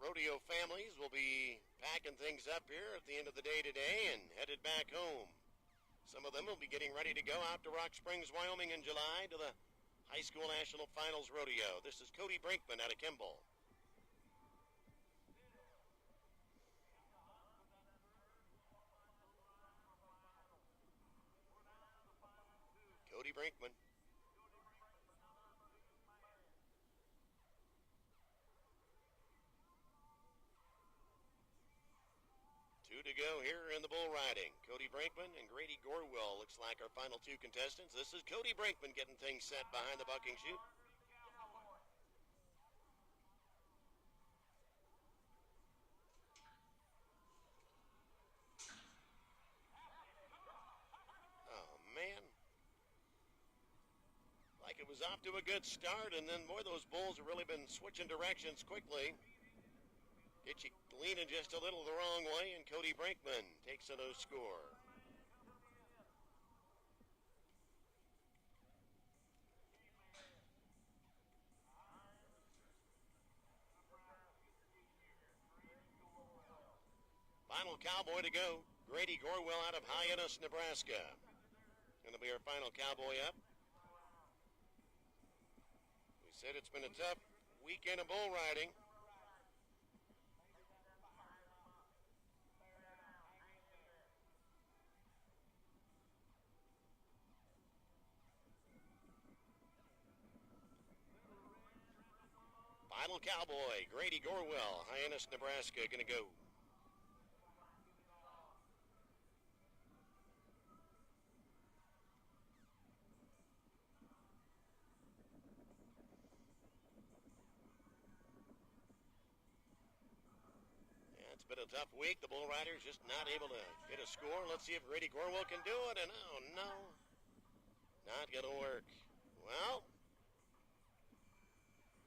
rodeo families will be packing things up here at the end of the day today and headed back home. Some of them will be getting ready to go out to Rock Springs, Wyoming in July to the High School National Finals Rodeo. This is Cody Brinkman out of Kimball. Cody Brinkman. Two to go here in the bull riding. Cody Brinkman and Grady Gorwell looks like our final two contestants. This is Cody Brinkman getting things set behind the bucking chute. Like it was off to a good start, and then boy, those bulls have really been switching directions quickly. Get you leaning just a little the wrong way, and Cody Brinkman takes a no score. Final cowboy to go, Grady Gorwell out of Hyannis, Nebraska. Going to be our final cowboy up. Said it's been a tough weekend of bull riding. Final cowboy, Grady Gorwell, Hyannis, Nebraska, going to go. It's been a tough week. The bull riders just not able to get a score. Let's see if Grady Gorwell can do it. And oh no, not going to work. Well,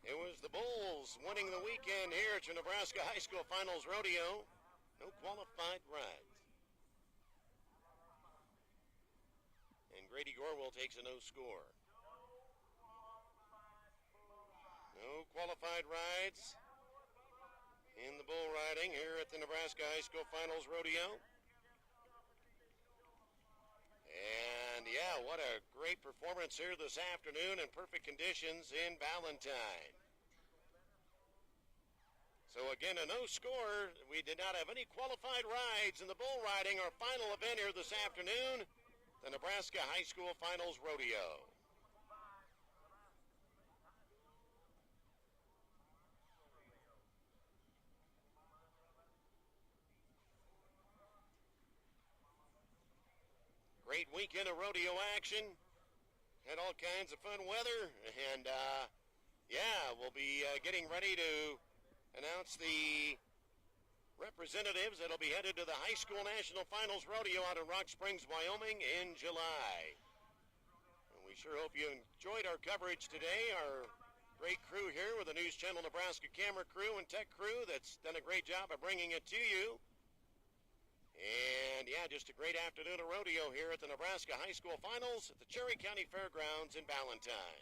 it was the bulls winning the weekend here at your Nebraska High School Finals Rodeo. No qualified rides. And Grady Gorwell takes a no score. No qualified rides in the bull riding here at the Nebraska High School Finals Rodeo. And yeah, what a great performance here this afternoon in perfect conditions in Valentine. So again, a no score. We did not have any qualified rides in the bull riding, our final event here this afternoon, the Nebraska High School Finals Rodeo. Great weekend of rodeo action. Had all kinds of fun weather. And, yeah, we'll be getting ready to announce the representatives that'll be headed to the High School National Finals Rodeo out in Rock Springs, Wyoming in July. And we sure hope you enjoyed our coverage today. Our great crew here with the News Channel Nebraska camera crew and tech crew that's done a great job of bringing it to you. And, yeah, just a great afternoon of rodeo here at the Nebraska High School Finals at the Cherry County Fairgrounds in Valentine.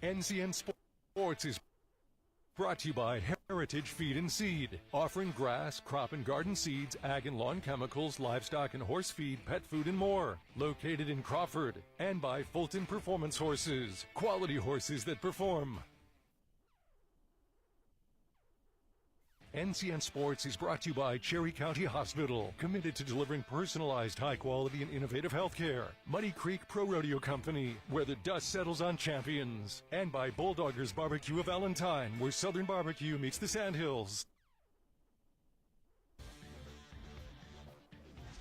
NCN Sports is brought to you by Heritage Feed and Seed, offering grass, crop and garden seeds, ag and lawn chemicals, livestock and horse feed, pet food and more. Located in Crawford. And by Fulton Performance Horses, quality horses that perform. NCN Sports is brought to you by Cherry County Hospital, committed to delivering personalized, high-quality, and innovative health care. Muddy Creek Pro Rodeo Company, where the dust settles on champions. And by Bulldoggers Barbecue of Valentine, where Southern barbecue meets the Sandhills.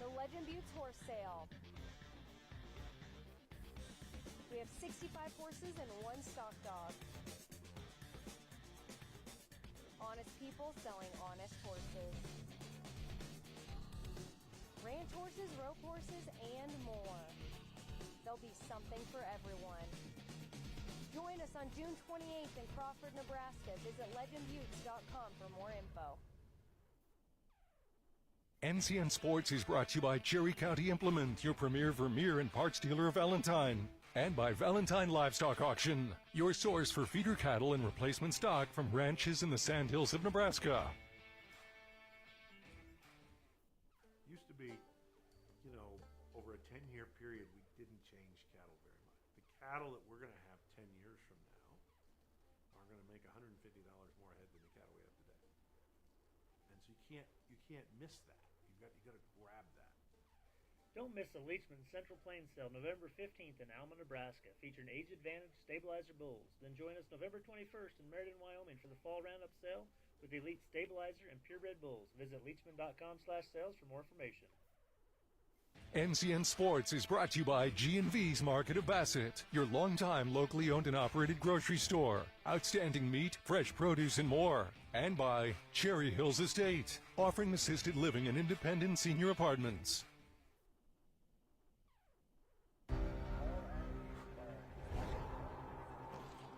The Legend Buttes Horse Sale. We have 65 horses and 1 stock dog. Honest people selling honest horses. Ranch horses, rope horses, and more. There'll be something for everyone. Join us on June 28th in Crawford, Nebraska. Visit legendbuttes.com for more info. NCN Sports is brought to you by Cherry County Implement, your premier Vermeer and parts dealer of Valentine. And by Valentine Livestock Auction, your source for feeder cattle and replacement stock from ranches in the Sandhills of Nebraska. Used to be, over a 10-year period, we didn't change cattle very much. The cattle that we're going to have 10 years from now are going to make $150 more a head than the cattle we have today. And so you can't miss that. You got to grab that. Don't miss the Leachman Central Plains Sale November 15th in Alma, Nebraska, featuring Age Advantage Stabilizer Bulls. Then join us November 21st in Meriden, Wyoming for the Fall Roundup Sale with Elite Stabilizer and Purebred Bulls. Visit leachman.com/sales for more information. NCN Sports is brought to you by G&V's Market of Bassett, your longtime locally owned and operated grocery store. Outstanding meat, fresh produce, and more. And by Cherry Hills Estate, offering assisted living and independent senior apartments.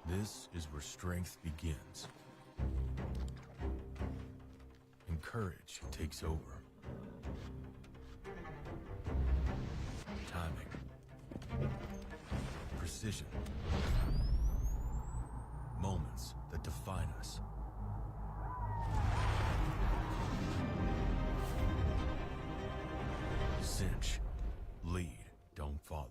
This is where strength begins. And courage takes over. Timing. Precision. Moments that define us. Cinch. Lead. Don't follow.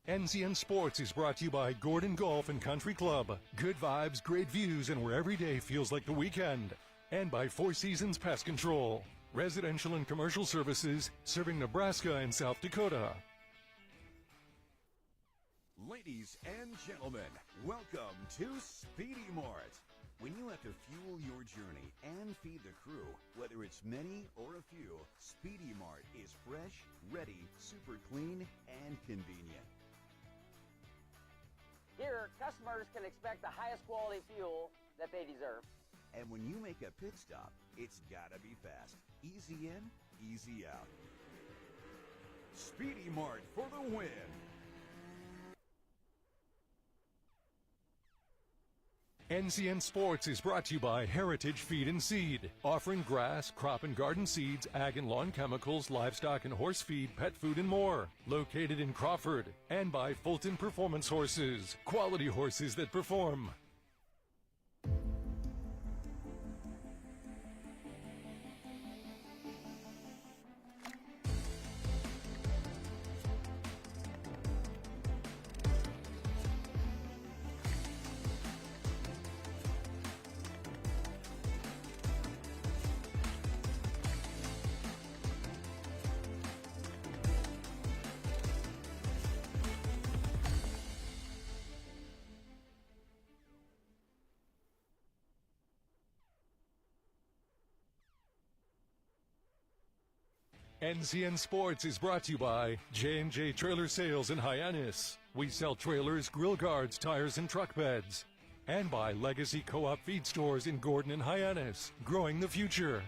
NCN Sports is brought to you by Gordon Golf and Country Club. Good vibes, great views, and where every day feels like the weekend. And by Four Seasons Pest Control. Residential and commercial services serving Nebraska and South Dakota. Ladies and gentlemen, welcome to Speedy Mart. When you have to fuel your journey and feed the crew, whether it's many or a few, Speedy Mart is fresh, ready, super clean, and convenient. Here, customers can expect the highest quality fuel that they deserve. And when you make a pit stop, it's gotta be fast. Easy in, easy out. Speedy Mart for the win. NCN Sports is brought to you by Heritage Feed and Seed, offering grass, crop and garden seeds, ag and lawn chemicals, livestock and horse feed, pet food, and more. Located in Crawford. And by Fulton Performance Horses, quality horses that perform. NCN Sports is brought to you by J&J Trailer Sales in Hyannis. We sell trailers, grill guards, tires, and truck beds. And by Legacy Co-op Feed Stores in Gordon and Hyannis, growing the future.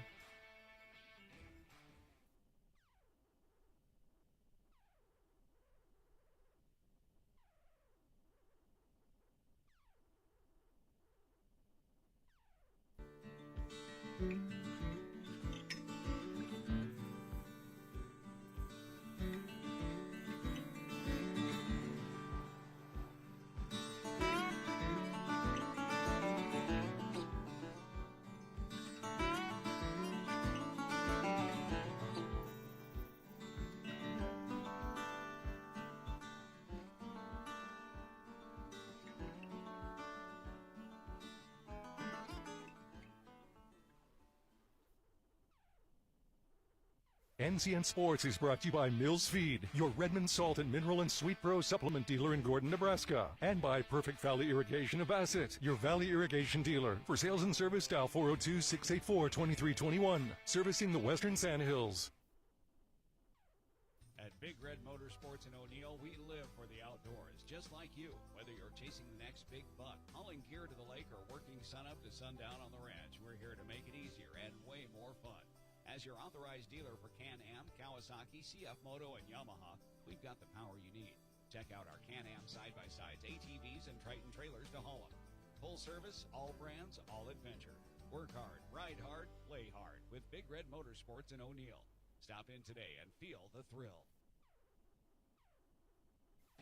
NCN Sports is brought to you by Mills Feed, your Redmond Salt and Mineral and Sweet Pro supplement dealer in Gordon, Nebraska. And by Perfect Valley Irrigation of Bassett, your Valley Irrigation dealer. For sales and service, dial 402-684-2321. Servicing the Western Sandhills. At Big Red Motorsports in O'Neill, we live for the outdoors, just like you. Whether you're chasing the next big buck, hauling gear to the lake, or working sunup to sundown on the ranch, we're here to make it easier and way more fun. As your authorized dealer for Can-Am, Kawasaki, CF Moto, and Yamaha, we've got the power you need. Check out our Can-Am side-by-sides, ATVs, and Triton trailers to haul them. Full service, all brands, all adventure. Work hard, ride hard, play hard with Big Red Motorsports in O'Neill. Stop in today and feel the thrill.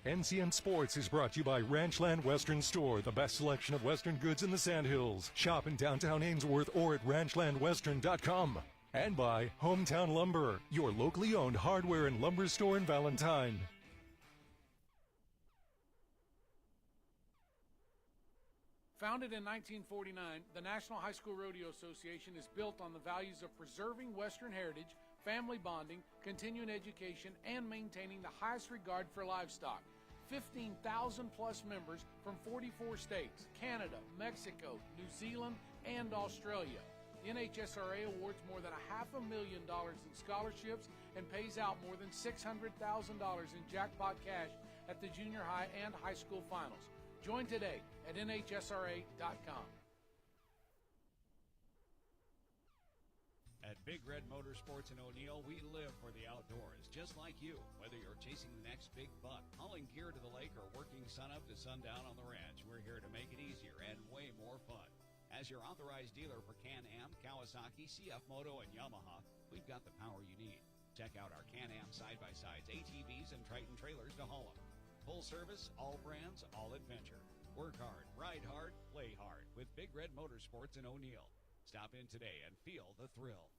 NCN Sports is brought to you by Ranchland Western Store, the best selection of Western goods in the Sandhills. Shop in downtown Ainsworth or at ranchlandwestern.com. And by Hometown Lumber, your locally owned hardware and lumber store in Valentine. Founded in 1949, the National High School Rodeo Association is built on the values of preserving Western heritage, family bonding, continuing education, and maintaining the highest regard for livestock. 15,000 plus members from 44 states, Canada, Mexico, New Zealand, and Australia. The NeHSRA awards more than $500,000 in scholarships and pays out more than $600,000 in jackpot cash at the junior high and high school finals. Join today at NeHSRA.com. At Big Red Motorsports in O'Neill, we live for the outdoors, just like you. Whether you're chasing the next big buck, hauling gear to the lake, or working sunup to sundown on the ranch, we're here to make it easier and way more fun. As your authorized dealer for Can-Am, Kawasaki, CF Moto, and Yamaha, we've got the power you need. Check out our Can-Am side-by-sides, ATVs, and Triton trailers to haul them. Full service, all brands, all adventure. Work hard, ride hard, play hard with Big Red Motorsports in O'Neill. Stop in today and feel the thrill.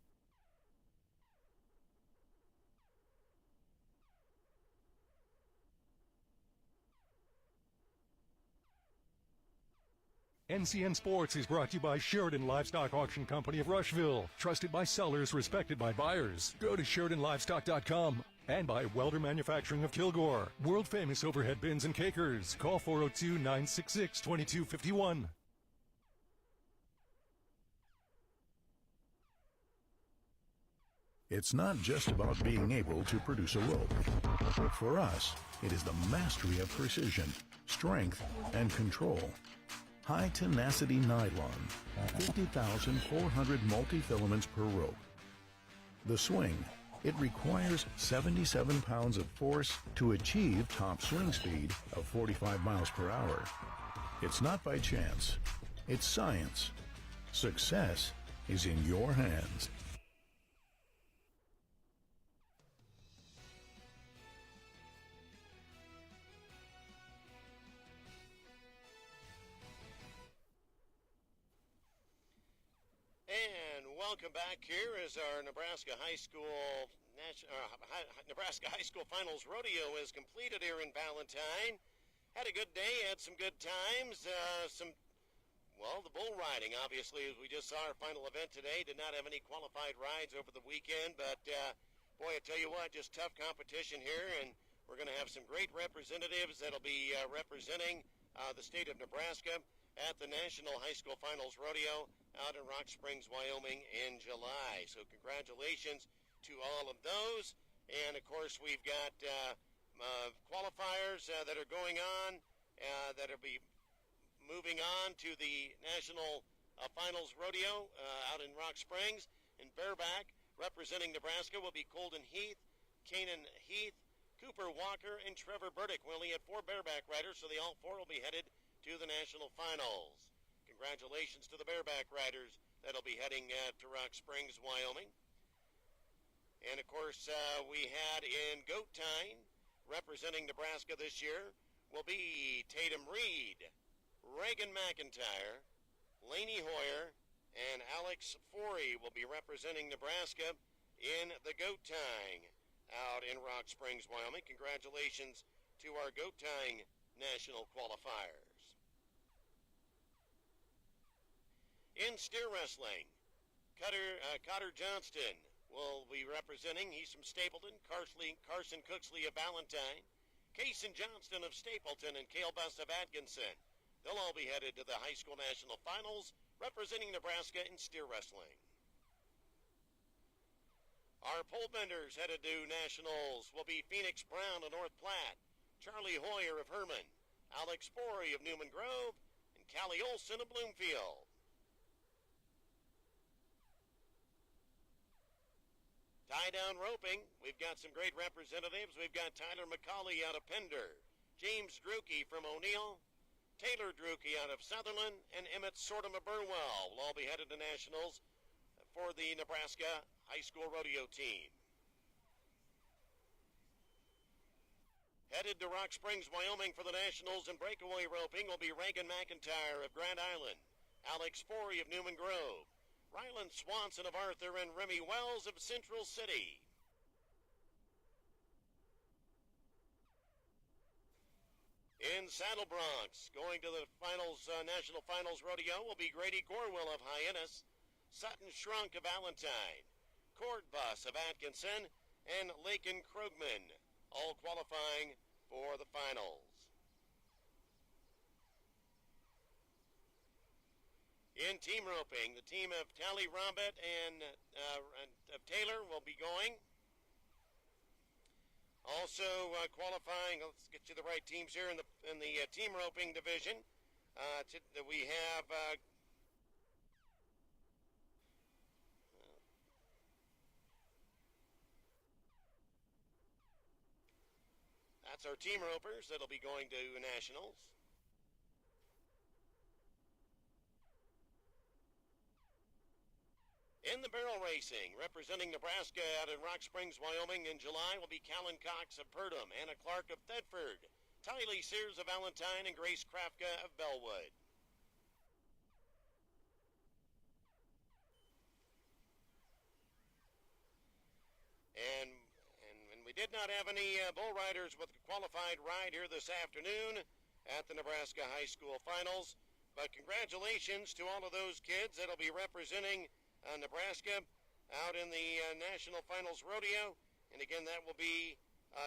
NCN Sports is brought to you by Sheridan Livestock Auction Company of Rushville. Trusted by sellers, respected by buyers. Go to SheridanLivestock.com. And by Welder Manufacturing of Kilgore. World famous overhead bins and cakers. Call 402-966-2251. It's not just about being able to produce a rope. For us, it is the mastery of precision, strength, and control. High tenacity nylon, 50,400 multi-filaments per rope. The swing, it requires 77 pounds of force to achieve top swing speed of 45 miles per hour. It's not by chance, it's science. Success is in your hands. And welcome back. Here is our Nebraska High School Finals Rodeo is completed here in Valentine. Had a good day, had some good times, the bull riding, obviously, as we just saw our final event today. Did not have any qualified rides over the weekend, but boy, I tell you what, just tough competition here, and we're going to have some great representatives that'll be representing the state of Nebraska at the National High School Finals Rodeo out in Rock Springs, Wyoming in July. So congratulations to all of those. And, of course, we've got qualifiers that are going on that will be moving on to the National Finals Rodeo out in Rock Springs. In Bareback, representing Nebraska will be Colden Heath, Kanan Heath, Cooper Walker, and Trevor Burdick. We only had 4 Bareback riders, so they all 4 will be headed to the National Finals. Congratulations to the Bareback riders that'll be heading to Rock Springs, Wyoming. And, of course, we had in Goat Tying, representing Nebraska this year, will be Tatum Reed, Reagan McIntyre, Laney Hoyer, and Alex Forey will be representing Nebraska in the Goat Tying out in Rock Springs, Wyoming. Congratulations to our Goat Tying national qualifiers. In steer wrestling, Cotter Johnston will be representing. He's from Stapleton. Carson Cooksley of Valentine. Cason Johnston of Stapleton and Cale Buss of Atkinson. They'll all be headed to the high school national finals, representing Nebraska in steer wrestling. Our pole benders headed to nationals will be Phoenix Brown of North Platte, Charlie Hoyer of Herman, Alex Spory of Newman Grove, and Callie Olson of Bloomfield. Tie-down roping, we've got some great representatives. We've got Tyler McCauley out of Pender, James Druckey from O'Neill, Taylor Druckey out of Sutherland, and Emmett Sortum of Burwell will all be headed to nationals for the Nebraska High School Rodeo team. Headed to Rock Springs, Wyoming for the nationals in breakaway roping will be Reagan McIntyre of Grand Island, Alex Spory of Newman Grove, Ryland Swanson of Arthur, and Remy Wells of Central City. In saddle broncs, going to the finals, national finals rodeo will be Grady Corwell of Hyannis, Sutton Shrunk of Valentine, Cord Buss of Atkinson, and Lakin Krugman, all qualifying for the finals. In team roping, the team of Tally Rombett and of Taylor will be going. Also qualifying, let's get you the right teams here in the team roping division. We have that's our team ropers that'll be going to nationals. In the barrel racing, representing Nebraska out in Rock Springs, Wyoming in July will be Callan Cox of Purdom, Anna Clark of Thetford, Tylee Sears of Valentine, and Grace Krafka of Bellwood. And we did not have any bull riders with a qualified ride here this afternoon at the Nebraska High School Finals, but congratulations to all of those kids that'll be representing Nebraska out in the National Finals Rodeo. And again, that will be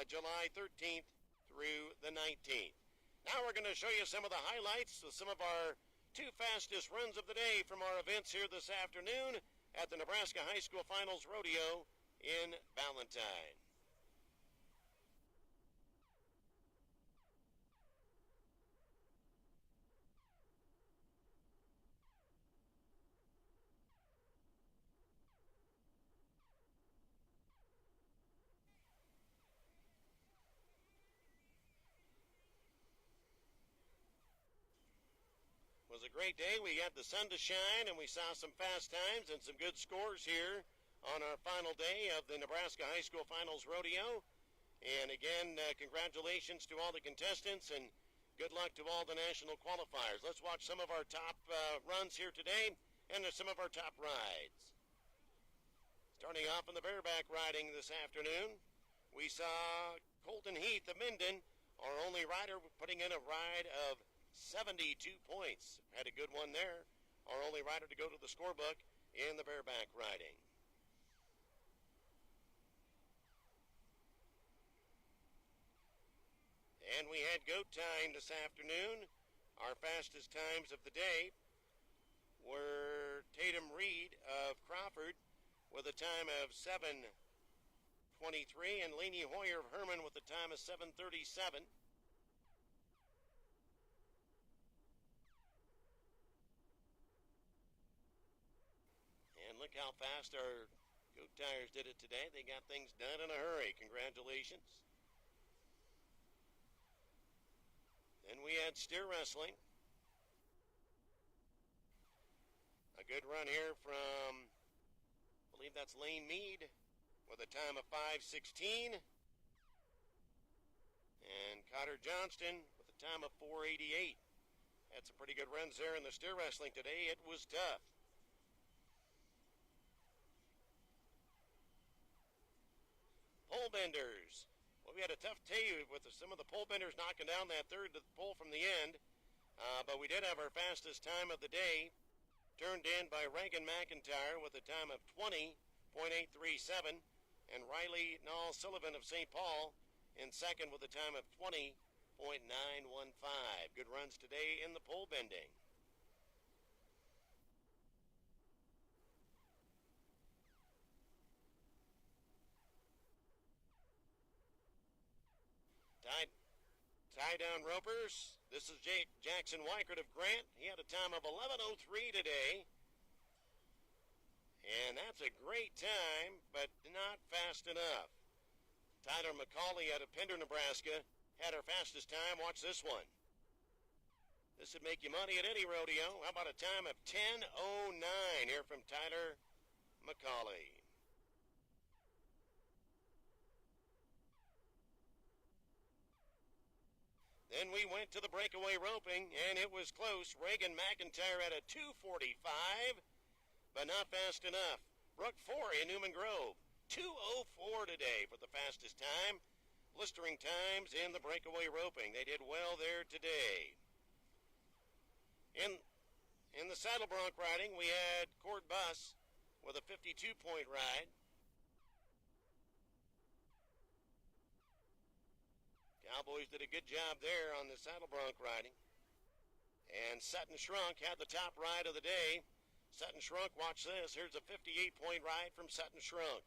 July 13th through the 19th. Now we're going to show you some of the highlights of some of our two fastest runs of the day from our events here this afternoon at the Nebraska High School Finals Rodeo in Valentine. It was a great day. We had the sun to shine, and we saw some fast times and some good scores here on our final day of the Nebraska High School Finals Rodeo. And again, congratulations to all the contestants, and good luck to all the national qualifiers. Let's watch some of our top runs here today, and some of our top rides. Starting off in the bareback riding this afternoon, we saw Colton Heath of Minden, our only rider, putting in a ride of 72 points. Had a good one there. Our only rider to go to the scorebook in the bareback riding. And we had goat time this afternoon. Our fastest times of the day were Tatum Reed of Crawford with a time of 7:23 and Laney Hoyer of Herman with a time of 7:37. And look how fast our goat tires did it today. They got things done in a hurry. Congratulations. Then we had steer wrestling. A good run here from, I believe that's Lane Mead with a time of 5:16. And Cotter Johnston with a time of 4:88. Had some pretty good runs there in the steer wrestling today. It was tough. Pole benders. Well, we had a tough day with some of the pole benders knocking down that third pole from the end. But we did have our fastest time of the day, turned in by Reagan McIntyre with a time of .837, and Riley Nall Sullivan of St. Paul in second with a time of 20.915. Good runs today in the pole bending. Tie down ropers. This is Jackson Weichert of Grant. He had a time of 11:03 today. And that's a great time, but not fast enough. Tyler McCauley out of Pender, Nebraska, had our fastest time. Watch this one. This would make you money at any rodeo. How about a time of 10:09 here from Tyler McCauley? Then we went to the breakaway roping, and it was close. Reagan McIntyre at a 2:45, but not fast enough. Brooke Forey in Newman Grove, 2:04 today for the fastest time. Blistering times in the breakaway roping. They did well there today. In the saddle bronc riding, we had Cord Buss with a 52-point ride. Cowboys did a good job there on the saddle bronc riding. And Sutton Shrunk had the top ride of the day. Sutton Shrunk, watch this. Here's a 58-point ride from Sutton Shrunk.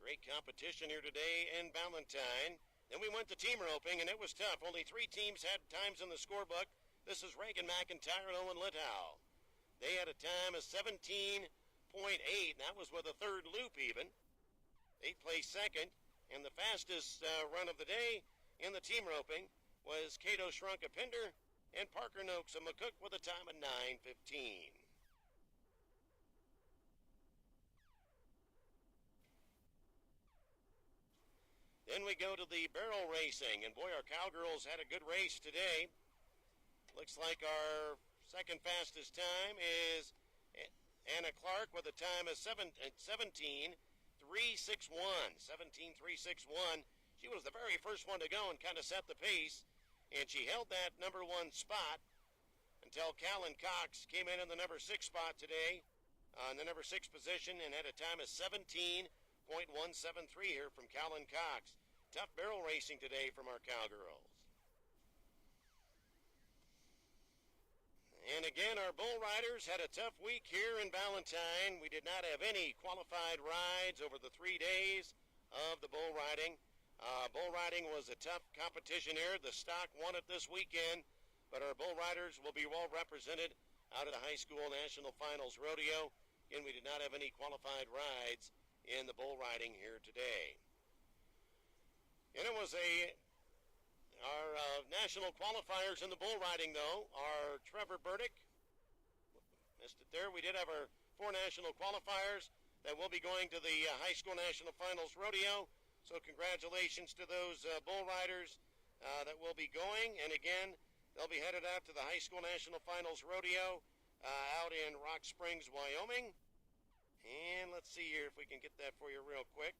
Great competition here today in Valentine. Then we went to team roping, and it was tough. Only 3 teams had times in the scorebook. This is Reagan McIntyre and Owen Littow. They had a time of 17.8, and that was with a third loop even. They placed second, and the fastest run of the day in the team roping was Cato Shrunk of Pender and Parker Noakes of McCook with a time of 9:15. Then we go to the barrel racing, and boy, our cowgirls had a good race today. Looks like our second fastest time is Anna Clark with a time of 17:361. 17:361. She was the very first one to go and kind of set the pace, and she held that number 1 spot until Callan Cox came in the number 6 spot today, in the number 6 position, and had a time of 17.173 here from Callan Cox. Tough barrel racing today from our cowgirls. And again, our bull riders had a tough week here in Valentine. We did not have any qualified rides over the 3 days of the bull riding. Bull riding was a tough competition here. The stock won it this weekend, but our bull riders will be well represented out of the high school national finals rodeo. Again, we did not have any qualified rides in the bull riding here today. And it was our national qualifiers in the bull riding, though, are Trevor Burdick. Missed it there. We did have our 4 national qualifiers that will be going to the high school national finals rodeo. So congratulations to those bull riders that will be going. And again, they'll be headed out to the high school national finals rodeo out in Rock Springs, Wyoming. And let's see here if we can get that for you real quick.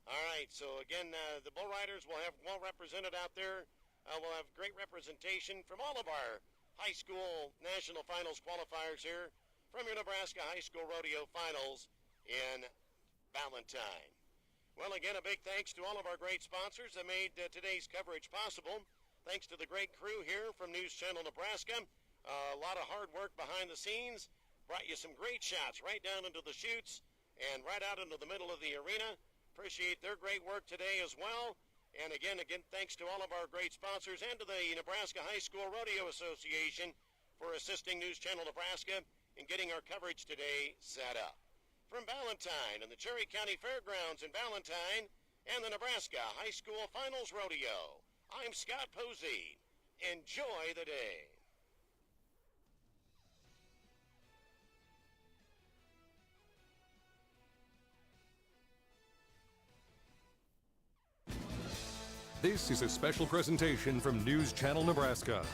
All right, so again, the bull riders will have well represented out there. We'll have great representation from all of our high school national finals qualifiers here from your Nebraska High School Rodeo Finals in Valentine. Well, again, a big thanks to all of our great sponsors that made today's coverage possible. Thanks to the great crew here from News Channel Nebraska. A lot of hard work behind the scenes. Brought you some great shots right down into the chutes and right out into the middle of the arena. Appreciate their great work today as well. And again, thanks to all of our great sponsors and to the Nebraska High School Rodeo Association for assisting News Channel Nebraska in getting our coverage today set up. From Valentine and the Cherry County Fairgrounds in Valentine and the Nebraska High School Finals Rodeo, I'm Scott Poese. Enjoy the day. This is a special presentation from News Channel Nebraska.